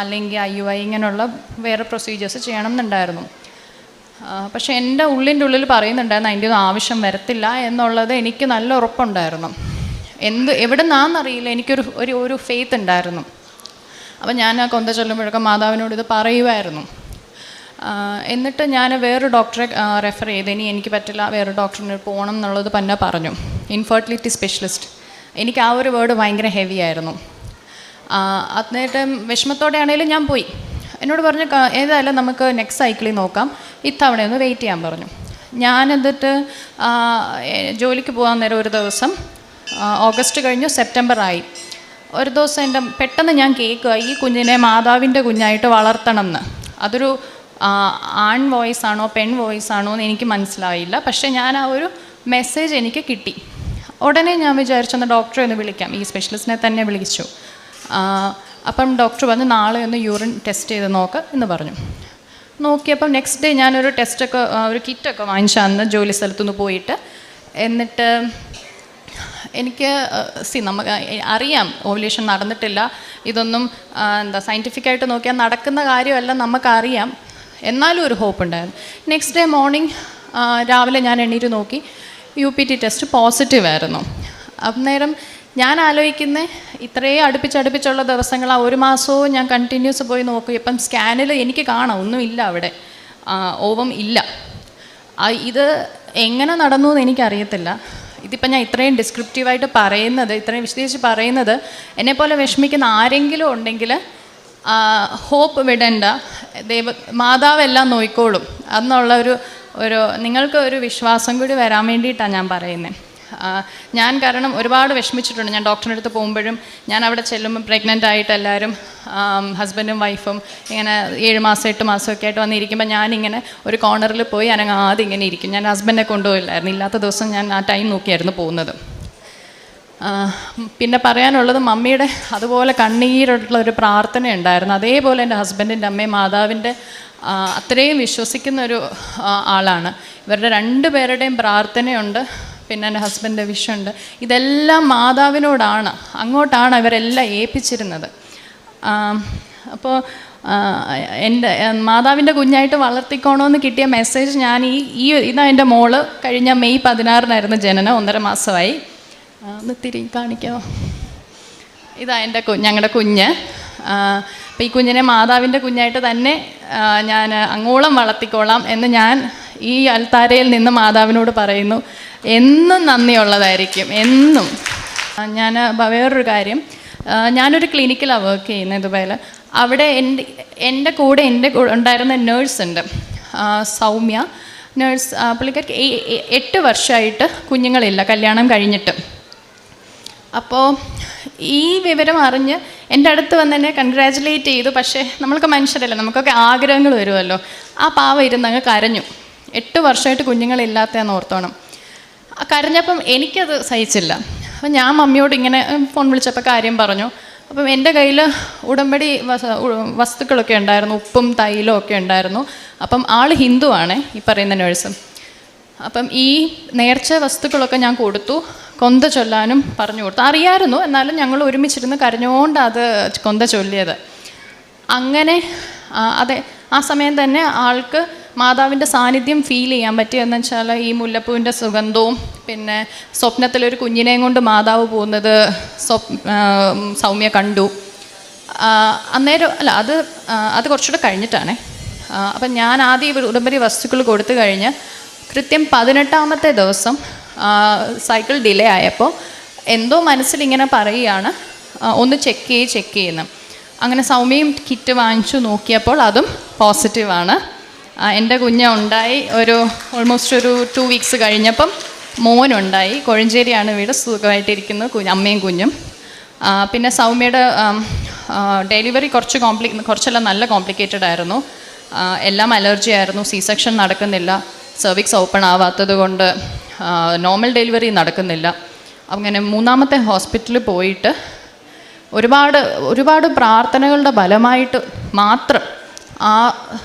[SPEAKER 9] അല്ലെങ്കിൽ IUI ഇങ്ങനെയുള്ള വേറെ പ്രൊസീജിയേഴ്സ് ചെയ്യണം എന്നുണ്ടായിരുന്നു. പക്ഷേ എൻ്റെ ഉള്ളിൽ പറയുന്നുണ്ടായിരുന്നു അതിൻ്റെ ഒന്നും ആവശ്യം വരത്തില്ല എന്നുള്ളത് എനിക്ക് നല്ല ഉറപ്പുണ്ടായിരുന്നു. എവിടെ നിന്നാണെന്നറിയില്ല, എനിക്കൊരു ഫെയ്ത്ത് ഉണ്ടായിരുന്നു. അപ്പം ഞാൻ കൊന്ത ചൊല്ലുമ്പോഴൊക്കെ മാതാവിനോട് ഇത് പറയുമായിരുന്നു. എന്നിട്ട് ഞാൻ വേറൊരു ഡോക്ടറെ റെഫർ ചെയ്ത്, ഇനി എനിക്ക് പറ്റില്ല, വേറൊരു ഡോക്ടറിന് പോകണം എന്നുള്ളത് തന്നെ പറഞ്ഞു, ഇൻഫെർട്ടിലിറ്റി സ്പെഷ്യലിസ്റ്റ്. എനിക്ക് ആ ഒരു വേർഡ് ഭയങ്കര ഹെവി ആയിരുന്നു. എന്നിട്ട് വിഷമത്തോടെ ആണെങ്കിലും ഞാൻ പോയി. എന്നോട് പറഞ്ഞു ഏതായാലും നമുക്ക് നെക്സ്റ്റ് സൈക്കിളിൽ നോക്കാം, ഇത്തവണയൊന്ന് വെയിറ്റ് ചെയ്യാൻ പറഞ്ഞു. ഞാൻ എന്നിട്ട് ജോലിക്ക് പോകാൻ നേരം ഒരു ദിവസം ഓഗസ്റ്റ് കഴിഞ്ഞു, സെപ്റ്റംബർ ആയി. ഒരു ദിവസം പെട്ടെന്ന് ഞാൻ കേൾക്കുക ഈ കുഞ്ഞിനെ മാതാവിൻ്റെ കുഞ്ഞായിട്ട് വളർത്തണം എന്ന്. അതൊരു ആൺ വോയിസ് ആണോ പെൺ വോയിസ് ആണോ എന്ന് എനിക്ക് മനസ്സിലായില്ല. പക്ഷേ ഞാൻ ആ ഒരു മെസ്സേജ് എനിക്ക് കിട്ടി. ഉടനെ ഞാൻ വിചാരിച്ചെന്ന് ഡോക്ടറെ ഒന്ന് വിളിക്കാം, ഈ സ്പെഷ്യലിസ്റ്റിനെ തന്നെ വിളിച്ചു. അപ്പം ഡോക്ടർ വന്ന് നാളെ ഒന്ന് യൂറിൻ ടെസ്റ്റ് ചെയ്ത് നോക്ക് എന്ന് പറഞ്ഞു. നോക്കിയപ്പം നെക്സ്റ്റ് ഡേ ഞാനൊരു ടെസ്റ്റൊക്കെ ഒരു കിറ്റൊക്കെ വാങ്ങിച്ചാന്ന് ജോലി സ്ഥലത്തുനിന്ന് പോയിട്ട്. എന്നിട്ട് എനിക്ക് നമുക്ക് അറിയാം ഓവുലേഷൻ നടന്നിട്ടില്ല, ഇതൊന്നും സയൻറ്റിഫിക്കായിട്ട് നോക്കിയാൽ നടക്കുന്ന കാര്യമല്ല, നമുക്കറിയാം. എന്നാലും ഒരു ഹോപ്പ് ഉണ്ടായിരുന്നു. നെക്സ്റ്റ് ഡേ മോർണിംഗ് രാവിലെ ഞാൻ എണ്ണീറ്റ് നോക്കി, UPT ടെസ്റ്റ് പോസിറ്റീവ് ആയിരുന്നു. അന്നേരം ഞാൻ ആലോചിക്കുന്നത് ഇത്രയും അടുപ്പിച്ചുള്ള ദിവസങ്ങൾ, ആ 1 മാസവും ഞാൻ കണ്ടിന്യൂസ് പോയി നോക്കും. ഇപ്പം സ്കാനിൽ എനിക്ക് കാണാം ഒന്നുമില്ല അവിടെ, ഓവം ഇല്ല. ഇത് എങ്ങനെ നടന്നു എന്ന് എനിക്കറിയത്തില്ല. ഇതിപ്പോൾ ഞാൻ ഇത്രയും ഡിസ്ക്രിപ്റ്റീവായിട്ട് പറയുന്നത്, ഇത്രയും വിശദീകരിച്ച് പറയുന്നത്, എന്നെപ്പോലെ വിഷമിക്കുന്ന ആരെങ്കിലും ഉണ്ടെങ്കിൽ ഹോപ്പ് വിടണ്ട, മാതാവെല്ലാം നോയിക്കോളും എന്നുള്ള ഒരു നിങ്ങൾക്ക് ഒരു വിശ്വാസം കൂടി വരാൻ വേണ്ടിയിട്ടാണ് ഞാൻ പറയുന്നത്. ഞാൻ കാരണം ഒരുപാട് വിഷമിച്ചിട്ടുണ്ട്. ഞാൻ ഡോക്ടറിൻ്റെ അടുത്ത് പോകുമ്പോഴും, ഞാൻ അവിടെ ചെല്ലുമ്പോൾ പ്രഗ്നൻ്റ് ആയിട്ട് എല്ലാവരും ഹസ്ബൻഡും വൈഫും ഇങ്ങനെ 7 മാസം 8 മാസമൊക്കെ ആയിട്ട് വന്നിരിക്കുമ്പോൾ ഞാനിങ്ങനെ ഒരു കോർണറിൽ പോയി ആദ്യം ഇങ്ങനെ ഇരിക്കും. ഞാൻ ഹസ്ബൻഡിനെ കൊണ്ടുപോയില്ലായിരുന്നു. ഇല്ലാത്ത ദിവസം ഞാൻ ആ ടൈം നോക്കിയായിരുന്നു പോകുന്നത്. പിന്നെ പറയാനുള്ളത്, മമ്മിയുടെ അതുപോലെ കണ്ണീരുള്ള ഒരു പ്രാർത്ഥന ഉണ്ടായിരുന്നു. അതേപോലെ എൻ്റെ ഹസ്ബൻഡിൻ്റെ അമ്മയും മാതാവിൻ്റെ അത്രയും വിശ്വസിക്കുന്ന ഒരു ആളാണ്. ഇവരുടെ 2 പേരുടെയും പ്രാർത്ഥനയുണ്ട്, പിന്നെ എൻ്റെ ഹസ്ബൻഡിൻ്റെ വിഷയമുണ്ട്. ഇതെല്ലാം മാതാവിനോടാണ്, അങ്ങോട്ടാണ് ഇവരെല്ലാം ഏൽപ്പിച്ചിരുന്നത്. അപ്പോൾ എൻ്റെ മാതാവിൻ്റെ കുഞ്ഞായിട്ട് വളർത്തിക്കോണമെന്ന് കിട്ടിയ മെസ്സേജ് ഞാൻ ഇതാ എൻ്റെ മോള് കഴിഞ്ഞ മെയ് 16-നായിരുന്നു ജനനം, 1.5 മാസമായി. ഒന്ന് തിരികെ കാണിക്കാമോ? ഇതാ എൻ്റെ ഞങ്ങളുടെ കുഞ്ഞ്. അപ്പോൾ ഈ കുഞ്ഞിനെ മാതാവിൻ്റെ കുഞ്ഞായിട്ട് തന്നെ ഞാൻ അങ്ങോളം വളർത്തിക്കോളാം എന്ന് ഞാൻ ഈ അൽത്താരയിൽ നിന്ന് മാതാവിനോട് പറയുന്നു. എന്നും നന്ദിയുള്ളതായിരിക്കും, എന്നും. ഞാൻ വേറൊരു കാര്യം, ഞാനൊരു ക്ലിനിക്കിലാണ് വർക്ക് ചെയ്യുന്നത് ഇതുപോലെ. അവിടെ എൻ്റെ കൂടെ ഉണ്ടായിരുന്ന നേഴ്സുണ്ട്, സൗമ്യ നേഴ്സ്. പുള്ളിക്കാർക്ക് 8 വർഷമായിട്ട് കുഞ്ഞുങ്ങളില്ല, കല്യാണം കഴിഞ്ഞിട്ട്. അപ്പോൾ ഈ വിവരം അറിഞ്ഞ് എൻ്റെ അടുത്ത് വന്ന് എന്നെ കൺഗ്രാജുലേറ്റ് ചെയ്തു. പക്ഷേ നമ്മൾക്ക് മനുഷ്യരല്ല, നമുക്കൊക്കെ ആഗ്രഹങ്ങൾ വരുമല്ലോ. ആ പാവം ഇരുന്നങ്ങ് കരഞ്ഞു. 8 വർഷമായിട്ട് കുഞ്ഞുങ്ങളില്ലാത്തതെന്ന് ഓർത്തോണം. കരഞ്ഞപ്പം എനിക്കത് സഹിച്ചില്ല. അപ്പം ഞാൻ മമ്മിയോട് ഇങ്ങനെ ഫോൺ വിളിച്ചപ്പോൾ കാര്യം പറഞ്ഞു. അപ്പം എൻ്റെ കയ്യിൽ ഉടമ്പടി വസ്തുക്കളൊക്കെ ഉണ്ടായിരുന്നു, ഉപ്പും തൈലും ഒക്കെ ഉണ്ടായിരുന്നു. അപ്പം ആൾ ഹിന്ദുവാണ്, ഈ പറയുന്ന നേഴ്സും. അപ്പം ഈ നേർച്ച വസ്തുക്കളൊക്കെ ഞാൻ കൊടുത്തു, കൊന്ത ചൊല്ലാനും പറഞ്ഞു കൊടുത്തു. അറിയാമായിരുന്നു, എന്നാലും ഞങ്ങൾ ഒരുമിച്ചിരുന്ന് കരഞ്ഞുകൊണ്ട് അത് കൊന്ത ചൊല്ലിയത്. അങ്ങനെ അതെ, ആ സമയം തന്നെ ആൾക്ക് മാതാവിൻ്റെ സാന്നിധ്യം ഫീൽ ചെയ്യാൻ പറ്റിയെന്ന് വെച്ചാൽ ഈ മുല്ലപ്പൂവിൻ്റെ സുഗന്ധവും, പിന്നെ സ്വപ്നത്തിലൊരു കുഞ്ഞിനെയും കൊണ്ട് മാതാവ് പോകുന്നത് സൗമ്യ കണ്ടു. അന്നേരം അല്ല, അത് കുറച്ചുകൂടെ കഴിഞ്ഞിട്ടാണേ. അപ്പം ഞാൻ ആദ്യം ഉടമ്പടി വസ്തുക്കൾ കൊടുത്തു കഴിഞ്ഞ് കൃത്യം 18-ാമത്തെ ദിവസം സൈക്കിൾ ഡിലേ ആയപ്പോൾ എന്തോ മനസ്സിലിങ്ങനെ പറയുകയാണ്, ഒന്ന് ചെക്ക് ചെയ്യുന്നു. അങ്ങനെ സൗമ്യയും കിറ്റ് വാങ്ങിച്ചു നോക്കിയപ്പോൾ അതും പോസിറ്റീവാണ്. എൻ്റെ കുഞ്ഞ് ഉണ്ടായി. ഓൾമോസ്റ്റ് ഒരു 2 വീക്സ് കഴിഞ്ഞപ്പം മോനുണ്ടായി. കോഴഞ്ചേരിയാണ് വീട്, സുഖമായിട്ടിരിക്കുന്നു അമ്മയും കുഞ്ഞും. പിന്നെ സൗമ്യയുടെ ഡെലിവറി കുറച്ചെല്ലാം നല്ല കോംപ്ലിക്കേറ്റഡ് ആയിരുന്നു. എല്ലാം അലർജി ആയിരുന്നു. സെക്ഷൻ നടക്കുന്നില്ല, സെർവിക്സ് ഓപ്പൺ ആവാത്തത് കൊണ്ട് നോർമൽ ഡെലിവറി നടക്കുന്നില്ല. അങ്ങനെ 3-ാമത്തെ ഹോസ്പിറ്റലിൽ പോയിട്ട് ഒരുപാട് പ്രാർത്ഥനകളുടെ ഫലമായിട്ട് മാത്രം ആ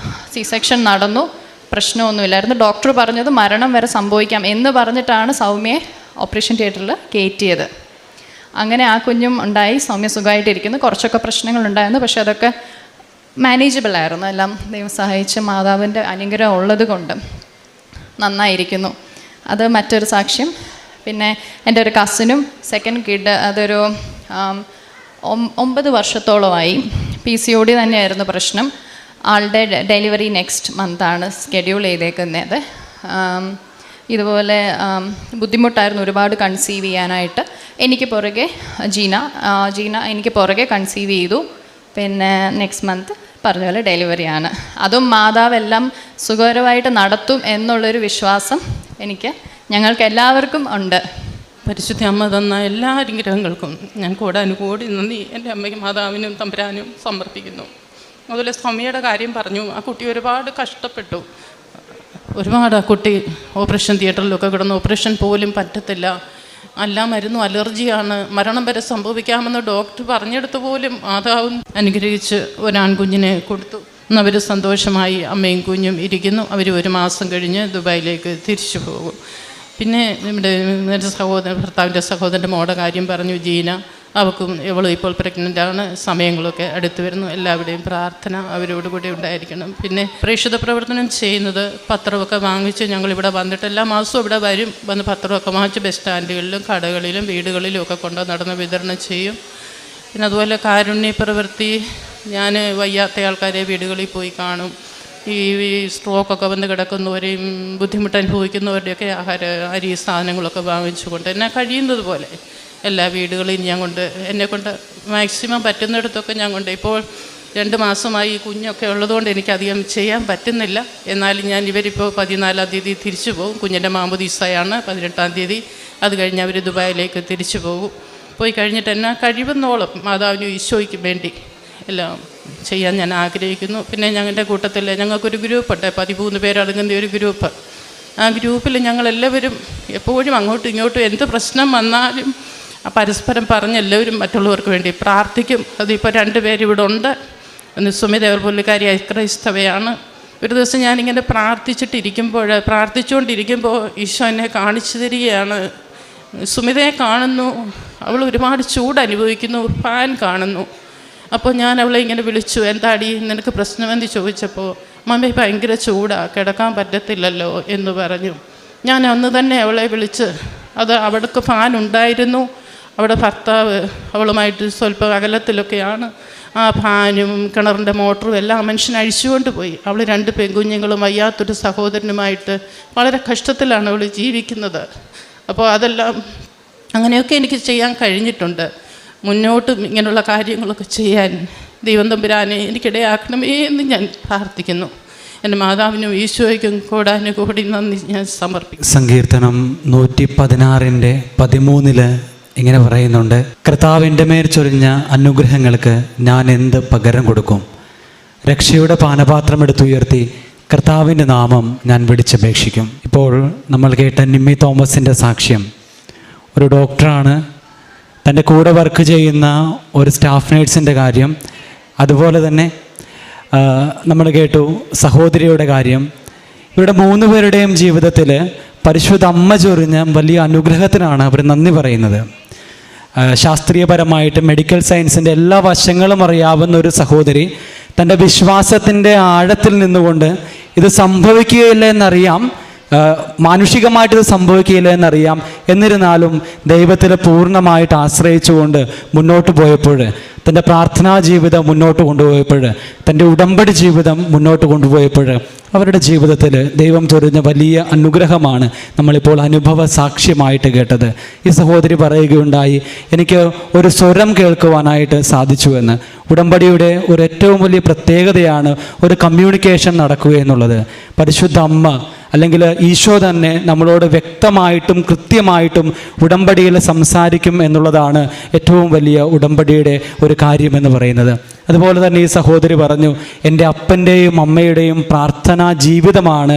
[SPEAKER 9] സെക്ഷൻ നടന്നു. പ്രശ്നമൊന്നുമില്ലായിരുന്നു. ഡോക്ടർ പറഞ്ഞത് മരണം വരെ സംഭവിക്കാം എന്ന് പറഞ്ഞിട്ടാണ് സൗമ്യയെ ഓപ്പറേഷൻ തിയേറ്ററിൽ കയറ്റിയത്. അങ്ങനെ ആ കുഞ്ഞും ഉണ്ടായി. സൗമ്യ സുഖമായിട്ടിരിക്കുന്നു. കുറച്ചൊക്കെ പ്രശ്നങ്ങളുണ്ടായിരുന്നു, പക്ഷെ അതൊക്കെ മാനേജബിൾ ആയിരുന്നു. എല്ലാം ദൈവം സഹായിച്ച് മാതാവിൻ്റെ അനുഗ്രഹം ഉള്ളത് കൊണ്ട് നന്നായിരിക്കുന്നു. അത് മറ്റൊരു സാക്ഷ്യം. പിന്നെ എൻ്റെ ഒരു കസിനും സെക്കൻഡ് കിഡ്, അതൊരു 9 വർഷത്തോളമായി. PCOD തന്നെയായിരുന്നു പ്രശ്നം. ആളുടെ ഡെലിവറി നെക്സ്റ്റ് മന്താണ് സ്കെഡ്യൂൾ ചെയ്തേക്കുന്നത്. ഇതുപോലെ ബുദ്ധിമുട്ടായിരുന്നു ഒരുപാട് കൺസീവ് ചെയ്യാനായിട്ട്. എനിക്ക് പുറകെ ജീന എനിക്ക് പുറകെ കൺസീവ് ചെയ്തു. പിന്നെ നെക്സ്റ്റ് മന്ത് പറഞ്ഞ പോലെ ഡെലിവറിയാണ്. അതും മാതാവെല്ലാം സുഖകരമായിട്ട് നടത്തും എന്നുള്ളൊരു വിശ്വാസം ഞങ്ങൾക്ക് എല്ലാവർക്കും ഉണ്ട്.
[SPEAKER 8] പരിശുദ്ധ അമ്മ തന്ന എല്ലാ അനുഗ്രഹങ്ങൾക്കും ഞാൻ കോടാനുകോടി നന്ദി എൻ്റെ അമ്മയ്ക്കും മാതാവിനും തമ്പുരാനും സമർപ്പിക്കുന്നു. അതുപോലെ സൗമ്യയുടെ കാര്യം പറഞ്ഞു. ആ കുട്ടി ഒരുപാട് കഷ്ടപ്പെട്ടു. ആ കുട്ടി ഓപ്പറേഷൻ തിയേറ്ററിലൊക്കെ കിടന്നു. ഓപ്പറേഷൻ പോലും പറ്റത്തില്ല, എല്ലാ മരുന്നും അലർജിയാണ്, മരണം വരെ സംഭവിക്കാമെന്ന് ഡോക്ടർ പറഞ്ഞെടുത്ത് പോലും മാതാവും അനുഗ്രഹിച്ച് ഒരാൺകുഞ്ഞിനെ കൊടുത്തു. അവർ സന്തോഷമായി അമ്മയും കുഞ്ഞും ഇരിക്കുന്നു. അവർ 1 മാസം കഴിഞ്ഞ് ദുബായിലേക്ക് തിരിച്ചു പോകും. പിന്നെ നമ്മുടെ എൻ്റെ ഭർത്താവിൻ്റെ സഹോദരൻ്റെ മോടെ കാര്യം പറഞ്ഞു, ജീന. അവൾക്കും ഇവളും ഇപ്പോൾ പ്രഗ്നൻ്റാണ്. സമയങ്ങളൊക്കെ അടുത്ത് വരുന്നു. എല്ലാവരുടെയും പ്രാർത്ഥന അവരോട് കൂടി ഉണ്ടായിരിക്കണം. പിന്നെ പ്രേക്ഷിത പ്രവർത്തനം ചെയ്യുന്നത് പത്രമൊക്കെ വാങ്ങിച്ച് ഞങ്ങളിവിടെ വന്നിട്ട് എല്ലാ മാസവും ഇവിടെ വന്ന് പത്രമൊക്കെ വാങ്ങിച്ച് ബസ് സ്റ്റാൻഡുകളിലും കടകളിലും വീടുകളിലും ഒക്കെ കൊണ്ട് നടന്ന് വിതരണം ചെയ്യും. പിന്നെ അതുപോലെ കാരുണ്യ പ്രവൃത്തി, ഞാൻ വയ്യാത്ത ആൾക്കാരെ വീടുകളിൽ പോയി കാണും. ഈ സ്ട്രോക്കൊക്കെ വന്ന് കിടക്കുന്നവരെയും ബുദ്ധിമുട്ട് അനുഭവിക്കുന്നവരുടെയൊക്കെ അരി സാധനങ്ങളൊക്കെ വാങ്ങിച്ചുകൊണ്ട് എന്നെ കഴിയുന്നത് പോലെ എല്ലാ വീടുകളിലും ഞാൻ എന്നെക്കൊണ്ട് മാക്സിമം പറ്റുന്നിടത്തൊക്കെ ഞാൻ ഇപ്പോൾ 2 മാസമായി ഈ കുഞ്ഞൊക്കെ ഉള്ളതുകൊണ്ട് എനിക്കധികം ചെയ്യാൻ പറ്റുന്നില്ല. എന്നാലും ഞാൻ ഇവരിപ്പോൾ 14-ാം തീയതി തിരിച്ചു പോകും. കുഞ്ഞിൻ്റെ മാമോദീസയാണ് 18-ാം തീയതി. അത് കഴിഞ്ഞ് അവർ ദുബായിലേക്ക് തിരിച്ചു പോകും. പോയി കഴിഞ്ഞിട്ട് എന്നാ കഴിവുന്നോളം മാതാവിനും ഈശോയ്ക്കും വേണ്ടി എല്ലാം ചെയ്യാൻ ഞാൻ ആഗ്രഹിക്കുന്നു. പിന്നെ ഞങ്ങളുടെ കൂട്ടത്തിൽ ഞങ്ങൾക്കൊരു ഗ്രൂപ്പുണ്ട്, 13 പേരടങ്ങുന്ന ഒരു ഗ്രൂപ്പ്. ആ ഗ്രൂപ്പിൽ ഞങ്ങളെല്ലാവരും എപ്പോഴും അങ്ങോട്ടും ഇങ്ങോട്ടും എന്ത് പ്രശ്നം വന്നാലും പരസ്പരം പറഞ്ഞെല്ലാവരും മറ്റുള്ളവർക്ക് വേണ്ടി പ്രാർത്ഥിക്കും. അതിപ്പോൾ 2 പേരിവിടെ ഉണ്ട്. ഒന്ന് സുമിത പുള്ളിക്കാരി ക്രൈസ്തവയാണ്. ഒരു ദിവസം ഞാനിങ്ങനെ പ്രാർത്ഥിച്ചുകൊണ്ടിരിക്കുമ്പോൾ ഈശോ എന്നെ കാണിച്ചു തരികയാണ്. സുമിതയെ കാണുന്നു, അവൾ ഒരുപാട് ചൂട് അനുഭവിക്കുന്നു, ഫാൻ കാണുന്നു. അപ്പോൾ ഞാൻ അവളെ ഇങ്ങനെ വിളിച്ചു, എന്താടി നിനക്ക് പ്രശ്നമെന്ന് ചോദിച്ചപ്പോൾ മമ്മി ഭയങ്കര ചൂടാണ്, കിടക്കാൻ പറ്റത്തില്ലല്ലോ എന്ന് പറഞ്ഞു. ഞാൻ അന്ന് തന്നെ അവളെ വിളിച്ച്, അത് അവിടേക്ക് ഫാൻ ഉണ്ടായിരുന്നു, അവിടെ ഭർത്താവ് അവളുമായിട്ട് സ്വല്പം അകലത്തിലൊക്കെയാണ്. ആ ഫാനും കിണറിൻ്റെ മോട്ടറും എല്ലാം മനുഷ്യൻ അഴിച്ചുകൊണ്ട് പോയി. അവൾ 2 പെൺകുഞ്ഞുങ്ങളും വയ്യാത്തൊരു സഹോദരനുമായിട്ട് വളരെ കഷ്ടത്തിലാണ് അവൾ ജീവിക്കുന്നത്. അപ്പോൾ അതെല്ലാം അങ്ങനെയൊക്കെ എനിക്ക് ചെയ്യാൻ കഴിഞ്ഞിട്ടുണ്ട്. മുന്നോട്ടും ഇങ്ങനെയുള്ള കാര്യങ്ങളൊക്കെ ചെയ്യാൻ ദൈവം തമ്പുരാനെ എനിക്കിടയാക്കണമേ എന്ന് ഞാൻ പ്രാർത്ഥിക്കുന്നു. എൻ്റെ മാതാവിനും ഈശോയ്ക്കും കൂടാനുകൂടി നന്ദി ഞാൻ സമർപ്പിക്കുന്നു.
[SPEAKER 3] സങ്കീർത്തനം 116:13 ഇങ്ങനെ പറയുന്നുണ്ട്, കർത്താവിൻ്റെ മേൽ ചൊരിഞ്ഞ അനുഗ്രഹങ്ങൾക്ക് ഞാൻ എന്ത് പകരം കൊടുക്കും? രക്ഷയുടെ പാനപാത്രം എടുത്തുയർത്തി കർത്താവിൻ്റെ നാമം ഞാൻ വിളിച്ചപേക്ഷിക്കും. ഇപ്പോൾ നമ്മൾ കേട്ട നിമ്മി തോമസിൻ്റെ സാക്ഷ്യം. ഒരു ഡോക്ടറാണ്, തൻ്റെ കൂടെ വർക്ക് ചെയ്യുന്ന ഒരു സ്റ്റാഫ് നേഴ്സിൻ്റെ കാര്യം, അതുപോലെ തന്നെ നമ്മൾ കേട്ടു സഹോദരിയുടെ കാര്യം. ഇവിടെ 3 പേരുടെയും ജീവിതത്തിൽ പരിശുദ്ധ അമ്മ ചൊരിഞ്ഞ വലിയ അനുഗ്രഹത്തിനാണ് അവർ നന്ദി പറയുന്നത്. ശാസ്ത്രീയപരമായിട്ട് മെഡിക്കൽ സയൻസിൻ്റെ എല്ലാ വശങ്ങളും അറിയാവുന്ന ഒരു സഹോദരി തൻ്റെ വിശ്വാസത്തിൻ്റെ ആഴത്തിൽ നിന്നുകൊണ്ട് ഇത് സംഭവിക്കുകയില്ല എന്നറിയാം, മാനുഷികമായിട്ട് ഇത് സംഭവിക്കില്ല എന്നറിയാം, എന്നിരുന്നാലും ദൈവത്തിൽ പൂർണ്ണമായിട്ട് ആശ്രയിച്ചുകൊണ്ട് മുന്നോട്ട് പോയപ്പോൾ, തൻ്റെ പ്രാർത്ഥനാ ജീവിതം മുന്നോട്ട് കൊണ്ടുപോയപ്പോൾ, തൻ്റെ ഉടമ്പടി ജീവിതം മുന്നോട്ട് കൊണ്ടുപോയപ്പോൾ അവരുടെ ജീവിതത്തിൽ ദൈവം ചൊരിഞ്ഞ വലിയ അനുഗ്രഹമാണ് നമ്മളിപ്പോൾ അനുഭവ സാക്ഷ്യമായിട്ട് കേട്ടത്. ഈ സഹോദരി പറയുകയുണ്ടായി, എനിക്ക് ഒരു സ്വരം കേൾക്കുവാനായിട്ട് സാധിച്ചുവെന്ന്. ഉടമ്പടിയുടെ ഒരു ഏറ്റവും വലിയ പ്രത്യേകതയാണ് ഒരു കമ്മ്യൂണിക്കേഷൻ നടക്കുക എന്നുള്ളത്. പരിശുദ്ധ അമ്മ അല്ലെങ്കിൽ ഈശോ തന്നെ നമ്മളോട് വ്യക്തമായിട്ടും കൃത്യമായിട്ടും ഉടമ്പടിയിൽ സംസാരിക്കും എന്നുള്ളതാണ് ഏറ്റവും വലിയ ഉടമ്പടിയുടെ ഒരു കാര്യമെന്ന് പറയുന്നത്. അതുപോലെ തന്നെ ഈ സഹോദരി പറഞ്ഞു, എൻ്റെ അപ്പൻ്റെയും അമ്മയുടെയും പ്രാർത്ഥനാ ജീവിതമാണ്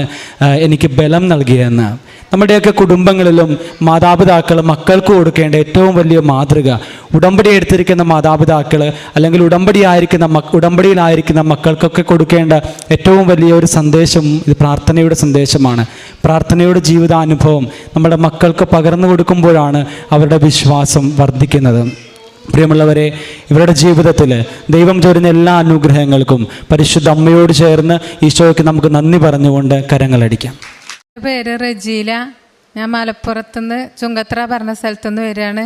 [SPEAKER 3] എനിക്ക് ബലം നൽകിയതെന്ന്. നമ്മുടെയൊക്കെ കുടുംബങ്ങളിലും മാതാപിതാക്കൾ മക്കൾക്ക് കൊടുക്കേണ്ട ഏറ്റവും വലിയ മാതൃക, ഉടമ്പടി എടുത്തിരിക്കുന്ന മാതാപിതാക്കൾ അല്ലെങ്കിൽ ഉടമ്പടിയിലായിരിക്കുന്ന മക്കൾക്കൊക്കെ കൊടുക്കേണ്ട ഏറ്റവും വലിയ ഒരു സന്ദേശം ഇത് പ്രാർത്ഥനയുടെ സന്ദേശമാണ്. പ്രാർത്ഥനയുടെ ജീവിതാനുഭവം നമ്മുടെ മക്കൾക്ക് പകർന്നു കൊടുക്കുമ്പോഴാണ് അവരുടെ വിശ്വാസം വർദ്ധിക്കുന്നത്. പ്രിയമുള്ളവരെ, ഇവരുടെ ജീവിതത്തിൽ ദൈവം ചൊരിഞ്ഞ എല്ലാ അനുഗ്രഹങ്ങൾക്കും പരിശുദ്ധ അമ്മയോട് ചേർന്ന് ഈശോയ്ക്ക് നമുക്ക് നന്ദി പറഞ്ഞുകൊണ്ട് കരങ്ങളടിക്കാം.
[SPEAKER 10] എൻ്റെ പേര് റജീല. ഞാൻ മലപ്പുറത്തുനിന്ന് ചുങ്കത്ര പറഞ്ഞ സ്ഥലത്തുനിന്ന് വരികയാണ്.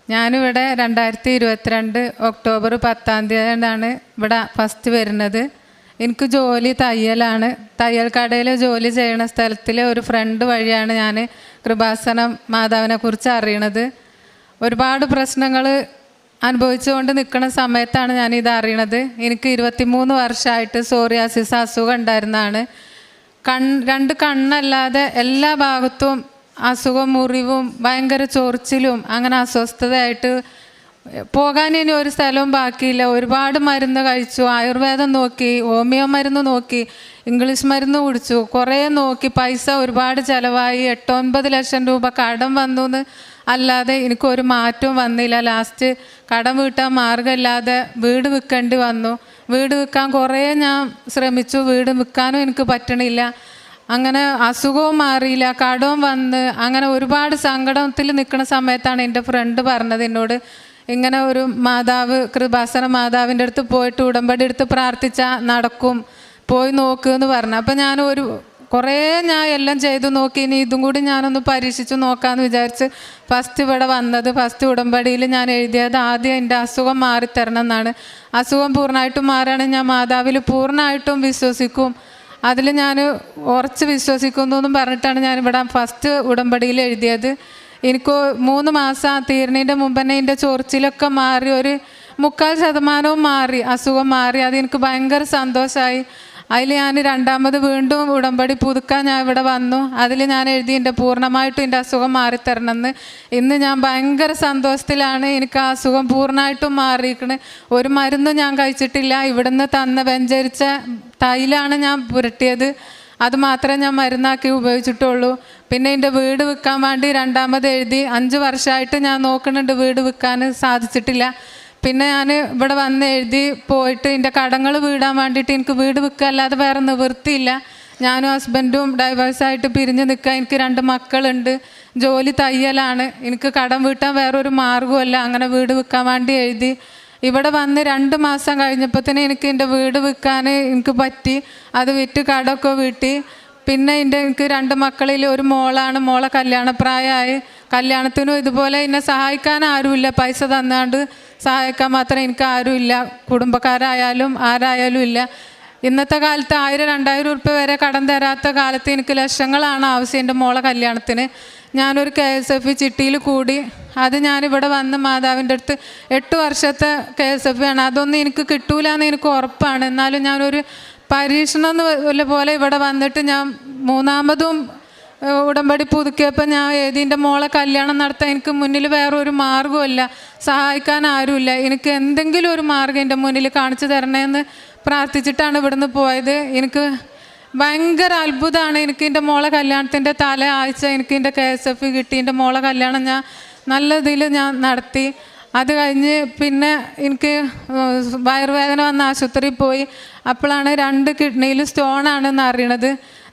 [SPEAKER 10] ഞാനിവിടെ 2022 ഒക്ടോബർ 10-ാം തീയതിയാണ് ഇവിടെ ഫസ്റ്റ് വരുന്നത്. എനിക്ക് ജോലി തയ്യലാണ്. തയ്യൽ കടയിൽ ജോലി ചെയ്യുന്ന സ്ഥലത്തിലെ ഒരു ഫ്രണ്ട് വഴിയാണ് ഞാൻ കൃപാസനം മാതാവിനെ കുറിച്ച് അറിയണത്. ഒരുപാട് പ്രശ്നങ്ങൾ അനുഭവിച്ചുകൊണ്ട് നിൽക്കുന്ന സമയത്താണ് ഞാനിത് അറിയണത്. എനിക്ക് 23 വർഷമായിട്ട് സോറിയാസിസ് അസുഖം ഉണ്ടായിരുന്നതാണ്. 2 കണ്ണല്ലാതെ എല്ലാ ഭാഗത്തും അസുഖം, മുറിവും ഭയങ്കര ചൊറിച്ചിലും അങ്ങനെ അസ്വസ്ഥതയായിട്ട് പോകാൻ ഇനി ഒരു സ്ഥലവും ബാക്കിയില്ല. ഒരുപാട് മരുന്ന് കഴിച്ചു, ആയുർവേദം നോക്കി, ഹോമിയോ മരുന്ന് നോക്കി, ഇംഗ്ലീഷ് മരുന്ന് കുടിച്ചു, കുറേ നോക്കി, പൈസ ഒരുപാട് ചിലവായി. 8-9 ലക്ഷം രൂപ കടം വന്നു അല്ലാതെ എനിക്കൊരു മാറ്റവും വന്നില്ല. ലാസ്റ്റ് കടം വീട്ടാൻ മാർഗമില്ലാതെ വീട് വിൽക്കേണ്ടി വന്നു. വീട് വിൽക്കാൻ കുറേ ഞാൻ ശ്രമിച്ചു, വീട് വിൽക്കാനും എനിക്ക് പറ്റണില്ല. അങ്ങനെ അസുഖവും മാറിയില്ല, കടവും വന്ന് അങ്ങനെ ഒരുപാട് സങ്കടത്തിൽ നിൽക്കുന്ന സമയത്താണ് എൻ്റെ ഫ്രണ്ട് പറഞ്ഞത് എന്നോട്, ഇങ്ങനെ ഒരു മാതാവ്, കൃപാസന മാതാവിൻ്റെ അടുത്ത് പോയിട്ട് ഉടമ്പടി എടുത്ത് പ്രാർത്ഥിച്ചാൽ നടക്കും, പോയി നോക്കുമെന്ന് പറഞ്ഞു. അപ്പം ഞാൻ കുറേ എല്ലാം ചെയ്തു നോക്കി, ഇനി ഇതും കൂടി ഞാനൊന്ന് പരീക്ഷിച്ച് നോക്കാമെന്ന് വിചാരിച്ച് ഫസ്റ്റ് ഇവിടെ വന്നത്. ഫസ്റ്റ് ഉടമ്പടിയിൽ ഞാൻ എഴുതിയത് ആദ്യം എൻ്റെ അസുഖം മാറിത്തരണം എന്നാണ്. അസുഖം പൂർണ്ണമായിട്ടും മാറുകയാണെങ്കിൽ ഞാൻ മാതാവിൽ പൂർണ്ണമായിട്ടും വിശ്വസിക്കും, അതിൽ ഞാൻ ഉറച്ച് വിശ്വസിക്കുന്നു എന്നും പറഞ്ഞിട്ടാണ് ഞാനിവിടെ ഫസ്റ്റ് ഉടമ്പടിയിൽ എഴുതിയത്. എനിക്ക് 3 മാസം തീരുന്നതിൻ്റെ മുമ്പ് തന്നെ എൻ്റെ ചൊറിച്ചിലൊക്കെ മാറി, ഒരു 3/4% മാറി, അസുഖം മാറി. അതെനിക്ക് ഭയങ്കര സന്തോഷമായി. അതിൽ ഞാൻ രണ്ടാമത് വീണ്ടും ഉടമ്പടി പുതുക്കാൻ ഞാൻ ഇവിടെ വന്നു. അതിൽ ഞാൻ എഴുതി എൻ്റെ പൂർണ്ണമായിട്ടും എൻ്റെ അസുഖം മാറിത്തരണമെന്ന്. ഇന്ന് ഞാൻ ഭയങ്കര സന്തോഷത്തിലാണ്. എനിക്ക് ആ അസുഖം പൂർണ്ണമായിട്ടും മാറിയിരിക്കണ്. ഒരു മരുന്നും ഞാൻ കഴിച്ചിട്ടില്ല. ഇവിടുന്ന് തന്ന വെഞ്ചരിച്ച തൈലാണ് ഞാൻ പുരട്ടിയത്, അത് മാത്രമേ ഞാൻ മരുന്നാക്കി ഉപയോഗിച്ചിട്ടുള്ളൂ. പിന്നെ എൻ്റെ വീട് വിൽക്കാൻ വേണ്ടി രണ്ടാമത് എഴുതി. 5 വർഷമായിട്ട് ഞാൻ നോക്കുന്നുണ്ട്, വീട് വിൽക്കാൻ സാധിച്ചിട്ടില്ല. പിന്നെ ഞാൻ ഇവിടെ വന്ന് എഴുതി പോയിട്ട് എൻ്റെ കടങ്ങൾ വീടാൻ വേണ്ടിയിട്ട് എനിക്ക് വീട് വിൽക്കുക അല്ലാതെ വേറെ നിവൃത്തിയില്ല. ഞാനും ഹസ്ബൻഡും ഡൈവേഴ്സായിട്ട് പിരിഞ്ഞ് നിൽക്കുക. എനിക്ക് 2 മക്കളുണ്ട്, ജോലി തയ്യലാണ്. എനിക്ക് കടം വീട്ടാൻ വേറൊരു മാർഗ്ഗമല്ല. അങ്ങനെ വീട് വിൽക്കാൻ വേണ്ടി എഴുതി. ഇവിടെ വന്ന് 2 മാസം കഴിഞ്ഞപ്പോൾ തന്നെ എനിക്ക് എൻ്റെ വീട് വിൽക്കാൻ എനിക്ക് പറ്റി. അത് വിറ്റ് കടമൊക്കെ വീട്ടി. പിന്നെ എനിക്ക് 2 മക്കളിൽ ഒരു മോളാണ്. മോളെ കല്യാണപ്രായമായി. കല്യാണത്തിനും ഇതുപോലെ എന്നെ സഹായിക്കാൻ ആരുമില്ല, പൈസ തന്നാണ്ട് സഹായിക്കാൻ മാത്രം എനിക്ക് ആരുമില്ല, കുടുംബക്കാരായാലും ആരായാലും ഇല്ല. ഇന്നത്തെ കാലത്ത് 1000-2000 ഉറുപ്പ്യ വരെ കടം തരാത്ത കാലത്ത് എനിക്ക് ലക്ഷങ്ങളാണ് ആവശ്യം എൻ്റെ മോളെ കല്യാണത്തിന്. ഞാനൊരു KSF ചിട്ടിയിൽ കൂടി. അത് ഞാനിവിടെ വന്ന് മാതാവിൻ്റെ അടുത്ത് 8 വർഷത്തെ KSF ആണ്. അതൊന്നും എനിക്ക് കിട്ടൂല എന്ന് എനിക്ക് ഉറപ്പാണ്. എന്നാലും ഞാനൊരു പരീക്ഷണം പോലെ ഇവിടെ വന്നിട്ട് ഞാൻ 3ാമതും ഉടമ്പടി പുതുക്കിയപ്പോൾ ഞാൻ എൻ്റെ മോളെ കല്യാണം നടത്താൻ എനിക്ക് മുന്നിൽ വേറൊരു മാർഗ്ഗമില്ല, സഹായിക്കാൻ ആരുമില്ല. എനിക്ക് എന്തെങ്കിലും ഒരു മാർഗ്ഗം എൻ്റെ മുന്നിൽ കാണിച്ചു തരണേന്ന് പ്രാർത്ഥിച്ചിട്ടാണ് ഇവിടുന്ന് പോയത്. എനിക്ക് ഭയങ്കര അത്ഭുതമാണ്. എനിക്ക് എൻ്റെ മോളെ കല്യാണത്തിൻ്റെ തലേ ആഴ്ച എനിക്ക് എൻ്റെ KSF കിട്ടി. എൻ്റെ മോളെ കല്യാണം ഞാൻ നല്ല ഇതിൽ ഞാൻ നടത്തി. അത് കഴിഞ്ഞ് പിന്നെ എനിക്ക് വയറുവേദന വന്ന ആശുപത്രിയിൽ പോയി. അപ്പോഴാണ് 2 കിഡ്നിയിൽ സ്റ്റോണാണെന്ന് അറിയണത്.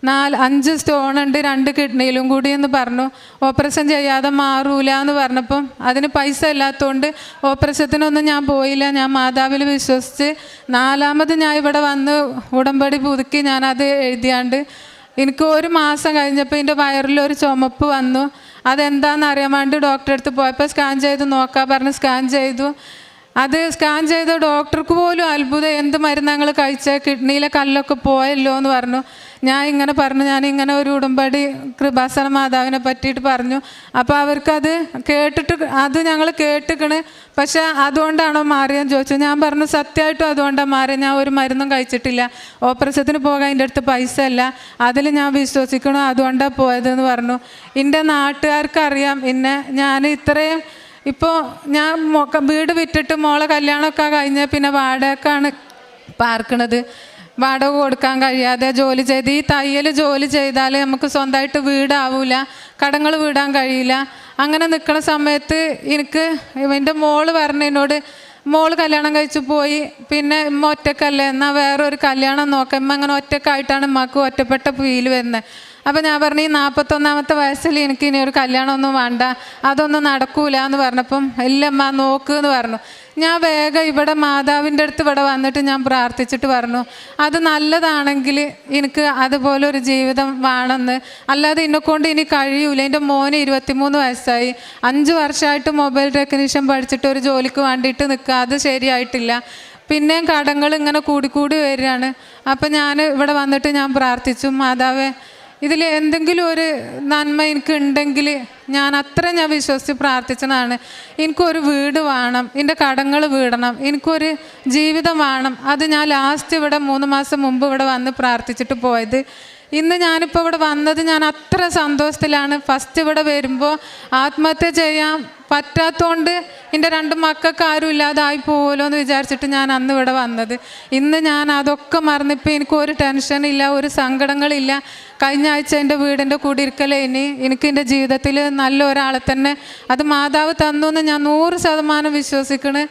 [SPEAKER 10] 5 സ്റ്റോണുണ്ട് 2 കിഡ്നിയിലും കൂടി എന്ന് പറഞ്ഞു. ഓപ്പറേഷൻ ചെയ്യാതെ മാറൂല എന്ന് പറഞ്ഞപ്പം അതിന് പൈസ ഇല്ലാത്തതുകൊണ്ട് ഓപ്പറേഷത്തിനൊന്നും ഞാൻ പോയില്ല. ഞാൻ മാതാവിൽ വിശ്വസിച്ച് 4ാമത് ഞാൻ ഇവിടെ വന്ന് ഉടമ്പടി പുതുക്കി ഞാനത് എഴുതിയാണ്ട് എനിക്ക് 1 മാസം കഴിഞ്ഞപ്പോൾ എൻ്റെ വയറിലൊരു ചുമപ്പ് വന്നു. അതെന്താണെന്ന് അറിയാൻ വേണ്ടി ഡോക്ടറെ അടുത്ത് പോയപ്പോൾ സ്കാൻ ചെയ്ത് നോക്കാൻ പറഞ്ഞ് സ്കാൻ ചെയ്തു. അത് സ്കാൻ ചെയ്ത ഡോക്ടർക്ക് പോലും അത്ഭുതം, എന്ത് മരുന്ന് ഞങ്ങൾ കഴിച്ച, കിഡ്നിയിലെ കല്ലൊക്കെ പോയല്ലോ എന്ന് പറഞ്ഞു. ഞാനിങ്ങനെ പറഞ്ഞു, ഞാനിങ്ങനെ ഒരു ഉടമ്പടി കൃപാസന മാതാവിനെ പറ്റിയിട്ട് പറഞ്ഞു. അപ്പോൾ അവർക്കത് കേട്ടിട്ട് അത് ഞങ്ങൾ കേട്ടിക്കണ്, പക്ഷേ അതുകൊണ്ടാണോ മാറിയെന്ന് ചോദിച്ചു. ഞാൻ പറഞ്ഞു സത്യമായിട്ടും അതുകൊണ്ടാണ് മാറിയത്, ഞാൻ ഒരു മരുന്നും കഴിച്ചിട്ടില്ല, ഓപ്പറേഷത്തിന് പോകാൻ എൻ്റെ അടുത്ത് പൈസ ഇല്ല, അതിൽ ഞാൻ വിശ്വസിക്കണോ അതുകൊണ്ടാണ് പോയതെന്ന് പറഞ്ഞു. എൻ്റെ നാട്ടുകാർക്കറിയാം എന്നെ. ഞാൻ ഇത്രയും ഇപ്പോൾ ഞാൻ വീട് വിറ്റിട്ട് മോളെ കല്യാണമൊക്കെ കഴിഞ്ഞ പിന്നെ വാടകക്കാണ് പാർക്കണത്. വാടക കൊടുക്കാൻ കഴിയാതെ ജോലി ചെയ്ത്, ഈ തയ്യൽ ജോലി ചെയ്താൽ നമുക്ക് സ്വന്തമായിട്ട് വീടാവില്ല, കടങ്ങൾ വീടാൻ കഴിയില്ല. അങ്ങനെ നിൽക്കുന്ന സമയത്ത് എനിക്ക് എൻ്റെ മോള് പറഞ്ഞു എന്നോട്, മോള് കല്യാണം കഴിച്ച് പോയി, പിന്നെ ഉമ്മ ഒറ്റക്കല്ലേ, എന്നാൽ വേറൊരു കല്യാണം നോക്കാം, ഉമ്മ അങ്ങനെ ഒറ്റക്കായിട്ടാണ് ഉമ്മക്ക് ഒറ്റപ്പെട്ട ഫീൽ വരുന്നത്. അപ്പോൾ ഞാൻ പറഞ്ഞു, ഈ 41ാമത്തെ വയസ്സിൽ എനിക്ക് ഇനി ഒരു കല്യാണമൊന്നും വേണ്ട, അതൊന്നും നടക്കൂല എന്ന് പറഞ്ഞപ്പം ഇല്ലമ്മ നോക്ക് എന്ന് പറഞ്ഞു. ഞാൻ വേഗം ഇവിടെ മാതാവിൻ്റെ അടുത്ത് ഇവിടെ വന്നിട്ട് ഞാൻ പ്രാർത്ഥിച്ചിട്ട് പറഞ്ഞു, അത് നല്ലതാണെങ്കിൽ എനിക്ക് അതുപോലെ ഒരു ജീവിതം വേണമെന്ന്, അല്ലാതെ എന്നെക്കൊണ്ട് ഇനി കഴിയൂല. എൻ്റെ മോന് 23 വയസ്സായി, 5 വർഷമായിട്ട് മൊബൈൽ ടെക്നീഷ്യൻ പഠിച്ചിട്ട് ഒരു ജോലിക്ക് വേണ്ടിയിട്ട് നിൽക്കുക, അത് ശരിയായിട്ടില്ല. പിന്നെയും കടങ്ങൾ ഇങ്ങനെ കൂടി വരികയാണ്. അപ്പം ഞാൻ ഇവിടെ വന്നിട്ട് ഞാൻ പ്രാർത്ഥിച്ചു, മാതാവേ ഇതിൽ എന്തെങ്കിലും ഒരു നന്മ എനിക്ക് ഉണ്ടെങ്കിൽ ഞാൻ വിശ്വസിച്ച് പ്രാർത്ഥിച്ചതാണ്. എനിക്കൊരു വീട് വേണം, എൻ്റെ കടങ്ങൾ വീടണം, എനിക്കൊരു ജീവിതം വേണം. അത് ഞാൻ ലാസ്റ്റ് ഇവിടെ 3 മാസം മുമ്പ് ഇവിടെ വന്ന് പ്രാർത്ഥിച്ചിട്ട് പോയത്. ഇന്ന് ഞാനിപ്പോൾ ഇവിടെ വന്നത് ഞാൻ അത്ര സന്തോഷത്തിലാണ്. ഫസ്റ്റ് ഇവിടെ വരുമ്പോൾ ആത്മഹത്യ ചെയ്യാൻ പറ്റാത്തതുകൊണ്ട് എൻ്റെ 2 മക്കൾക്ക് ആരും ഇല്ലാതായി പോകുമല്ലോ എന്ന് വിചാരിച്ചിട്ട് ഞാൻ അന്ന് ഇവിടെ വന്നത്. ഇന്ന് ഞാൻ അതൊക്കെ മറന്നിപ്പോൾ എനിക്ക് ഒരു ടെൻഷനില്ല, ഒരു സങ്കടങ്ങളില്ല. കഴിഞ്ഞ ആഴ്ച എൻ്റെ വീടിൻ്റെ കുടിയിരിക്കലേനി. എനിക്ക് എൻ്റെ ജീവിതത്തിൽ നല്ല ഒരാളെ തന്നെ അത് മാതാവ് തന്നു എന്ന് ഞാൻ 100% വിശ്വസിക്കണ്.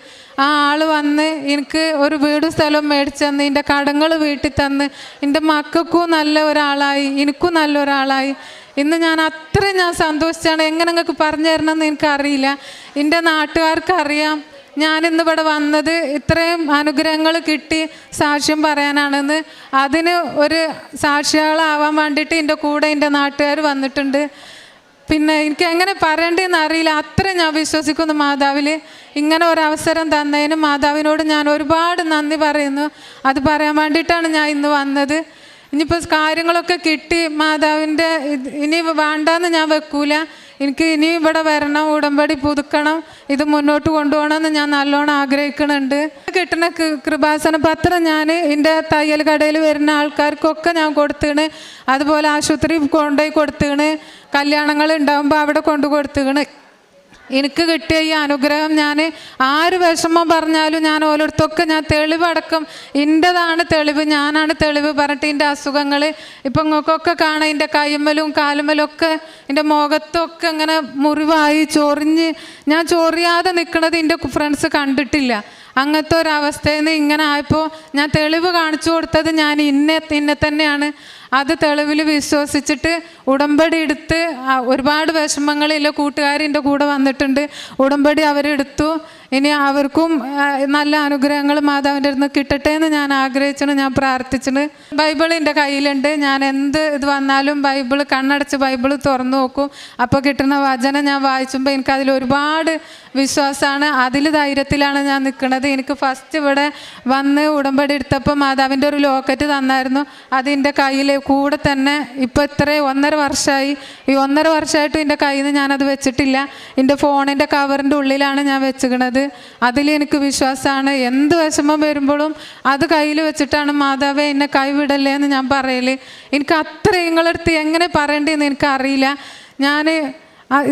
[SPEAKER 10] ആ ആൾ വന്ന് എനിക്ക് ഒരു വീടും സ്ഥലവും മേടിച്ച് തന്ന്, എൻ്റെ കടങ്ങൾ വീട്ടിൽ തന്ന്, എൻ്റെ മക്കൾക്കും നല്ല ഒരാളായി, എനിക്കും നല്ല ഒരാളായി. ഇന്ന് ഞാൻ അത്രയും സന്തോഷിച്ചാണ്. എങ്ങനെ നിങ്ങൾക്ക് പറഞ്ഞു തരണമെന്ന് എനിക്കറിയില്ല. എൻ്റെ നാട്ടുകാർക്കറിയാം ഞാനിന്ന് ഇവിടെ വന്നത് ഇത്രയും അനുഗ്രഹങ്ങൾ കിട്ടി സാക്ഷ്യം പറയാനാണെന്ന്. അതിന് ഒരു സാക്ഷികളാവാൻ വേണ്ടിയിട്ട് എൻ്റെ കൂടെ എൻ്റെ നാട്ടുകാർ വന്നിട്ടുണ്ട്. പിന്നെ എനിക്ക് എങ്ങനെ പറയേണ്ടതെന്ന് അറിയില്ല. അത്രയും ഞാൻ വിശ്വസിക്കുന്നു മാതാവിൽ. ഇങ്ങനെ ഒരവസരം തന്നതിന് മാതാവിനോട് ഞാൻ ഒരുപാട് നന്ദി പറയുന്നു. അത് പറയാൻ വേണ്ടിയിട്ടാണ് ഞാൻ ഇന്ന് വന്നത്. ഇനിയിപ്പോൾ കാര്യങ്ങളൊക്കെ കിട്ടി മാതാവിൻ്റെ ഇനി വേണ്ടാന്ന് ഞാൻ വെക്കൂല. എനിക്ക് ഇനി ഇവിടെ വരണം, ഉടമ്പടി പുതുക്കണം, ഇത് മുന്നോട്ട് കൊണ്ടുപോകണമെന്ന് ഞാൻ നല്ലോണം ആഗ്രഹിക്കുന്നുണ്ട്. കിട്ടുന്ന കൃപാസന പത്രം ഞാൻ എൻ്റെ തയ്യൽ കടയിൽ വരുന്ന ആൾക്കാർക്കൊക്കെ ഞാൻ കൊടുത്തേണ്. അതുപോലെ ആശുപത്രി കൊണ്ടുപോയി കൊടുത്തേണ്. കല്യാണങ്ങൾ ഉണ്ടാകുമ്പോൾ അവിടെ കൊണ്ടു കൊടുത്തേണ്. എനിക്ക് കിട്ടിയ ഈ അനുഗ്രഹം ഞാൻ ആര് വിഷമം പറഞ്ഞാലും ഞാൻ ഓരോരുത്തൊക്കെ ഞാൻ തെളിവടക്കം എൻ്റെതാണ് തെളിവ്, ഞാനാണ് തെളിവ് പറഞ്ഞിട്ട് എൻ്റെ അസുഖങ്ങൾ ഇപ്പം നിങ്ങൾക്കൊക്കെ കാണാം. എൻ്റെ കൈമ്മലും കാലുമ്മലും ഒക്കെ എൻ്റെ മുഖത്തൊക്കെ ഇങ്ങനെ മുറിവായി ചൊറിഞ്ഞ് ഞാൻ ചൊറിയാതെ നിൽക്കുന്നത് എൻ്റെ ഫ്രണ്ട്സ് കണ്ടിട്ടില്ല. അങ്ങനത്തെ ഒരവസ്ഥയിൽ നിന്ന് ഇങ്ങനെ ആയപ്പോൾ ഞാൻ തെളിവ് കാണിച്ചു കൊടുത്തത് ഞാൻ ഇന്നെ തന്നെയാണ്. അത് തെളിവിൽ വിശ്വസിച്ചിട്ട് ഉടമ്പടി എടുത്ത് ഒരുപാട് വിഷമങ്ങളില്ല കൂട്ടുകാരിൻ്റെ കൂടെ വന്നിട്ടുണ്ട്. ഉടമ്പടി അവരെടുത്തു. ഇനി അവർക്കും നല്ല അനുഗ്രഹങ്ങൾ മാതാവിൻ്റെ അടുത്ത് കിട്ടട്ടെ എന്ന് ഞാൻ ആഗ്രഹിച്ചിട്ട് ഞാൻ പ്രാർത്ഥിച്ചിട്ട്. ബൈബിൾ എൻ്റെ കയ്യിലുണ്ട്. ഞാൻ എന്ത് ഇത് വന്നാലും ബൈബിൾ കണ്ണടച്ച് ബൈബിൾ തുറന്നു നോക്കും. അപ്പോൾ കിട്ടുന്ന വചനം ഞാൻ വായിച്ചുമ്പോൾ എനിക്കതിൽ ഒരുപാട് വിശ്വാസമാണ്. അതിൽ ധൈര്യത്തിലാണ് ഞാൻ നിൽക്കുന്നത്. എനിക്ക് ഫസ്റ്റ് ഇവിടെ വന്ന് ഉടമ്പടി എടുത്തപ്പോൾ മാതാവിൻ്റെ ഒരു ലോക്കറ്റ് തന്നായിരുന്നു. അതിൻ്റെ കയ്യിൽ കൂടെ തന്നെ ഇപ്പോൾ ഇത്രയും 1.5 വർഷമായി. ഈ 1.5 വർഷമായിട്ടും എൻ്റെ കയ്യിൽ നിന്ന് ഞാനത് വെച്ചിട്ടില്ല. എൻ്റെ ഫോണിൻ്റെ കവറിൻ്റെ ഉള്ളിലാണ് ഞാൻ വെച്ചിരിക്കുന്നത്. അതിലെനിക്ക് വിശ്വാസമാണ്. എന്ത് വിഷമം വരുമ്പോഴും അത് കയ്യിൽ വെച്ചിട്ടാണ് മാതാവേ എന്നെ കൈവിടല്ലേ എന്ന് ഞാൻ പറയൽ. എനിക്ക് അത്ര നിങ്ങളടുത്ത് എങ്ങനെ പറയേണ്ടതെന്ന് എനിക്കറിയില്ല. ഞാൻ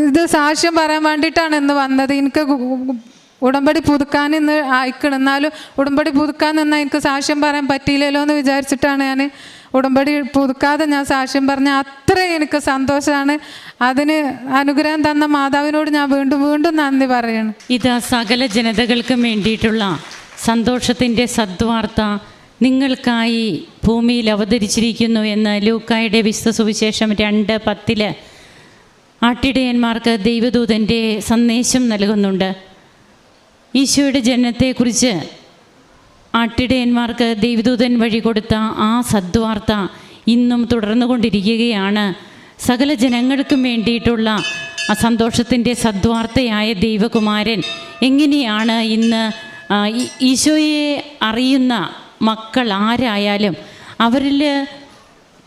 [SPEAKER 10] ഇത് സാക്ഷ്യം പറയാൻ വേണ്ടിയിട്ടാണ് ഇന്ന് വന്നത്. എനിക്ക് ഉടമ്പടി പുതുക്കാൻ ഇന്ന് അയക്കണം. എന്നാലും ഉടമ്പടി പുതുക്കാൻ നിന്നാൽ എനിക്ക് സാക്ഷ്യം പറയാൻ പറ്റിയില്ലല്ലോ എന്ന് വിചാരിച്ചിട്ടാണ് ഞാൻ ഉടമ്പടി പുതുക്കാതെ ഞാൻ സാക്ഷ്യം പറഞ്ഞ. അത്രയും എനിക്ക് സന്തോഷമാണ്. അതിന് അനുഗ്രഹം തന്ന മാതാവിനോട് ഞാൻ വീണ്ടും വീണ്ടും നന്ദി പറയണം.
[SPEAKER 7] ഇത് സകല ജനതകൾക്കും വേണ്ടിയിട്ടുള്ള സന്തോഷത്തിൻ്റെ സദ്വാർത്ത നിങ്ങൾക്കായി ഭൂമിയിൽ അവതരിച്ചിരിക്കുന്നു എന്ന് ലൂക്കായുടെ വിശുദ്ധ സുവിശേഷം 2:10 ആട്ടിടയന്മാർക്ക് ദൈവദൂതൻ്റെ സന്ദേശം നൽകുന്നുണ്ട്. ഈശോയുടെ ജനനത്തെക്കുറിച്ച് ആട്ടിടയന്മാർക്ക് ദൈവദൂതൻ വഴി കൊടുത്ത ആ സദ്വാർത്ത ഇന്നും തുടർന്നു കൊണ്ടിരിക്കുകയാണ്. സകല ജനങ്ങൾക്കും വേണ്ടിയിട്ടുള്ള ആ സന്തോഷത്തിൻ്റെ സദ്വാർത്തയായ ദൈവകുമാരൻ എങ്ങനെയാണ് ഇന്ന് ഈശോയെ അറിയുന്ന മക്കൾ ആരായാലും അവരിൽ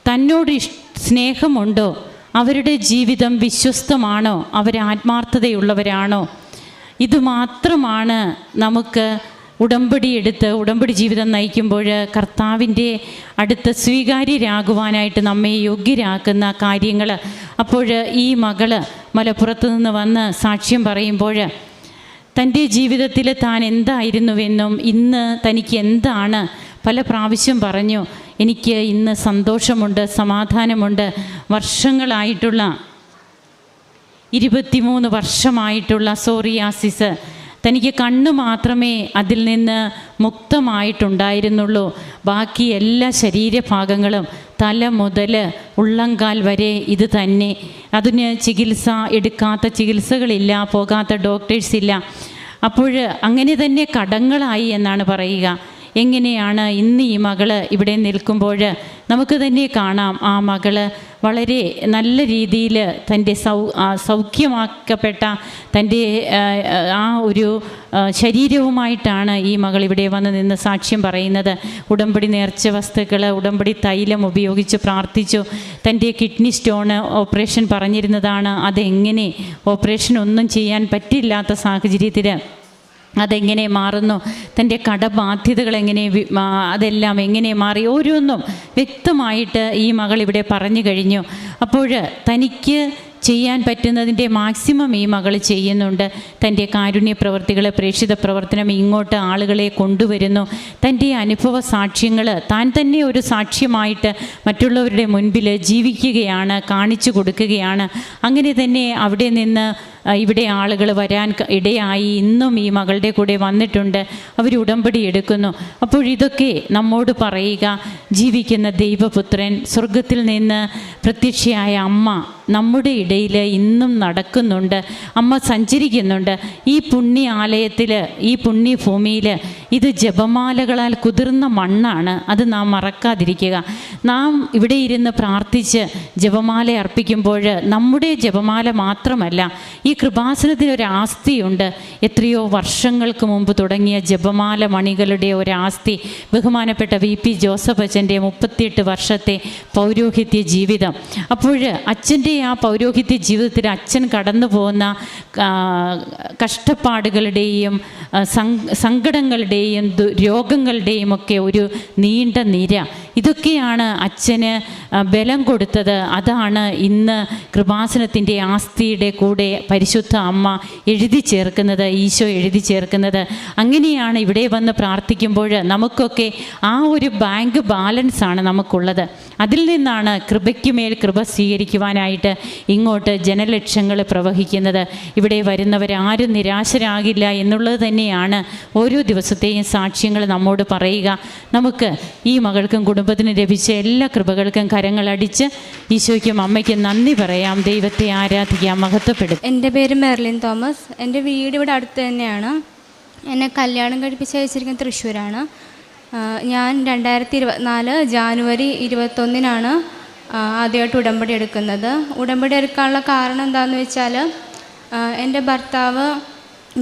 [SPEAKER 7] തന്നോട് സ്നേഹമുണ്ടോ, അവരുടെ ജീവിതം വിശ്വസ്തമാണോ, അവർ ആത്മാർത്ഥതയുള്ളവരാണോ, ഇതുമാത്രമാണ് നമുക്ക് ഉടമ്പടി എടുത്ത് ഉടമ്പടി ജീവിതം നയിക്കുമ്പോൾ കർത്താവിൻ്റെ അടുത്ത് സ്വീകാര്യരാകുവാനായിട്ട് നമ്മെ യോഗ്യരാക്കുന്ന കാര്യങ്ങൾ. അപ്പോൾ ഈ മകള് മലപ്പുറത്ത് നിന്ന് വന്ന് സാക്ഷ്യം പറയുമ്പോൾ തൻ്റെ ജീവിതത്തിൽ താൻ എന്തായിരുന്നുവെന്നും ഇന്ന് തനിക്ക് എന്താണ് പല പ്രാവശ്യം പറഞ്ഞു. എനിക്ക് ഇന്ന് സന്തോഷമുണ്ട്, സമാധാനമുണ്ട്. വർഷങ്ങളായിട്ടുള്ള 23 വർഷമായിട്ടുള്ള സോറിയാസിസ്, തനിക്ക് കണ്ണ് മാത്രമേ അതിൽ നിന്ന് മുക്തമായിട്ടുണ്ടായിരുന്നുള്ളൂ. ബാക്കി എല്ലാ ശരീരഭാഗങ്ങളും തല മുതൽ ഉള്ളങ്കാൽ വരെ ഇത് തന്നെ. അതിന് ചികിത്സ എടുക്കാത്ത ചികിത്സകളില്ല, പോകാത്ത ഡോക്ടേഴ്സില്ല. അപ്പോൾ അങ്ങനെ തന്നെ കടങ്ങളായി എന്നാണ് പറയുക. എങ്ങനെയാണ് ഇന്ന് ഈ മകള് ഇവിടെ നിൽക്കുമ്പോൾ നമുക്ക് തന്നെ കാണാം ആ മകള് വളരെ നല്ല രീതിയിൽ തൻ്റെ സൗഖ്യമാക്കപ്പെട്ട തൻ്റെ ആ ഒരു ശരീരവുമായിട്ടാണ് ഈ മകൾ ഇവിടെ വന്ന് നിന്ന് സാക്ഷ്യം പറയുന്നത്. ഉടമ്പടി നേർച്ച വസ്തുക്കൾ, ഉടമ്പടി തൈലം ഉപയോഗിച്ച് പ്രാർത്ഥിച്ചു. തൻ്റെ കിഡ്നി സ്റ്റോണ് ഓപ്പറേഷൻ പറഞ്ഞിരുന്നതാണ്. അതെങ്ങനെ ഓപ്പറേഷൻ ഒന്നും ചെയ്യാൻ പറ്റില്ലാത്ത സാഹചര്യത്തിൽ അതെങ്ങനെ മാറുന്നു, തൻ്റെ കടബാധ്യതകൾ എങ്ങനെ, അതെല്ലാം എങ്ങനെ മാറി, ഓരോന്നും വ്യക്തമായിട്ട് ഈ മകൾ ഇവിടെ പറഞ്ഞു കഴിഞ്ഞു. അപ്പോൾ തനിക്ക് ചെയ്യാൻ പറ്റുന്നതിൻ്റെ മാക്സിമം ഈ മകൾ ചെയ്യുന്നുണ്ട്. തൻ്റെ കാരുണ്യ പ്രവർത്തികൾ, പ്രേക്ഷിത പ്രവർത്തനം ഇങ്ങോട്ട് ആളുകളെ കൊണ്ടുവരുന്നു. തൻ്റെ അനുഭവ സാക്ഷ്യങ്ങൾ താൻ തന്നെ ഒരു സാക്ഷ്യമായിട്ട് മറ്റുള്ളവരുടെ മുൻപിൽ ജീവിക്കുകയാണ്, കാണിച്ചു കൊടുക്കുകയാണ്. അങ്ങനെ തന്നെ അവിടെ നിന്ന് ഇവിടെ ആളുകൾ വരാൻ ഇടയായി. ഇന്നും ഈ മകളുടെ കൂടെ വന്നിട്ടുണ്ട്. അവർ ഉടമ്പടി എടുക്കുന്നു. അപ്പോൾ ഇതൊക്കെ നമ്മോട് പറയുക, ജീവിക്കുന്ന ദൈവപുത്രൻ, സ്വർഗത്തിൽ നിന്ന് പ്രത്യക്ഷയായ അമ്മ നമ്മുടെ ഇടയിൽ ഇന്നും നടക്കുന്നുണ്ട്. അമ്മ സഞ്ചരിക്കുന്നുണ്ട്. ഈ പുണ്യ ആലയത്തിൽ, ഈ പുണ്യഭൂമിയിൽ ഇത് ജപമാലകളാൽ കുതിർന്ന മണ്ണാണ്. അത് നാം മറക്കാതിരിക്കുക. നാം ഇവിടെ ഇരുന്ന് പ്രാർത്ഥിച്ച് ജപമാല അർപ്പിക്കുമ്പോൾ നമ്മുടെ ജപമാല മാത്രമല്ല, ഈ കൃപാസനത്തിനൊരു ആസ്തിയുണ്ട്. എത്രയോ വർഷങ്ങൾക്ക് മുമ്പ് തുടങ്ങിയ ജപമാല മണികളുടെ ഒരാസ്തി. ബഹുമാനപ്പെട്ട VP ജോസഫ് അച്ഛൻ്റെ 38 വർഷത്തെ പൗരോഹിത്യ ജീവിതം. അപ്പോൾ അച്ഛൻ്റെ ആ പൗരോഹിത്യ ജീവിതത്തിൽ അച്ഛൻ കടന്നു പോകുന്ന കഷ്ടപ്പാടുകളുടെയും സങ്കടങ്ങളുടെയും രോഗങ്ങളുടെയും ഒക്കെ ഒരു നീണ്ട നിര, ഇതൊക്കെയാണ് അച്ഛന് ബലം കൊടുത്തത്. അതാണ് ഇന്ന് കൃപാസനത്തിൻ്റെ ആസ്തിയുടെ കൂടെ പരിശുദ്ധ അമ്മ എഴുതി ചേർക്കുന്നത്, ഈശോ എഴുതി ചേർക്കുന്നത്. അങ്ങനെയാണ് ഇവിടെ വന്ന് പ്രാർത്ഥിക്കുമ്പോൾ നമുക്കൊക്കെ ആ ഒരു ബാങ്ക് ബാലൻസാണ് നമുക്കുള്ളത്. അതിൽ നിന്നാണ് കൃപയ്ക്ക് മേൽ കൃപ സ്വീകരിക്കുവാനായിട്ട് ഇങ്ങോട്ട് ജനലക്ഷങ്ങൾ പ്രവഹിക്കുന്നത്. ഇവിടെ വരുന്നവരാരും നിരാശരാകില്ല എന്നുള്ളത് തന്നെയാണ് ഓരോ ദിവസത്തെയും സാക്ഷ്യങ്ങൾ നമ്മോട് പറയുക. നമുക്ക് ഈ മകൾക്കും കുടുംബത്തിനും ലഭിച്ച എല്ലാ കൃപകൾക്കും കരങ്ങളടിച്ച് ഈശോയ്ക്കും അമ്മയ്ക്കും നന്ദി പറയാം. ദൈവത്തെ ആരാധിക്കാം, മഹത്വപ്പെടും.
[SPEAKER 11] എൻ്റെ പേര് മെർലിൻ തോമസ്. എൻ്റെ വീട് ഇവിടെ അടുത്ത് തന്നെയാണ്. എന്നെ കല്യാണം കഴിപ്പിച്ച് അയച്ചിരിക്കുന്നത് തൃശ്ശൂരാണ്. ഞാൻ 2024 ജാനുവരി 21 ആദ്യമായിട്ട് ഉടമ്പടി എടുക്കുന്നത്. ഉടമ്പടി എടുക്കാനുള്ള കാരണം എന്താണെന്ന് വെച്ചാൽ, എൻ്റെ ഭർത്താവ്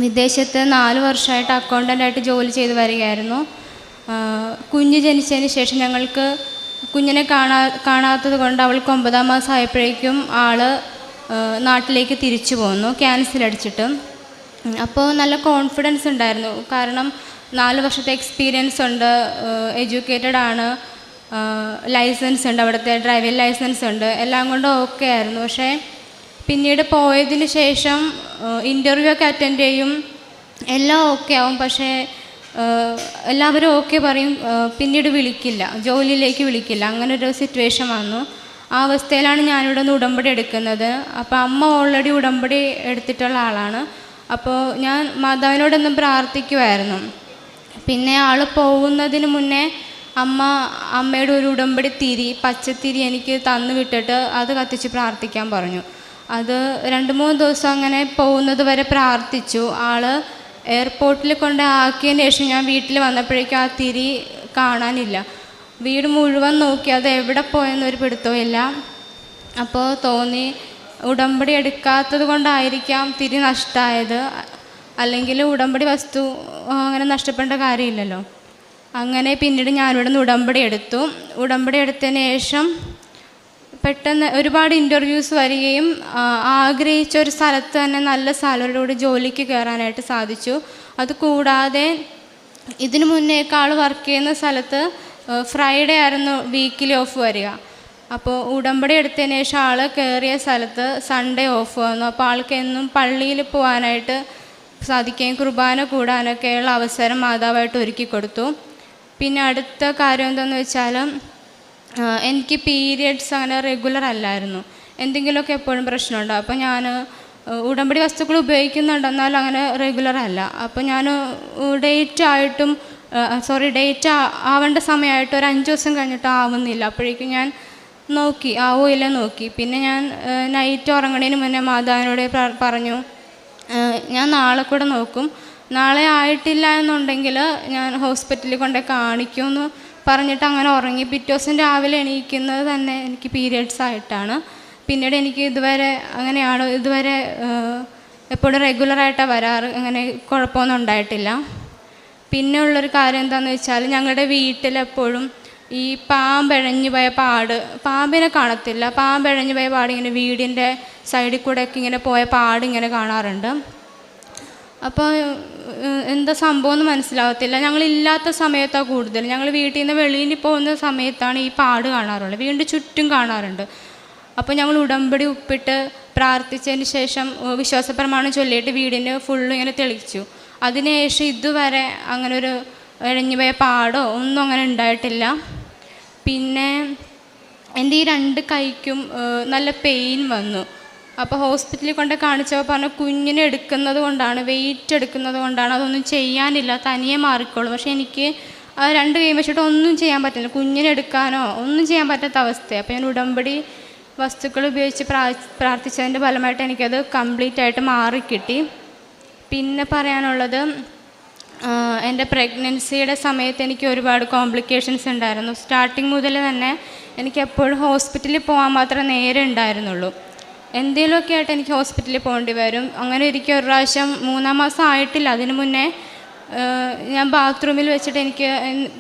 [SPEAKER 11] വിദേശത്ത് 4 വർഷമായിട്ട് അക്കൗണ്ടൻ്റായിട്ട് ജോലി ചെയ്ത് വരികയായിരുന്നു. കുഞ്ഞ് ജനിച്ചതിന് ശേഷം ഞങ്ങൾക്ക് കുഞ്ഞിനെ കാണാത്തത് കൊണ്ട് അവൾക്ക് 9-ാം മാസം ആയപ്പോഴേക്കും ആൾ നാട്ടിലേക്ക് തിരിച്ചു പോന്നു, ക്യാൻസൽ അടിച്ചിട്ട്. അപ്പോൾ നല്ല കോൺഫിഡൻസ് ഉണ്ടായിരുന്നു. കാരണം 4 വർഷത്തെ എക്സ്പീരിയൻസ് ഉണ്ട്, എഡ്യൂക്കേറ്റഡ് ആണ്, ലൈസൻസ് ഉണ്ട്, അവിടുത്തെ ഡ്രൈവിംഗ് ലൈസൻസ് ഉണ്ട്, എല്ലാം കൊണ്ട് ഓക്കെ ആയിരുന്നു. പക്ഷേ പിന്നീട് പോയതിന് ശേഷം ഇൻ്റർവ്യൂ ഒക്കെ അറ്റൻഡ് ചെയ്യും, എല്ലാം ഓക്കെ ആവും. പക്ഷേ എല്ലാവരും ഓക്കെ പറയും, പിന്നീട് വിളിക്കില്ല, ജോലിയിലേക്ക് വിളിക്കില്ല. അങ്ങനെ ഒരു സിറ്റുവേഷൻ വന്നു. ആ അവസ്ഥയിലാണ് ഞാനിവിടെ നിന്ന് ഉടമ്പടി എടുക്കുന്നത്. അപ്പോൾ അമ്മ ഓൾറെഡി ഉടമ്പടി എടുത്തിട്ടുള്ള ആളാണ്. അപ്പോൾ ഞാൻ മാതാവിനോടൊന്നും പ്രാർത്ഥിക്കുമായിരുന്നു. പിന്നെ ആൾ പോകുന്നതിന് മുന്നേ അമ്മയുടെ ഒരു ഉടമ്പടി തിരി, പച്ചത്തിരി എനിക്ക് തന്നു വിട്ടിട്ട് അത് കത്തിച്ച് പ്രാർത്ഥിക്കാൻ പറഞ്ഞു. അത് 2-3 ദിവസം അങ്ങനെ പോകുന്നത് വരെ പ്രാർത്ഥിച്ചു. ആൾ എയർപോർട്ടിൽ കൊണ്ട് ആക്കിയതിന് ശേഷം ഞാൻ വീട്ടിൽ വന്നപ്പോഴേക്കും ആ തിരി കാണാനില്ല. വീട് മുഴുവൻ നോക്കി, അത് എവിടെ പോയെന്നൊരു പിടുത്തവും ഇല്ല. അപ്പോൾ തോന്നി ഉടമ്പടി എടുക്കാത്തത് കൊണ്ടായിരിക്കാം തിരി നഷ്ടമായത്, അല്ലെങ്കിൽ ഉടമ്പടി വസ്തു അങ്ങനെ നഷ്ടപ്പെടേണ്ട കാര്യമില്ലല്ലോ. അങ്ങനെ പിന്നീട് ഞാനിവിടെ നിന്ന് ഉടമ്പടി എടുത്തു. ഉടമ്പടി എടുത്തതിന് ശേഷം പെട്ടെന്ന് ഒരുപാട് ഇൻ്റർവ്യൂസ് വരികയും ആഗ്രഹിച്ച ഒരു സ്ഥലത്ത് തന്നെ നല്ല സാലറിയോട് ജോലിക്ക് കയറാനായിട്ട് സാധിച്ചു. അതുകൂടാതെ ഇതിനു മുന്നേക്കാൾ വർക്ക് ചെയ്യുന്ന സ്ഥലത്ത് ഫ്രൈഡേ ആയിരുന്നു വീക്കിലി ഓഫ് വരിക. അപ്പോൾ ഉടമ്പടി എടുത്തതിന് ശേഷം ആൾ കയറിയ സ്ഥലത്ത് സൺഡേ ഓഫ് വന്നു. അപ്പോൾ ആൾക്ക് എന്നും പള്ളിയിൽ പോകാനായിട്ട് സാധിക്കുകയും കുർബാന കൂടാനൊക്കെയുള്ള അവസരം മാതാവായിട്ട് ഒരുക്കി കൊടുത്തു. പിന്നെ അടുത്ത കാര്യം എന്താണെന്ന് വെച്ചാൽ, എനിക്ക് പീരിയഡ്സ് അങ്ങനെ റെഗുലർ അല്ലായിരുന്നു. എന്തെങ്കിലുമൊക്കെ എപ്പോഴും പ്രശ്നമുണ്ടാകും. അപ്പോൾ ഞാൻ ഉടമ്പടി വസ്തുക്കൾ ഉപയോഗിക്കുന്നുണ്ട്, എന്നാലും അങ്ങനെ റെഗുലർ അല്ല. അപ്പോൾ ഞാൻ ഡേറ്റ് ആവേണ്ട സമയമായിട്ട് ഒരു 5 ദിവസം കഴിഞ്ഞിട്ട് ആവുന്നില്ല. അപ്പോഴേക്കും ഞാൻ നോക്കി, ആവോ ഇല്ല നോക്കി. പിന്നെ ഞാൻ നൈറ്റ് ഉറങ്ങണതിന് മുന്നേ മാതാവിനോട് പറഞ്ഞു, ഞാൻ നാളെ കൂടെ നോക്കും, നാളെ ആയിട്ടില്ല എന്നുണ്ടെങ്കിൽ ഞാൻ ഹോസ്പിറ്റലിൽ കൊണ്ട് കാണിക്കുമെന്ന് പറഞ്ഞിട്ട് അങ്ങനെ ഉറങ്ങി. പിറ്റേ ദിവസം രാവിലെ എണീക്കുന്നത് തന്നെ എനിക്ക് പീരിയഡ്സ് ആയിട്ടാണ്. പിന്നീട് എനിക്ക് ഇതുവരെ എപ്പോഴും റെഗുലറായിട്ടാണ് വരാറ്, അങ്ങനെ കുഴപ്പമൊന്നും ഉണ്ടായിട്ടില്ല. പിന്നെ ഉള്ളൊരു കാര്യം എന്താണെന്ന് വെച്ചാൽ, ഞങ്ങളുടെ വീട്ടിലെപ്പോഴും ഈ പാമ്പെഴഞ്ഞു പോയ പാട്, പാമ്പിനെ കാണത്തില്ല, പാമ്പെഴഞ്ഞു പോയ പാട് ഇങ്ങനെ വീടിൻ്റെ സൈഡിൽ കൂടെയൊക്കെ ഇങ്ങനെ പോയ പാട് ഇങ്ങനെ കാണാറുണ്ട്. അപ്പോൾ എന്താ സംഭവം എന്ന് മനസ്സിലാകത്തില്ല. ഞങ്ങളില്ലാത്ത സമയത്താണ് കൂടുതൽ. ഞങ്ങൾ വീട്ടിൽ നിന്ന് വെളിയിൽ പോകുന്ന സമയത്താണ് ഈ പാട് കാണാറുള്ളത്, വീടിൻ്റെ ചുറ്റും കാണാറുണ്ട്. അപ്പോൾ ഞങ്ങൾ ഉടമ്പടി ഉപ്പിട്ട് പ്രാർത്ഥിച്ചതിന് ശേഷം വിശ്വാസപ്രമാണം ചൊല്ലിയിട്ട് വീടിന് ഫുള്ള് ഇങ്ങനെ തെളിയിച്ചു. അതിനുശേഷം ഇതുവരെ അങ്ങനെ ഒരു ഇഴഞ്ഞുപോയ പാടോ ഒന്നും അങ്ങനെ ഉണ്ടായിട്ടില്ല. പിന്നെ എൻ്റെ ഈ 2 കൈക്കും നല്ല പെയിൻ വന്നു. അപ്പോൾ ഹോസ്പിറ്റലിൽ കൊണ്ട് കാണിച്ചപ്പോൾ പറഞ്ഞു കുഞ്ഞിനെ എടുക്കുന്നത് കൊണ്ടാണ്, വെയിറ്റ് എടുക്കുന്നത് കൊണ്ടാണ്, അതൊന്നും ചെയ്യാനില്ല, തനിയെ മാറിക്കോളും. പക്ഷേ എനിക്ക് ആ 2 കൈ വെച്ചിട്ട് ഒന്നും ചെയ്യാൻ പറ്റില്ല, കുഞ്ഞിനെ എടുക്കാനോ ഒന്നും ചെയ്യാൻ പറ്റാത്ത അവസ്ഥയാണ്. അപ്പോൾ ഞാൻ ഉടമ്പടി വസ്തുക്കൾ ഉപയോഗിച്ച് പ്രാർത്ഥിച്ചതിൻ്റെ ഫലമായിട്ട് എനിക്കത് കംപ്ലീറ്റ് ആയിട്ട് മാറിക്കിട്ടി. പിന്നെ പറയാനുള്ളത്, എൻ്റെ പ്രഗ്നൻസിയുടെ സമയത്ത് എനിക്ക് ഒരുപാട് കോംപ്ലിക്കേഷൻസ് ഉണ്ടായിരുന്നു. സ്റ്റാർട്ടിങ് മുതൽ തന്നെ എനിക്ക് എപ്പോഴും ഹോസ്പിറ്റലിൽ പോകാൻ മാത്രമേ നേരെ ഉണ്ടായിരുന്നുള്ളൂ. എന്തെങ്കിലുമൊക്കെ ആയിട്ട് എനിക്ക് ഹോസ്പിറ്റലിൽ പോകേണ്ടി വരും. അങ്ങനെ ഒരിക്കൽ ഒരു പ്രാവശ്യം 3-ാം മാസം ആയിട്ടില്ല, അതിന് മുന്നേ ഞാൻ ബാത്റൂമിൽ വെച്ചിട്ട് എനിക്ക്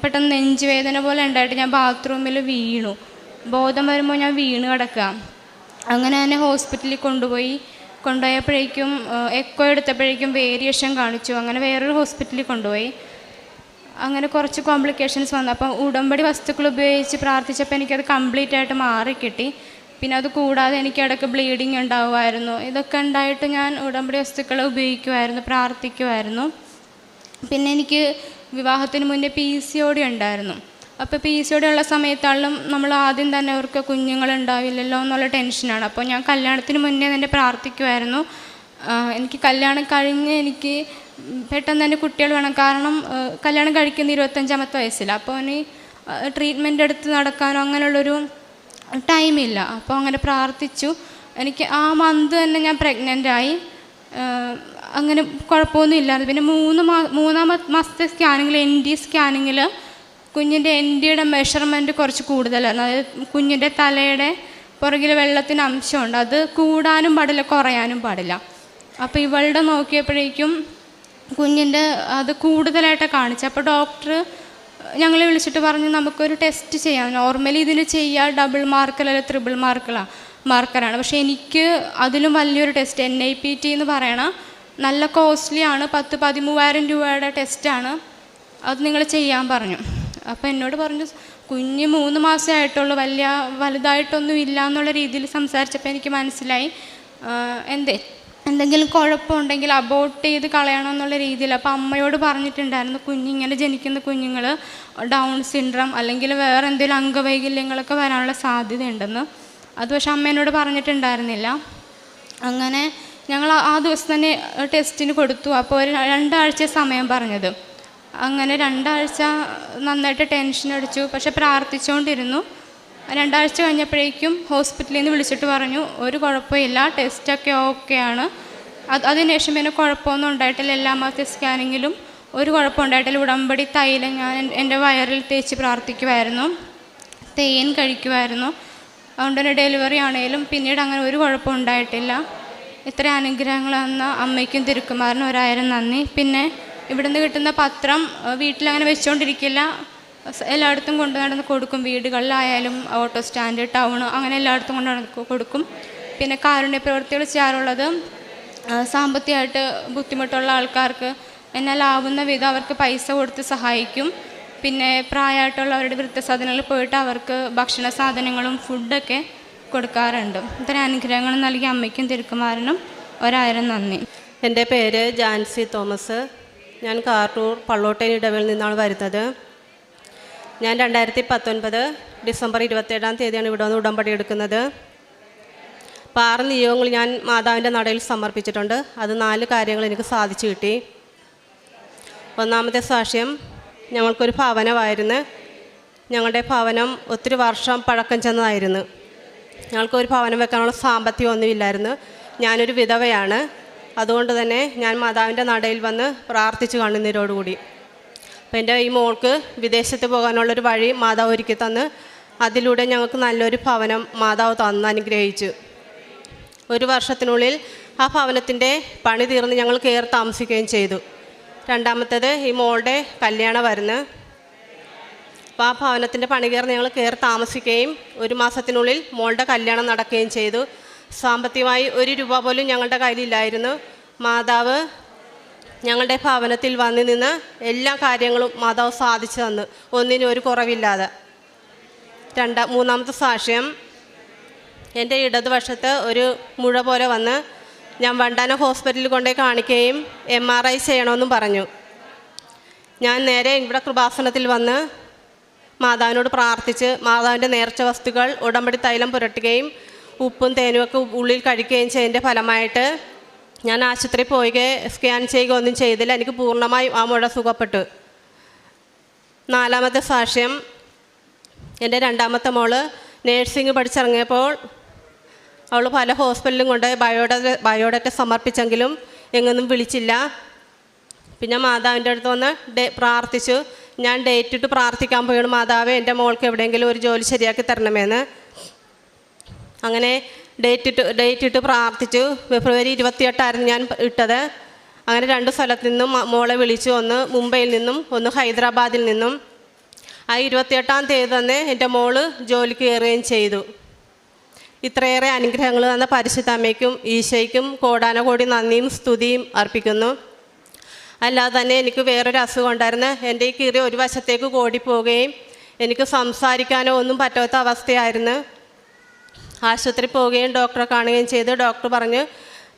[SPEAKER 11] പെട്ടെന്ന് നെഞ്ചുവേദന പോലെ ഉണ്ടായിട്ട് ഞാൻ ബാത്റൂമിൽ വീണു. ബോധം വരുമ്പോൾ ഞാൻ വീണ് കിടക്കുക. അങ്ങനെ തന്നെ ഹോസ്പിറ്റലിൽ കൊണ്ടുപോയപ്പോഴേക്കും എക്കോ എടുത്തപ്പോഴേക്കും വേരിയേഷൻ കാണിച്ചു. അങ്ങനെ വേറൊരു ഹോസ്പിറ്റലിൽ കൊണ്ടുപോയി. അങ്ങനെ കുറച്ച് കോംപ്ലിക്കേഷൻസ് വന്നു. അപ്പം ഉടമ്പടി വസ്തുക്കൾ ഉപയോഗിച്ച് പ്രാർത്ഥിച്ചപ്പോൾ എനിക്കത് കംപ്ലീറ്റ് ആയിട്ട് മാറിക്കിട്ടി. പിന്നെ അത് കൂടാതെ എനിക്ക് ഇടയ്ക്ക് ബ്ലീഡിങ് ഉണ്ടാവുമായിരുന്നു. ഇതൊക്കെ ഉണ്ടായിട്ട് ഞാൻ ഉടമ്പടി വസ്തുക്കൾ ഉപയോഗിക്കുമായിരുന്നു, പ്രാർത്ഥിക്കുമായിരുന്നു. പിന്നെ എനിക്ക് വിവാഹത്തിന് മുന്നേ PCOD ഉണ്ടായിരുന്നു. അപ്പോൾ PCOD ഉള്ള സമയത്താണെങ്കിലും നമ്മൾ ആദ്യം തന്നെ അവർക്ക് കുഞ്ഞുങ്ങളുണ്ടാവില്ലല്ലോ എന്നുള്ള ടെൻഷനാണ്. അപ്പോൾ ഞാൻ കല്യാണത്തിന് മുന്നേ തന്നെ പ്രാർത്ഥിക്കുമായിരുന്നു. എനിക്ക് കല്യാണം കഴിഞ്ഞ് എനിക്ക് പെട്ടെന്ന് തന്നെ കുട്ടികൾ വേണം. കാരണം കല്യാണം കഴിക്കുന്ന 25-ാമത്തെ വയസ്സിലാണ്. അപ്പോൾ ഇനി ട്രീറ്റ്മെൻറ്റ് എടുത്ത് നടക്കാനോ അങ്ങനെയുള്ളൊരു ടൈമില്ല. അപ്പോൾ അങ്ങനെ പ്രാർത്ഥിച്ചു. എനിക്ക് ആ മന്ത് തന്നെ ഞാൻ പ്രഗ്നൻ്റായി. അങ്ങനെ കുഴപ്പമൊന്നും ഇല്ലായിരുന്നു. പിന്നെ 3-ാം മാസത്തെ സ്കാനിങ്ങിൽ ND സ്കാനിങ്ങിൽ കുഞ്ഞിൻ്റെ NDയുടെ മെഷർമെൻറ്റ് കുറച്ച് കൂടുതലായിരുന്നു. അതായത് കുഞ്ഞിൻ്റെ തലയുടെ പുറകിൽ വെള്ളത്തിന് അംശമുണ്ട്. അത് കൂടാനും പാടില്ല, കുറയാനും പാടില്ല. അപ്പോൾ ഇവളുടെ നോക്കിയപ്പോഴേക്കും കുഞ്ഞിൻ്റെ അത് കൂടുതലായിട്ട് കാണിച്ചു. അപ്പോൾ ഡോക്ടർ ഞങ്ങളെ വിളിച്ചിട്ട് പറഞ്ഞു നമുക്കൊരു ടെസ്റ്റ് ചെയ്യാം. നോർമലി ഇതിന് ചെയ്യുക ഡബിൾ മാർക്കർ അല്ലെങ്കിൽ ട്രിപ്പിൾ മാർക്കറാണ്. പക്ഷേ എനിക്ക് അതിലും വലിയൊരു ടെസ്റ്റ് NIPT എന്ന് പറയണം, നല്ല കോസ്റ്റ്ലിയാണ്. 10-13,000 രൂപയുടെ ടെസ്റ്റാണ്. അത് നിങ്ങൾ ചെയ്യാൻ പറഞ്ഞു. അപ്പോൾ എന്നോട് പറഞ്ഞു കുഞ്ഞ് 3 മാസമേ ആയിട്ടുള്ളൂ, വലുതായിട്ടൊന്നും ഇല്ല എന്നുള്ള രീതിയിൽ സംസാരിച്ചപ്പോൾ എനിക്ക് മനസ്സിലായി എന്തെങ്കിലും കുഴപ്പമുണ്ടെങ്കിൽ അബോർട്ട് ചെയ്ത് കളയണം എന്നുള്ള രീതിയിൽ. അപ്പോൾ അമ്മയോട് പറഞ്ഞിട്ടുണ്ടായിരുന്നു കുഞ്ഞിങ്ങനെ ജനിക്കുന്ന കുഞ്ഞുങ്ങൾ ഡൗൺ സിൻഡ്രം അല്ലെങ്കിൽ വേറെ എന്തെങ്കിലും അംഗവൈകല്യങ്ങളൊക്കെ വരാനുള്ള സാധ്യതയുണ്ടെന്ന്. അത് പക്ഷേ അമ്മ എന്നോട് പറഞ്ഞിട്ടുണ്ടായിരുന്നില്ല. അങ്ങനെ ഞങ്ങൾ ആ ദിവസം തന്നെ ടെസ്റ്റിന് കൊടുത്തു. അപ്പോൾ ഒരു 2 ആഴ്ച സമയം പറഞ്ഞത്. അങ്ങനെ 2 ആഴ്ച നന്നായിട്ട് ടെൻഷൻ അടിച്ചു. പക്ഷെ പ്രാർത്ഥിച്ചുകൊണ്ടിരുന്നു. 2 ആഴ്ച കഴിഞ്ഞപ്പോഴേക്കും ഹോസ്പിറ്റലിൽ നിന്ന് വിളിച്ചിട്ട് പറഞ്ഞു ഒരു കുഴപ്പമില്ല, ടെസ്റ്റൊക്കെ ഓക്കെയാണ്. അതിനുശേഷം പിന്നെ കുഴപ്പമൊന്നും ഉണ്ടായിട്ടില്ല. എല്ലാ മാസത്തെ സ്കാനിങ്ങിലും ഒരു കുഴപ്പം ഉണ്ടായിട്ടില്ല. ഉടമ്പടി തൈലം ഞാൻ എൻ്റെ വയറിൽ തേച്ച് പ്രാർത്ഥിക്കുമായിരുന്നു, തേൻ കഴിക്കുമായിരുന്നു. അതുകൊണ്ട് തന്നെ ഡെലിവറി ആണെങ്കിലും പിന്നീട് അങ്ങനെ ഒരു കുഴപ്പം ഉണ്ടായിട്ടില്ല. ഇത്ര അനുഗ്രഹങ്ങൾ തന്ന അമ്മയ്ക്കും തിരുക്കുമാറിനും 1000 നന്ദി. പിന്നെ ഇവിടുന്ന് കിട്ടുന്ന പത്രം വീട്ടിലങ്ങനെ വെച്ചുകൊണ്ടിരിക്കില്ല, എല്ലായിടത്തും കൊണ്ടു നടന്ന് കൊടുക്കും. വീടുകളിലായാലും ഓട്ടോ സ്റ്റാൻഡ്, ടൗൺ, അങ്ങനെ എല്ലായിടത്തും കൊണ്ട് നടന്ന് കൊടുക്കും. പിന്നെ കാരുണ്യ പ്രവൃത്തികൾ ചെയ്യാറുള്ളത് സാമ്പത്തികമായിട്ട് ബുദ്ധിമുട്ടുള്ള ആൾക്കാർക്ക് എന്നാലാവുന്ന വിധം അവർക്ക് പൈസ കൊടുത്ത് സഹായിക്കും. പിന്നെ പ്രായമായിട്ടുള്ളവരുടെ വൃദ്ധസദനങ്ങളിൽ പോയിട്ട് അവർക്ക് ഭക്ഷണ സാധനങ്ങളും ഫുഡൊക്കെ കൊടുക്കാറുണ്ട്. ഇത്തരം അനുഗ്രഹങ്ങൾ നൽകിയ അമ്മയ്ക്കും തിരുക്കുമാരനും 1000 നന്ദി.
[SPEAKER 12] എൻ്റെ പേര് ജാൻസി തോമസ്. ഞാൻ കാർട്ടൂർ പള്ളോട്ടേൻ ഇടവയിൽ നിന്നാണ് വരുന്നത്. ഞാൻ 2019 ഡിസംബർ 27-ാം തീയതിയാണ് ഇവിടെ വന്ന് ഉടമ്പടി എടുക്കുന്നത്. അപ്പോൾ 6 നിയോഗങ്ങൾ ഞാൻ മാതാവിൻ്റെ നടയിൽ സമർപ്പിച്ചിട്ടുണ്ട്. അത് 4 കാര്യങ്ങൾ എനിക്ക് സാധിച്ചു കിട്ടി. ഒന്നാമത്തെ സാക്ഷ്യം, ഞങ്ങൾക്കൊരു ഭവനമായിരുന്നു. ഞങ്ങളുടെ ഭവനം ഒത്തിരി വർഷം പഴക്കം ചെന്നതായിരുന്നു. ഞങ്ങൾക്കൊരു ഭവനം വെക്കാനുള്ള സാമ്പത്തികം ഒന്നുമില്ലായിരുന്നു. ഞാനൊരു വിധവയാണ്. അതുകൊണ്ട് തന്നെ ഞാൻ മാതാവിൻ്റെ നടയിൽ വന്ന് പ്രാർത്ഥിച്ചു കണ്ണുനീരോടുകൂടി. അപ്പോൾ എൻ്റെ ഈ മോൾക്ക് വിദേശത്ത് പോകാനുള്ളൊരു വഴി മാതാവ് ഒരുക്കി തന്ന് അതിലൂടെ ഞങ്ങൾക്ക് നല്ലൊരു ഭവനം മാതാവ് തന്ന് അനുഗ്രഹിച്ചു. 1 വർഷത്തിനുള്ളിൽ ആ ഭവനത്തിൻ്റെ പണി തീർന്ന് ഞങ്ങൾ കയറി താമസിക്കുകയും ചെയ്തു. രണ്ടാമത്തേത് ഈ മോളുടെ കല്യാണമായിരുന്നു. അപ്പോൾ ആ ഭവനത്തിൻ്റെ പണി കയറി ഞങ്ങൾ കയറി താമസിക്കുകയും 1 മാസത്തിനുള്ളിൽ മോളുടെ കല്യാണം നടക്കുകയും ചെയ്തു. സാമ്പത്തികമായി 1 രൂപ പോലും ഞങ്ങളുടെ കയ്യിലില്ലായിരുന്നു. മാതാവ് ഞങ്ങളുടെ ഭവനത്തിൽ വന്നു നിന്ന് എല്ലാ കാര്യങ്ങളും മാതാവ് സാധിച്ചു തന്നു, ഒന്നിനും ഒരു കുറവില്ലാതെ. മൂന്നാമത്തെ സാക്ഷ്യം, എൻ്റെ ഇടതുവശത്ത് ഒരു മുഴ പോലെ വന്ന് ഞാൻ വണ്ടാനം ഹോസ്പിറ്റലിൽ കൊണ്ടുപോയി കാണിക്കുകയും MRI ചെയ്യണമെന്നും പറഞ്ഞു. ഞാൻ നേരെ ഇവിടെ കൃപാസനത്തിൽ വന്ന് മാതാവിനോട് പ്രാർത്ഥിച്ച് മാതാവിൻ്റെ നേർച്ച വസ്തുക്കൾ ഉടമ്പടി തൈലം പുരട്ടുകയും ഉപ്പും തേനുമൊക്കെ ഉള്ളിൽ കഴിക്കുകയും ചെയ്തതിൻ്റെ ഫലമായിട്ട് ഞാൻ ആശുപത്രിയിൽ പോവുകയും സ്കാൻ ചെയ്യുക ഒന്നും ചെയ്തില്ല. എനിക്ക് പൂർണ്ണമായും ആ മുഴ സുഖപ്പെട്ടു. 4ാമത്തെ സാക്ഷ്യം, എൻ്റെ 2ാമത്തെ മോള് നേഴ്സിംഗ് പഠിച്ചിറങ്ങിയപ്പോൾ അവൾ പല ഹോസ്പിറ്റലിലും കൊണ്ട് ബയോഡാറ്റ സമർപ്പിച്ചെങ്കിലും എങ്ങൊന്നും വിളിച്ചില്ല. പിന്നെ മാതാവിൻ്റെ അടുത്ത് വന്ന് പ്രാർത്ഥിച്ചു. ഞാൻ ഡേറ്റ് ഇട്ട് പ്രാർത്ഥിക്കാൻ പോയാണ്, മാതാവേ എൻ്റെ മോൾക്ക് എവിടെയെങ്കിലും ഒരു ജോലി ശരിയാക്കി തരണമെന്ന്. അങ്ങനെ ഡേറ്റ് ഇട്ട് പ്രാർത്ഥിച്ചു. ഫെബ്രുവരി 28 ഞാൻ ഇട്ടത്. അങ്ങനെ 2 സ്ഥലത്തു നിന്നും മോളെ വിളിച്ചു, ഒന്ന് മുംബൈയിൽ നിന്നും ഒന്ന് ഹൈദരാബാദിൽ നിന്നും. ആ 28-ാം തീയതി തന്നെ എൻ്റെ മോള് ജോലിക്ക് കയറുകയും ചെയ്തു. ഇത്രയേറെ അനുഗ്രഹങ്ങൾ തന്ന പരിശുദ്ധ അമ്മയ്ക്കും ഈശോയ്ക്കും കോടാനകോടി നന്ദിയും സ്തുതിയും അർപ്പിക്കുന്നു. അല്ലാതെ തന്നെ എനിക്ക് വേറൊരു അസുഖം ഉണ്ടായിരുന്നു. എൻ്റെ ഈ കീറി ഒരു വശത്തേക്ക് ഓടിപ്പോവുകയും എനിക്ക് സംസാരിക്കാനോ ഒന്നും പറ്റാത്ത അവസ്ഥയായിരുന്നു. ആശുപത്രി പോവുകയും ഡോക്ടറെ കാണുകയും ചെയ്ത് ഡോക്ടർ പറഞ്ഞു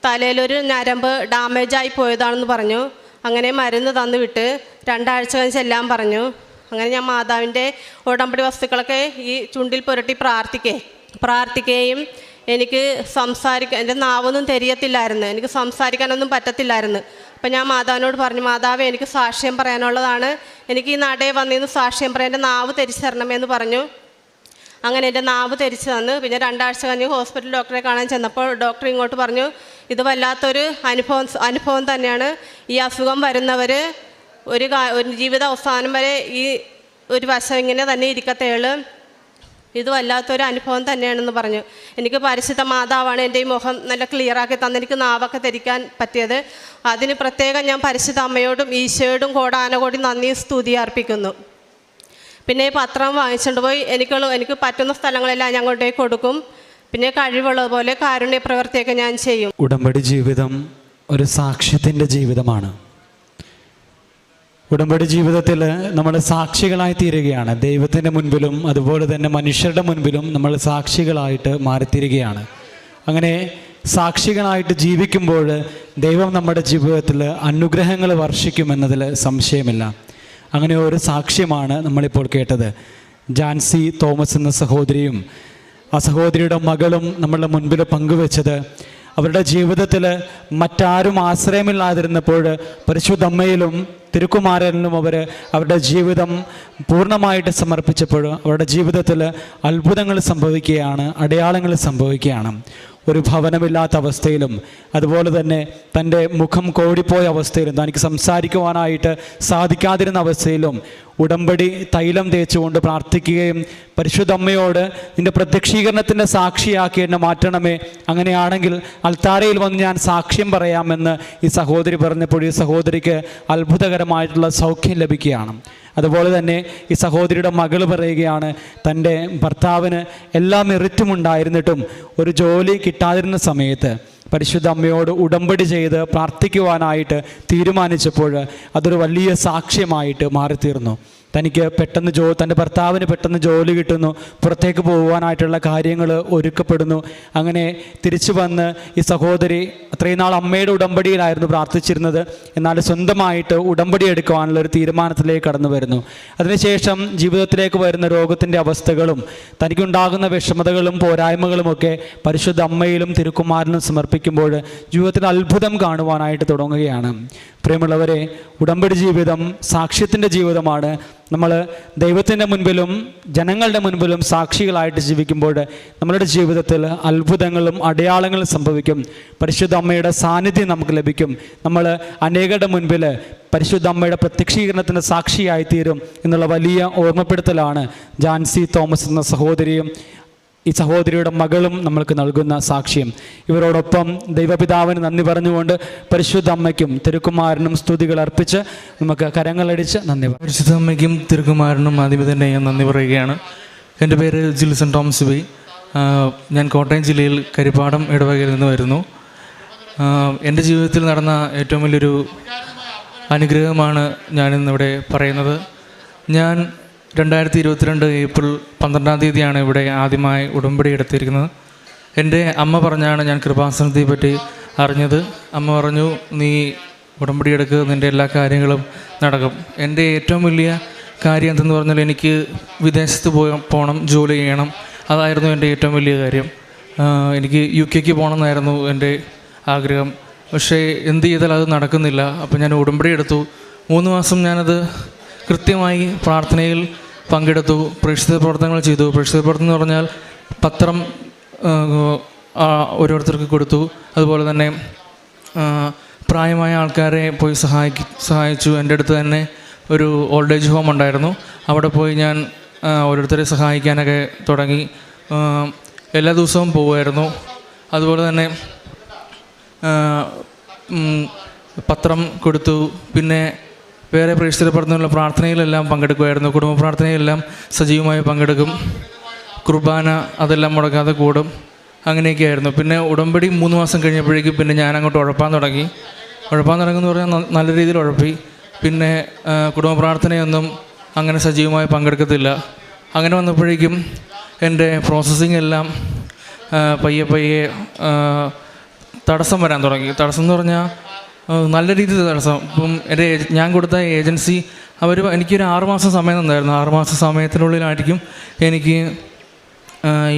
[SPEAKER 12] തലയിലൊരു ഞരമ്പ് ഡാമേജായി പോയതാണെന്ന് പറഞ്ഞു. അങ്ങനെ മരുന്ന് തന്നു വിട്ട് 2 ആഴ്ച കഴിഞ്ഞ് ചെല്ലാൻ പറഞ്ഞു. അങ്ങനെ ഞാൻ മാതാവിൻ്റെ ഉടമ്പടി വസ്തുക്കളൊക്കെ ഈ ചുണ്ടിൽ പുരട്ടി പ്രാർത്ഥിക്കുകയും എനിക്ക് എൻ്റെ നാവൊന്നും തെരിയത്തില്ലായിരുന്നു, എനിക്ക് സംസാരിക്കാനൊന്നും പറ്റത്തില്ലായിരുന്നു. അപ്പം ഞാൻ മാതാവിനോട് പറഞ്ഞു, മാതാവ് എനിക്ക് സാക്ഷ്യം പറയാനുള്ളതാണ്, എനിക്ക് ഈ നടയിൽ വന്നിരുന്ന് സാക്ഷ്യം പറയാൻ എൻ്റെ നാവ് തെരിച്ചു തരണമെന്ന് പറഞ്ഞു. അങ്ങനെ എൻ്റെ നാവ് തെരിച്ചു തന്നു. പിന്നെ 2 ആഴ്ച കഴിഞ്ഞ് ഹോസ്പിറ്റൽ ഡോക്ടറെ കാണാൻ ചെന്നപ്പോൾ ഡോക്ടർ ഇങ്ങോട്ട് പറഞ്ഞു, ഇത് വല്ലാത്തൊരു അനുഭവം തന്നെയാണ്. ഈ അസുഖം വരുന്നവർ ഒരു ജീവിത അവസാനം വരെ ഈ ഒരു വശം ഇങ്ങനെ തന്നെ ഇരിക്കത്തേള്, ഇത് വല്ലാത്തൊരു അനുഭവം തന്നെയാണെന്ന് പറഞ്ഞു. എനിക്ക് പരിശുദ്ധ മാതാവാണ് എൻ്റെ ഈ മുഖം നല്ല ക്ലിയറാക്കി തന്ന് എനിക്ക് നാവൊക്കെ ധരിക്കാൻ പറ്റിയത്. അതിന് പ്രത്യേകം ഞാൻ പരിശുദ്ധ അമ്മയോടും ഈശോയോടും കോടാനകോടി നന്ദി സ്തുതി അർപ്പിക്കുന്നു. പിന്നെ പത്രം വാങ്ങിച്ചുകൊണ്ട് പോയി എനിക്ക് പറ്റുന്ന സ്ഥലങ്ങളെല്ലാം ഞാൻ കൊണ്ടുപോയി കൊടുക്കും. പിന്നെ കഴിവുള്ളതുപോലെ കാരുണ്യ പ്രവൃത്തിയൊക്കെ ഞാൻ ചെയ്യും.
[SPEAKER 3] ഉടമ്പടി ജീവിതം ഒരു സാക്ഷ്യത്തിൻ്റെ ജീവിതമാണ്. ഉടമ്പടി ജീവിതത്തിൽ നമ്മൾ സാക്ഷികളായി തീരുകയാണ്. ദൈവത്തിൻ്റെ മുൻപിലും അതുപോലെ തന്നെ മനുഷ്യരുടെ മുൻപിലും നമ്മൾ സാക്ഷികളായിട്ട് മാറിത്തീരുകയാണ്. അങ്ങനെ സാക്ഷികളായിട്ട് ജീവിക്കുമ്പോൾ ദൈവം നമ്മുടെ ജീവിതത്തിൽ അനുഗ്രഹങ്ങൾ വർഷിക്കുമെന്നതിൽ സംശയമില്ല. അങ്ങനെ ഒരു സാക്ഷ്യമാണ് നമ്മളിപ്പോൾ കേട്ടത്. ജാൻസി തോമസ് എന്ന സഹോദരിയും ആ സഹോദരിയുടെ മകളും നമ്മളുടെ മുൻപിൽ പങ്കുവെച്ചത് അവരുടെ ജീവിതത്തിൽ മറ്റാരും ആശ്രയമില്ലാതിരുന്നപ്പോൾ പരിശുദ്ധ അമ്മയിലും തിരുക്കുമാരനിലും അവരുടെ ജീവിതം പൂർണ്ണമായിട്ട് സമർപ്പിച്ചപ്പോൾ അവരുടെ ജീവിതത്തിൽ അത്ഭുതങ്ങൾ സംഭവിക്കുകയാണ്, അടയാളങ്ങൾ സംഭവിക്കുകയാണ്. ഒരു ഭവനമില്ലാത്ത അവസ്ഥയിലും അതുപോലെ തന്നെ തൻ്റെ മുഖം കോടിപ്പോയ അവസ്ഥയിലും തനിക്ക് സംസാരിക്കുവാനായിട്ട് സാധിക്കാതിരുന്ന അവസ്ഥയിലും ഉടമ്പടി തൈലം തേച്ചുകൊണ്ട് പ്രാർത്ഥിക്കുകയും പരിശുദ്ധ അമ്മയോട് നിൻ്റെ പ്രത്യക്ഷീകരണത്തിൻ്റെ സാക്ഷിയാക്കി എന്നെ മാറ്റണമേ, അങ്ങനെയാണെങ്കിൽ അൽത്താരയിൽ വന്ന് ഞാൻ സാക്ഷ്യം പറയാമെന്ന് ഈ സഹോദരി പറഞ്ഞപ്പോൾ ഈ സഹോദരിക്ക് അത്ഭുതകരമായിട്ടുള്ള സൗഖ്യം ലഭിക്കുകയാണ്. അതുപോലെ തന്നെ ഈ സഹോദരിയുടെ മകൾ പറയുകയാണ്, തൻ്റെ ഭർത്താവിന് എല്ലാ മെറിറ്റുമുണ്ടായിരുന്നിട്ടും ഒരു ജോലി കിട്ടാതിരുന്ന സമയത്ത് പരിശുദ്ധ അമ്മയോട് ഉടമ്പടി ചെയ്ത് പ്രാർത്ഥിക്കുവാനായിട്ട് തീരുമാനിച്ചപ്പോൾ അതൊരു വലിയ സാക്ഷ്യമായിട്ട് മാറിത്തീർന്നു. തനിക്ക് പെട്ടെന്ന് തൻ്റെ ഭർത്താവിന് പെട്ടെന്ന് ജോലി കിട്ടുന്നു, പുറത്തേക്ക് പോകുവാനായിട്ടുള്ള കാര്യങ്ങൾ ഒരുക്കപ്പെടുന്നു. അങ്ങനെ തിരിച്ചു വന്ന് ഈ സഹോദരി അത്രയും നാൾ അമ്മയുടെ ഉടമ്പടിയിലായിരുന്നു പ്രാർത്ഥിച്ചിരുന്നത്, എന്നാൽ സ്വന്തമായിട്ട് ഉടമ്പടി എടുക്കുവാനുള്ള ഒരു തീരുമാനത്തിലേക്ക് കടന്നു വരുന്നു. അതിനുശേഷം ജീവിതത്തിലേക്ക് വരുന്ന രോഗത്തിൻ്റെ അവസ്ഥകളും തനിക്കുണ്ടാകുന്ന വിഷമതകളും പോരായ്മകളുമൊക്കെ പരിശുദ്ധ അമ്മയിലും തിരുക്കുമാരനും സമർപ്പിക്കുമ്പോൾ ജീവിതത്തിൽ അത്ഭുതം കാണുവാനായിട്ട് തുടങ്ങുകയാണ്. പ്രിയമുള്ളവരെ, ഉടമ്പടി ജീവിതം സാക്ഷ്യത്തിൻ്റെ ജീവിതമാണ്. നമ്മൾ ദൈവത്തിൻ്റെ മുൻപിലും ജനങ്ങളുടെ മുൻപിലും സാക്ഷികളായിട്ട് ജീവിക്കുമ്പോൾ നമ്മളുടെ ജീവിതത്തിൽ അത്ഭുതങ്ങളും അടയാളങ്ങളും സംഭവിക്കും. പരിശുദ്ധ അമ്മയുടെ സാന്നിധ്യം നമുക്ക് ലഭിക്കും. നമ്മൾ അനേകരുടെ മുൻപിൽ പരിശുദ്ധ അമ്മയുടെ പ്രത്യക്ഷീകരണത്തിന് സാക്ഷിയായിത്തീരും എന്നുള്ള വലിയ ഓർമ്മപ്പെടുത്തലാണ് ജാൻസി തോമസ് എന്ന സഹോദരിയും ഈ സഹോദരിയുടെ മകളും നമ്മൾക്ക് നൽകുന്ന സാക്ഷ്യം. ഇവരോടൊപ്പം ദൈവപിതാവിന് നന്ദി പറഞ്ഞുകൊണ്ട് പരിശുദ്ധ അമ്മയ്ക്കും തിരുക്കുമാരനും സ്തുതികൾ അർപ്പിച്ച് നമുക്ക് കരങ്ങളടിച്ച് നന്ദി പറയാം.
[SPEAKER 13] പരിശുദ്ധ അമ്മയ്ക്കും തിരുക്കുമാരനും ആദ്യമേ തന്നെ ഞാൻ നന്ദി പറയുകയാണ്. എൻ്റെ പേര് ജിൽസൺ തോമസ് ബി. ഞാൻ കോട്ടയം ജില്ലയിൽ കരിപ്പാടം ഇടവകയിൽ നിന്ന് വരുന്നു. എൻ്റെ ജീവിതത്തിൽ നടന്ന ഏറ്റവും വലിയൊരു അനുഗ്രഹമാണ് ഞാനിന്നിവിടെ പറയുന്നത്. ഞാൻ 2022 ഏപ്രിൽ 12-ാം തീയതിയാണ് ഇവിടെ ആദ്യമായി ഉടമ്പടി എടുത്തിരിക്കുന്നത്. എൻ്റെ അമ്മ പറഞ്ഞാണ് ഞാൻ കൃപാസനത്തെ പറ്റി അറിഞ്ഞത്. അമ്മ പറഞ്ഞു, നീ ഉടമ്പടി എടുക്കുക, നിൻ്റെ എല്ലാ കാര്യങ്ങളും നടക്കും. എൻ്റെ ഏറ്റവും വലിയ കാര്യം എന്തെന്ന് പറഞ്ഞാൽ എനിക്ക് വിദേശത്ത് പോകണം, ജോലി ചെയ്യണം. അതായിരുന്നു എൻ്റെ ഏറ്റവും വലിയ കാര്യം. എനിക്ക് UK പോകണമെന്നായിരുന്നു എൻ്റെ ആഗ്രഹം. പക്ഷേ എന്ത് ചെയ്താൽ അത് നടക്കുന്നില്ല. അപ്പോൾ ഞാൻ ഉടമ്പടി എടുത്തു. 3 മാസം ഞാനത് കൃത്യമായി പ്രാർത്ഥനയിൽ പങ്കെടുത്തു, പ്രേക്ഷിത പ്രവർത്തനങ്ങൾ ചെയ്തു. പ്രേക്ഷിത പ്രവർത്തനം എന്ന് പറഞ്ഞാൽ പത്രം ഓരോരുത്തർക്ക് കൊടുത്തു. അതുപോലെ തന്നെ പ്രായമായ ആൾക്കാരെ പോയി സഹായിച്ചു. എൻ്റെ അടുത്ത് തന്നെ ഒരു ഓൾഡ് ഏജ് ഹോം ഉണ്ടായിരുന്നു. അവിടെ പോയി ഞാൻ ഓരോരുത്തരെ സഹായിക്കാനൊക്കെ തുടങ്ങി. എല്ലാ ദിവസവും പോകുമായിരുന്നു. അതുപോലെ തന്നെ പത്രം കൊടുത്തു. പിന്നെ വേറെ പ്രേക്ഷിത പ്രവർത്തനമുള്ള പ്രാർത്ഥനയിലെല്ലാം പങ്കെടുക്കുമായിരുന്നു. കുടുംബ പ്രാർത്ഥനയിലെല്ലാം സജീവമായി പങ്കെടുക്കും. കുർബാന അതെല്ലാം മുടക്കാതെ കൂടും. അങ്ങനെയൊക്കെയായിരുന്നു. പിന്നെ ഉടമ്പടി 3 മാസം കഴിഞ്ഞപ്പോഴേക്കും പിന്നെ ഞാൻ അങ്ങോട്ട് ഉഴപ്പാൻ തുടങ്ങുമെന്ന് പറഞ്ഞാൽ നല്ല രീതിയിൽ ഉഴപ്പി. പിന്നെ കുടുംബ പ്രാർത്ഥനയൊന്നും അങ്ങനെ സജീവമായി പങ്കെടുക്കത്തില്ല. അങ്ങനെ വന്നപ്പോഴേക്കും എൻ്റെ പ്രോസസ്സിങ് എല്ലാം പയ്യെ തടസ്സം വരാൻ തുടങ്ങി. തടസ്സം എന്ന് പറഞ്ഞാൽ നല്ല രീതിയിൽ തടസ്സം. ഇപ്പം ഞാൻ കൊടുത്ത ഏജൻസി എനിക്കൊരു 6 മാസം സമയം തന്നായിരുന്നു. 6 മാസം സമയത്തിനുള്ളിലായിരിക്കും എനിക്ക്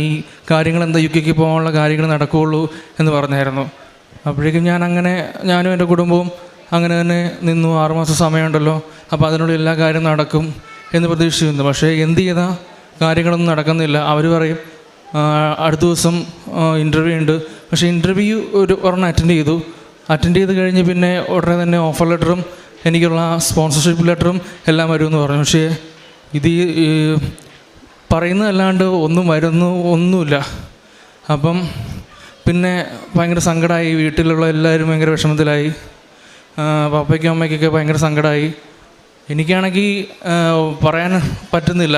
[SPEAKER 13] ഈ കാര്യങ്ങൾ UK പോകാനുള്ള കാര്യങ്ങൾ നടക്കുകയുള്ളൂ എന്ന് പറഞ്ഞായിരുന്നു. അപ്പോഴേക്കും ഞാനും എൻ്റെ കുടുംബവും അങ്ങനെ തന്നെ നിന്നു. 6 മാസം സമയമുണ്ടല്ലോ, അപ്പോൾ അതിനുള്ളിൽ എല്ലാ കാര്യം നടക്കും എന്ന് പ്രതീക്ഷിക്കുന്നു. പക്ഷേ എന്ത് ചെയ്താൽ കാര്യങ്ങളൊന്നും നടക്കുന്നില്ല. അവർ പറയും അടുത്ത ദിവസം ഇൻ്റർവ്യൂ ഉണ്ട്. പക്ഷേ ഇൻ്റർവ്യൂ ഒരെണ്ണം അറ്റൻഡ് ചെയ്ത് കഴിഞ്ഞ് പിന്നെ ഉടനെ തന്നെ ഓഫർ ലെറ്ററും എനിക്കുള്ള സ്പോൺസർഷിപ്പ് ലെറ്ററും എല്ലാം വരുമെന്ന് പറഞ്ഞു. പക്ഷേ ഇത് പറയുന്നതല്ലാണ്ട് ഒന്നുമില്ല. അപ്പം പിന്നെ ഭയങ്കര സങ്കടമായി. വീട്ടിലുള്ള എല്ലാവരും ഭയങ്കര വിഷമത്തിലായി. പപ്പയ്ക്കും അമ്മയ്ക്കൊക്കെ ഭയങ്കര സങ്കടമായി. എനിക്കാണെങ്കിൽ പറയാൻ പറ്റുന്നില്ല,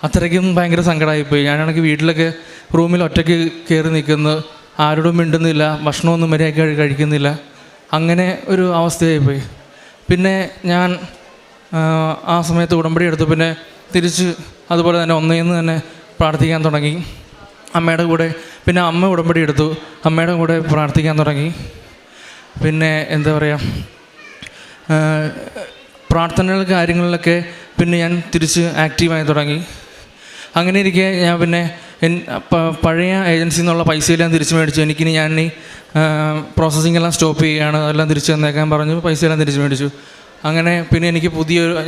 [SPEAKER 13] അത്രയ്ക്കും ഭയങ്കര സങ്കടമായിപ്പോയി. ഞാനാണെങ്കിൽ വീട്ടിലൊക്കെ റൂമിൽ ഒറ്റയ്ക്ക് കയറി നിൽക്കുന്നു, ആരോടും മിണ്ടുന്നില്ല, ഭക്ഷണമൊന്നും മര്യാദയ്ക്ക് കഴിക്കുന്നില്ല. അങ്ങനെ ഒരു അവസ്ഥയായിപ്പോയി. പിന്നെ ഞാൻ ആ സമയത്ത് ഉടമ്പടി എടുത്തു. പിന്നെ തിരിച്ച് അതുപോലെ തന്നെ ഒന്നേന്ന് തന്നെ പ്രാർത്ഥിക്കാൻ തുടങ്ങി അമ്മയുടെ കൂടെ. പിന്നെ അമ്മ ഉടമ്പടി എടുത്തു, അമ്മയുടെ കൂടെ പ്രാർത്ഥിക്കാൻ തുടങ്ങി. പിന്നെ എന്താ പറയുക, പ്രാർത്ഥനകൾ കാര്യങ്ങളിലൊക്കെ പിന്നെ ഞാൻ തിരിച്ച് ആക്റ്റീവായി തുടങ്ങി. അങ്ങനെ ഇരിക്കെ ഞാൻ പിന്നെ പഴയ ഏജൻസിയിൽ നിന്നുള്ള പൈസയെല്ലാം തിരിച്ച് മേടിച്ചു. എനിക്കിനി ഞാൻ പ്രോസസ്സിംഗ് എല്ലാം സ്റ്റോപ്പ് ചെയ്യുകയാണ്, അതെല്ലാം തിരിച്ച് തന്നേക്കാൻ പറഞ്ഞു. പൈസയെല്ലാം തിരിച്ച് മേടിച്ചു. അങ്ങനെ പിന്നെ എനിക്ക്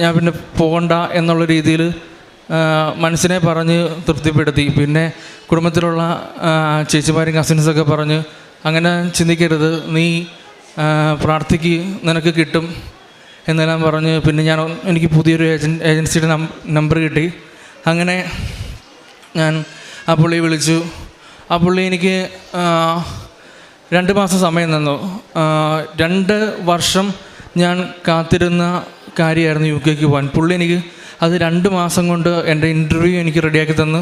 [SPEAKER 13] ഞാൻ പിന്നെ പോകണ്ട എന്നുള്ള രീതിയിൽ മനസ്സിനെ പറഞ്ഞ് തൃപ്തിപ്പെടുത്തി. പിന്നെ കുടുംബത്തിലുള്ള ചേച്ചിമാരും കസിൻസൊക്കെ പറഞ്ഞ് അങ്ങനെ ചിന്തിക്കരുത്, നീ പ്രാർത്ഥിക്ക്, നിനക്ക് കിട്ടും എന്നെല്ലാം പറഞ്ഞ് പിന്നെ എനിക്ക് പുതിയൊരു ഏജൻസിയുടെ നമ്പർ കിട്ടി. അങ്ങനെ ഞാൻ ആ പുള്ളിയെ വിളിച്ചു. ആ പുള്ളി എനിക്ക് 2 മാസം സമയം തന്നു. 2 വർഷം ഞാൻ കാത്തിരുന്ന കാര്യമായിരുന്നു UK പോകാൻ. പുള്ളി എനിക്ക് അത് 2 മാസം കൊണ്ട് എൻ്റെ ഇൻ്റർവ്യൂ എനിക്ക് റെഡിയാക്കി തന്നു.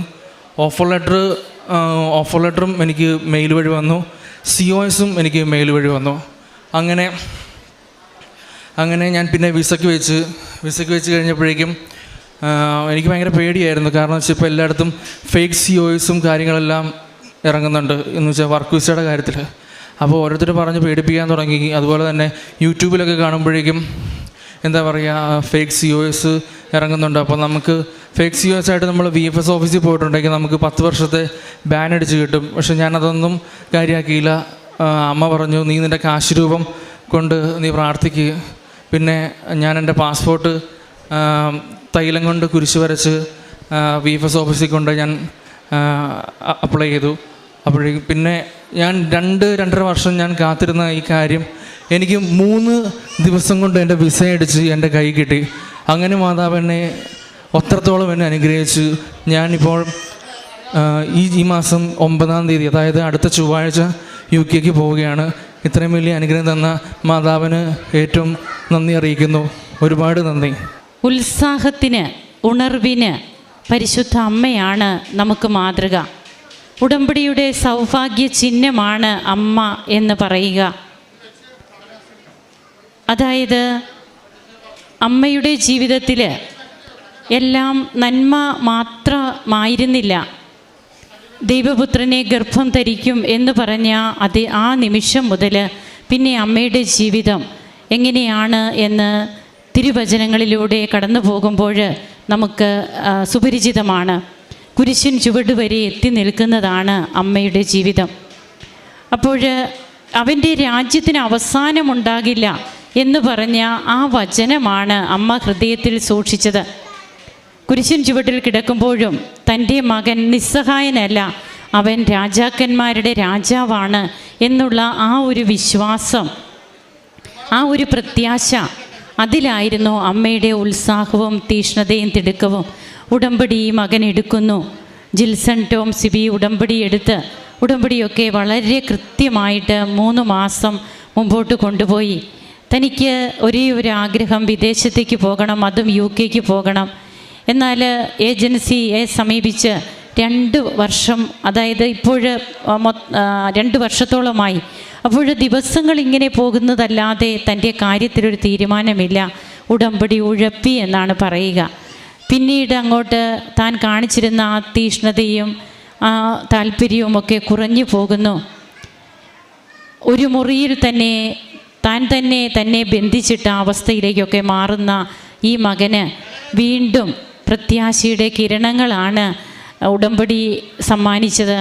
[SPEAKER 13] ഓഫർ ലെറ്ററും എനിക്ക് മെയിൽ വഴി വന്നു. COSും എനിക്ക് മെയിൽ വഴി വന്നു. അങ്ങനെ ഞാൻ പിന്നെ വിസയ്ക്ക് വെച്ച് കഴിഞ്ഞപ്പോഴേക്കും എനിക്ക് ഭയങ്കര പേടിയായിരുന്നു. കാരണം വെച്ചാൽ ഇപ്പോൾ എല്ലായിടത്തും ഫേക്ക് COSും കാര്യങ്ങളെല്ലാം ഇറങ്ങുന്നുണ്ട് എന്ന് വെച്ചാൽ വർക്ക് വിസയുടെ കാര്യത്തിൽ. അപ്പോൾ ഓരോരുത്തർ പറഞ്ഞ് പേടിപ്പിക്കാൻ തുടങ്ങി. അതുപോലെ തന്നെ യൂട്യൂബിലൊക്കെ കാണുമ്പോഴേക്കും എന്താ പറയുക, ഫേക്ക് COS ഇറങ്ങുന്നുണ്ട്. അപ്പോൾ നമുക്ക് ഫേക്ക് COS ആയിട്ട് നമ്മൾ VFS ഓഫീസിൽ പോയിട്ടുണ്ടെങ്കിൽ നമുക്ക് 10 വർഷത്തെ ബാൻ അടിച്ച് കിട്ടും. പക്ഷെ ഞാനതൊന്നും കാര്യമാക്കിയില്ല. അമ്മ പറഞ്ഞു, നീ നിൻ്റെ കാശ് രൂപം കൊണ്ട് നീ പ്രാർത്ഥിക്കുക. പിന്നെ ഞാൻ എൻ്റെ പാസ്പോർട്ട് തൈലം കൊണ്ട് കുരിശ് വരച്ച് VFS ഓഫീസിൽ കൊണ്ട് ഞാൻ അപ്ലൈ ചെയ്തു. അപ്പോഴേക്കും പിന്നെ ഞാൻ 2-2.5 വർഷം ഞാൻ കാത്തിരുന്ന ഈ കാര്യം എനിക്ക് 3 ദിവസം കൊണ്ട് എൻ്റെ വിസ അടിച്ച് എൻ്റെ കൈ കിട്ടി. അങ്ങനെ മാതാവ് എന്നെ അത്രത്തോളം എന്നെ അനുഗ്രഹിച്ചു. ഞാനിപ്പോൾ ഈ മാസം 9-ാം തീയതി, അതായത് അടുത്ത ചൊവ്വാഴ്ച UK പോവുകയാണ്. ഇത്രയും വലിയ അനുഗ്രഹം തന്ന മാതാവിന് ഏറ്റവും നന്ദി അറിയിക്കുന്നു. ഒരുപാട് നന്ദി.
[SPEAKER 7] ഉത്സാഹത്തിന്, ഉണർവിന് പരിശുദ്ധ അമ്മയാണ് നമുക്ക് മാതൃക. ഉടമ്പടിയുടെ സൗഭാഗ്യ ചിഹ്നമാണ് അമ്മ എന്ന് പറയുക. അതായത് അമ്മയുടെ ജീവിതത്തിൽ എല്ലാം നന്മ മാത്രമായിരുന്നില്ല. ദൈവപുത്രനെ ഗർഭം ധരിക്കും എന്ന് പറഞ്ഞ ആ നിമിഷം മുതൽ പിന്നെ അമ്മയുടെ ജീവിതം എങ്ങനെയാണ് എന്ന് തിരുവചനങ്ങളിലൂടെ കടന്നു പോകുമ്പോൾ നമുക്ക് സുപരിചിതമാണ്. കുരിശിൻ ചുവട് വരെ എത്തി നിൽക്കുന്നതാണ് അമ്മയുടെ ജീവിതം. അപ്പോൾ അവൻ്റെ രാജ്യത്തിന് അവസാനമുണ്ടാകില്ല എന്ന് പറഞ്ഞ ആ വചനമാണ് അമ്മ ഹൃദയത്തിൽ സൂക്ഷിച്ചത്. കുരിശിൻ ചുവട്ടിൽ കിടക്കുമ്പോഴും തൻ്റെ മകൻ നിസ്സഹായനല്ല, അവൻ രാജാക്കന്മാരുടെ രാജാവാണ് എന്നുള്ള ആ ഒരു വിശ്വാസം, ആ ഒരു പ്രത്യാശ, അതിലായിരുന്നു അമ്മയുടെ ഉത്സാഹവും തീഷ്ണതയും തിടുക്കവും. ഉടമ്പടി മകൻ എടുക്കുന്നു. ജിൽസൺ ടോം സിബി ഉടമ്പടി എടുത്ത് ഉടമ്പടിയൊക്കെ വളരെ കൃത്യമായിട്ട് 3 മാസം മുമ്പോട്ട് കൊണ്ടുപോയി. തനിക്ക് ഒരേ ഒരു ആഗ്രഹം, വിദേശത്തേക്ക് പോകണം, അതും UK പോകണം. എന്നാൽ ഏജൻസിയെ സമീപിച്ച് 2 വർഷം, അതായത് ഇപ്പോൾ 2 വർഷത്തോളമായി. അപ്പോൾ ദിവസങ്ങൾ ഇങ്ങനെ പോകുന്നതല്ലാതെ തൻ്റെ കാര്യത്തിലൊരു തീരുമാനമില്ല. ഉടമ്പടി ഉഴപ്പി എന്നാണ് പറയുക. പിന്നീട് അങ്ങോട്ട് താൻ കാണിച്ചിരുന്ന ആ തീഷ്ണതയും ആ താല്പര്യവുമൊക്കെ കുറഞ്ഞു പോകുന്നു. ഒരു മുറിയിൽ തന്നെ താൻ തന്നെ ബന്ധിച്ചിട്ട അവസ്ഥയിലേക്കൊക്കെ മാറുന്ന ഈ മകന് വീണ്ടും പ്രത്യാശയുടെ കിരണങ്ങളാണ് ഉടമ്പടി സമ്മാനിച്ചത്.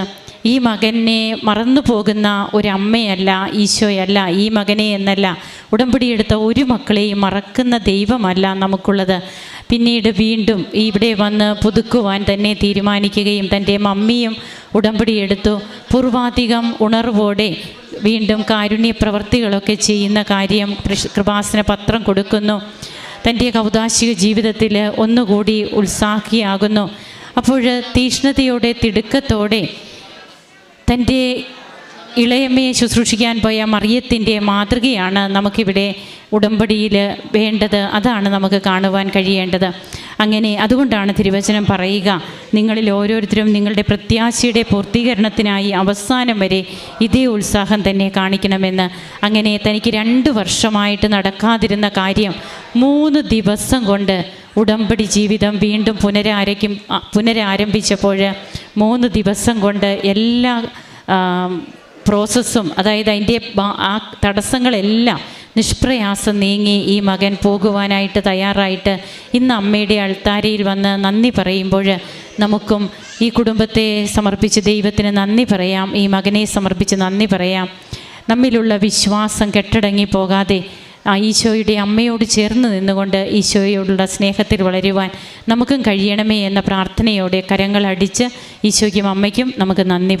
[SPEAKER 7] ഈ മകനെ മറന്നു പോകുന്ന ഒരമ്മയല്ല, ഈശോയല്ല ഈ മകനെ എന്നല്ല, ഉടമ്പടി എടുത്ത ഒരു മക്കളെയും മറക്കുന്ന ദൈവമല്ല നമുക്കുള്ളത്. പിന്നീട് വീണ്ടും ഇവിടെ വന്ന് പുതുക്കുവാൻ തന്നെ തീരുമാനിക്കുകയും തൻ്റെ മമ്മിയും ഉടമ്പടി എടുത്തു. പൂർവാധികം ഉണർവോടെ വീണ്ടും കാരുണ്യ പ്രവർത്തികളൊക്കെ ചെയ്യുന്ന കാര്യം കൃപാസന പത്രം കൊടുക്കുന്നു. തൻ്റെ കൗദാശിക ജീവിതത്തിൽ ഒന്നുകൂടി ഉത്സാഹിയാകുന്നു. അപ്പോൾ തീഷ്ണതയോടെ തിടുക്കത്തോടെ തൻ്റെ ഇളയമ്മയെ ശുശ്രൂഷിക്കാൻ പോയ മറിയത്തിൻ്റെ മാതൃകയാണ് നമുക്കിവിടെ ഉടമ്പടിയിൽ വേണ്ടത്. അതാണ് നമുക്ക് കാണുവാൻ കഴിയേണ്ടത്. അങ്ങനെ അതുകൊണ്ടാണ് തിരുവചനം പറയുക, നിങ്ങളിൽ ഓരോരുത്തരും നിങ്ങളുടെ പ്രത്യാശയുടെ പൂർത്തീകരണത്തിനായി അവസാനം വരെ ഇതേ ഉത്സാഹം തന്നെ കാണിക്കണമെന്ന്. അങ്ങനെ തനിക്ക് 2 വർഷമായിട്ട് നടക്കാതിരുന്ന കാര്യം 3 ദിവസം കൊണ്ട് ഉടമ്പടി ജീവിതം വീണ്ടും പുനരാരംഭിച്ചപ്പോൾ 3 ദിവസം കൊണ്ട് എല്ലാ പ്രോസസ്സും, അതായത് അതിൻ്റെ ആ തടസ്സങ്ങളെല്ലാം നിഷ്പ്രയാസം നീങ്ങി ഈ മകൻ പോകുവാനായിട്ട് തയ്യാറായിട്ട് ഇന്ന് അമ്മയുടെ അൾത്താരയിൽ വന്ന് നന്ദി പറയുമ്പോൾ നമുക്കും ഈ കുടുംബത്തെ സമർപ്പിച്ച് ദൈവത്തിന് നന്ദി പറയാം, ഈ മകനെ സമർപ്പിച്ച് നന്ദി പറയാം. നമ്മിലുള്ള വിശ്വാസം കെട്ടടങ്ങി പോകാതെ ഈശോയുടെ അമ്മയോട് ചേർന്ന് നിന്നുകൊണ്ട് ഈശോയോടുള്ള സ്നേഹത്തിൽ വളരുവാൻ നമുക്കും കഴിയണമേ എന്ന പ്രാർത്ഥനയോടെ കരങ്ങളടിച്ച് ഈശോയ്ക്കും അമ്മയ്ക്കും നമുക്ക് നന്ദി പറയാം.